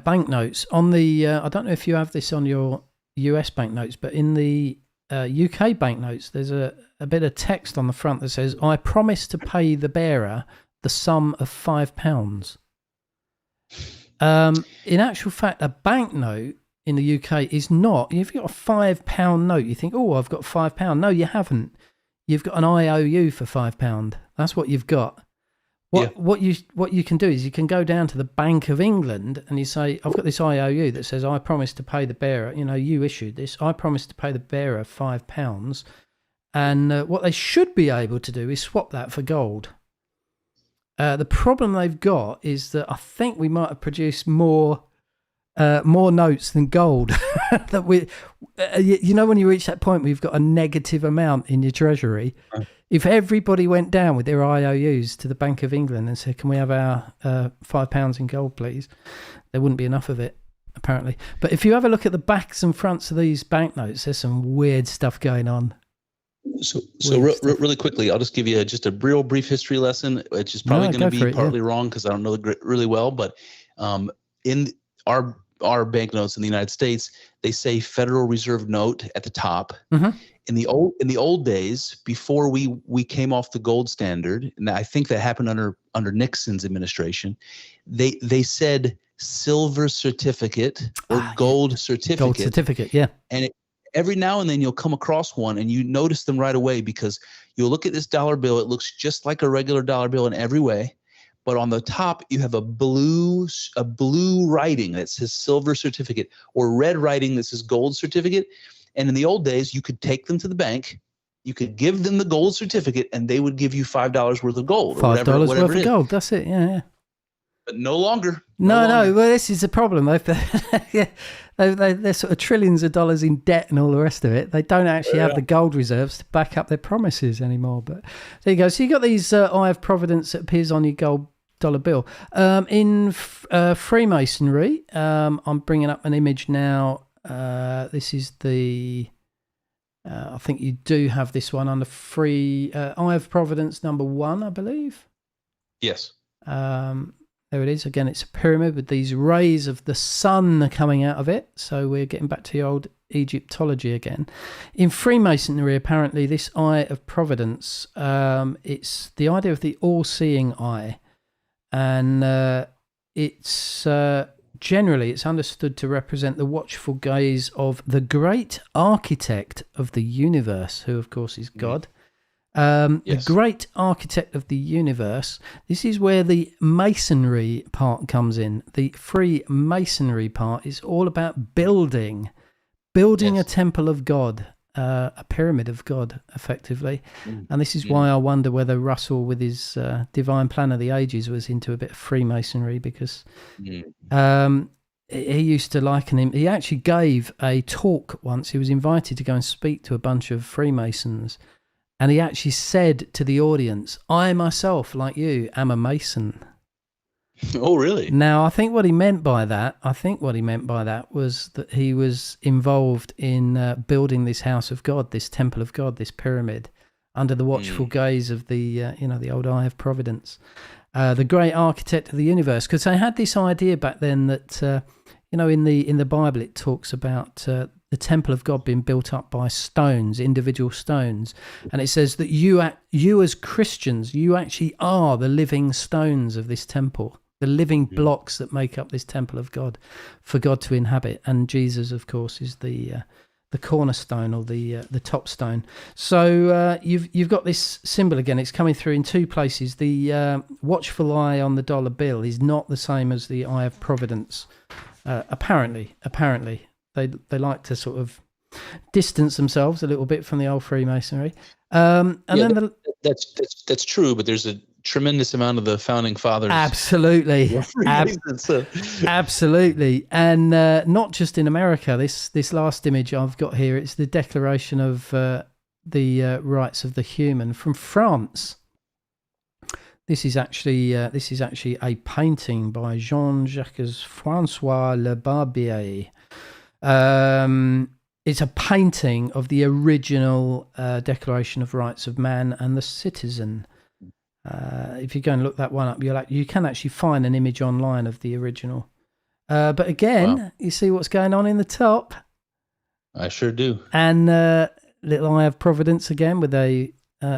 banknotes. On the I don't know if you have this on your US banknotes, but in the UK banknotes, there's a bit of text on the front that says, "I promise to pay the bearer the sum of £5." In actual fact, a banknote in the UK is not. If you've got a £5 note, you think, "Oh, I've got £5." No, you haven't. You've got an IOU for £5. That's what you've got. What you can do is you can go down to the Bank of England and you say, "I've got this IOU that says I promise to pay the bearer. You issued this. I promise to pay the bearer £5." And what they should be able to do is swap that for gold. The problem they've got is that I think we might have produced more notes than gold. That when you reach that point where you've got a negative amount in your treasury, if everybody went down with their IOUs to the Bank of England and said, "Can we have our £5 in gold, please?" there wouldn't be enough of it, apparently. But if you have a look at the backs and fronts of these banknotes, there's some weird stuff going on. So really quickly, I'll just give you just a real brief history lesson, which is probably going to be partly wrong because I don't know the really well. But in our banknotes in the United States, they say Federal Reserve Note at the top. Mm-hmm. In the old days, before we came off the gold standard, and I think that happened under Nixon's administration, they said silver certificate or gold certificate. Gold certificate, yeah. And every now and then you'll come across one and you notice them right away because you'll look at this dollar bill. It looks just like a regular dollar bill in every way. But on the top, you have a blue writing that says silver certificate or red writing that says gold certificate. And in the old days, you could take them to the bank, you could give them the gold certificate, and they would give you $5 worth of gold. $5 worth of gold. That's it. Yeah. But no longer. No. Well, this is the problem. They're sort of trillions of dollars in debt and all the rest of it. They don't actually have the gold reserves to back up their promises anymore. But there you go. So you got these Eye of Providence that appears on your gold dollar bill. In Freemasonry, I'm bringing up an image now. This is the. I think you do have this one on the free Eye of Providence number 1, I believe. Yes. There it is. Again, it's a pyramid with these rays of the sun coming out of it. So we're getting back to the old Egyptology again. In Freemasonry, apparently, this Eye of Providence, it's the idea of the all-seeing eye. And it's generally it's understood to represent the watchful gaze of the great architect of the universe, who of course is God. The Yes. great architect of the universe. This is where the masonry part comes in. The Freemasonry part is all about building Yes. a temple of God, a pyramid of God, effectively. Mm. And this is why I wonder whether Russell, with his Divine Plan of the Ages, was into a bit of Freemasonry, because he used to liken him. He actually gave a talk once. He was invited to go and speak to a bunch of Freemasons. And he actually said to the audience, I myself, like you, am a Mason. Oh, really? Now, I think what he meant by that was that he was involved in building this house of God, this temple of God, this pyramid, under the watchful gaze of the old eye of Providence, the great architect of the universe. Because they had this idea back then that, in the Bible, it talks about the temple of God being built up by stones, individual stones. And it says that you as Christians, you actually are the living stones of this temple, the living blocks that make up this temple of God for God to inhabit. And Jesus, of course, is the cornerstone, or the top stone. So you've got this symbol again. It's coming through in two places. The watchful eye on the dollar bill is not the same as the eye of Providence. Apparently. They like to sort of distance themselves a little bit from the old Freemasonry. That's true, but there's a tremendous amount of the founding fathers. Absolutely. So. Absolutely. And not just in America. This last image I've got here, it's the Declaration of the Rights of the Human from France. This is actually a painting by Jean-Jacques François Le Barbier. It's a painting of the original Declaration of Rights of Man and the Citizen. If you go and look that one up, you can actually find an image online of the original. But again, You see what's going on in the top. I sure do. And little eye of Providence again, with a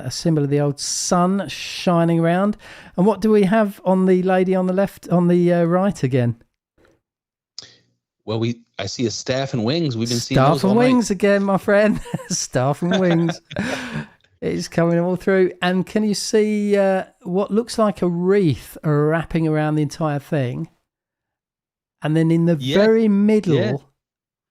symbol of the old sun shining around. And what do we have on the lady on the left, on the right again? Well, I see a staff and wings. We've been seeing staff those and all wings night. Again, my friend. Staff and wings. It's coming all through. And can you see what looks like a wreath wrapping around the entire thing? And then in the very middle,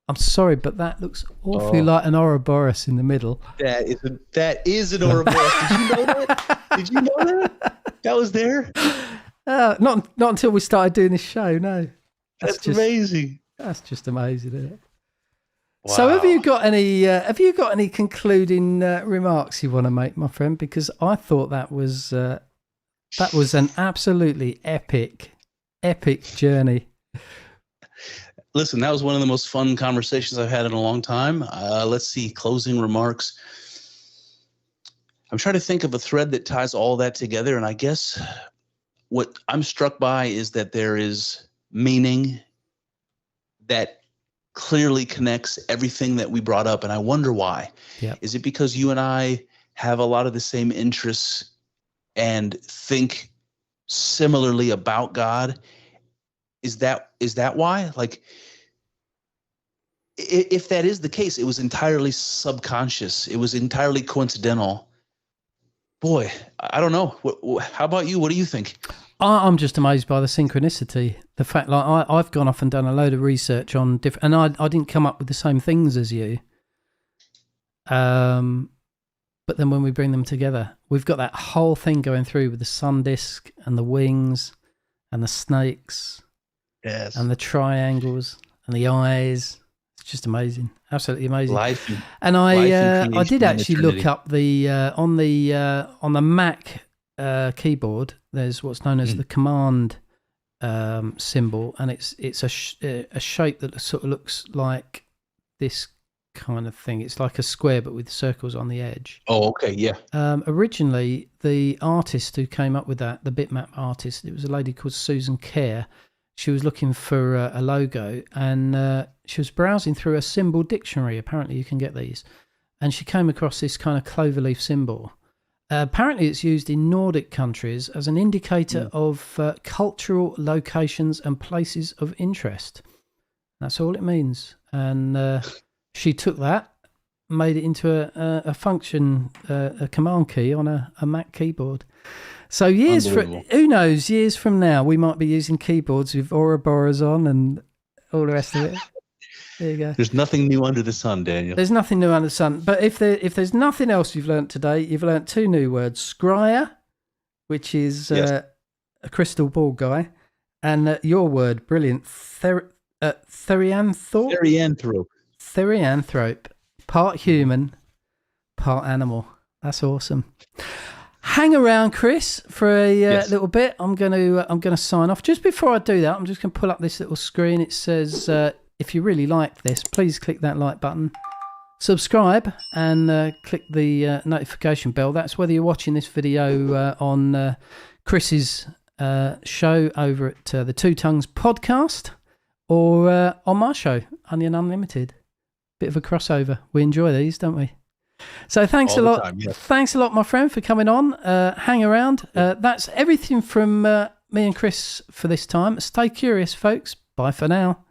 I'm sorry, but that looks awfully like an Ouroboros in the middle. That is an Ouroboros. Did you know that? Did you know that? That was there? Not until we started doing this show. No, That's amazing. That's just amazing, isn't it? Wow. So, have you got any concluding remarks you want to make, my friend? Because I thought that was an absolutely epic journey. Listen, that was one of the most fun conversations I've had in a long time. Let's see, closing remarks. I'm trying to think of a thread that ties all that together, and I guess what I'm struck by is that there is meaning that clearly connects everything that we brought up, and I wonder why. Yep. Is it because you and I have a lot of the same interests and think similarly about God? Is that why? Like, if that is the case, it was entirely subconscious. It was entirely coincidental. Boy, I don't know. How about you? What do you think? I'm just amazed by the synchronicity. The fact, like, I've gone off and done a load of research on different, and I didn't come up with the same things as you. But then when we bring them together, we've got that whole thing going through with the sun disk and the wings and the snakes, yes, and the triangles and the eyes. It's just amazing, absolutely amazing. Life I did actually look up the on the Mac keyboard. There's what's known as the command symbol, and it's a shape that sort of looks like this kind of thing. It's like a square but with circles on the edge. Oh, okay, yeah. Originally, the artist who came up with that, the bitmap artist, it was a lady called Susan Kerr. She was looking for a logo, and she was browsing through a symbol dictionary. Apparently you can get these. And she came across this kind of cloverleaf symbol. Apparently, it's used in Nordic countries as an indicator of cultural locations and places of interest. That's all it means. And she took that, made it into a function, a command key on a Mac keyboard. So who knows, years from now, we might be using keyboards with Ouroboros on and all the rest of it. There you go. There's nothing new under the sun, Daniel. There's nothing new under the sun. But if there's nothing else you've learnt today, you've learnt two new words. Scryer, which is a crystal ball guy, and your word, brilliant, therianthrope. Therianthrope. Part human, part animal. That's awesome. Hang around, Chris, for a little bit. I'm gonna sign off. Just before I do that, I'm just gonna pull up this little screen. It says, if you really like this, please click that like button, subscribe, and click the notification bell. That's whether you're watching this video on Chris's show over at the Two Tongues podcast or on my show, Onion Unlimited. Bit of a crossover. We enjoy these, don't we? So thanks a lot. Thanks a lot, my friend, for coming on. Hang around. That's everything from me and Chris for this time. Stay curious, folks. Bye for now.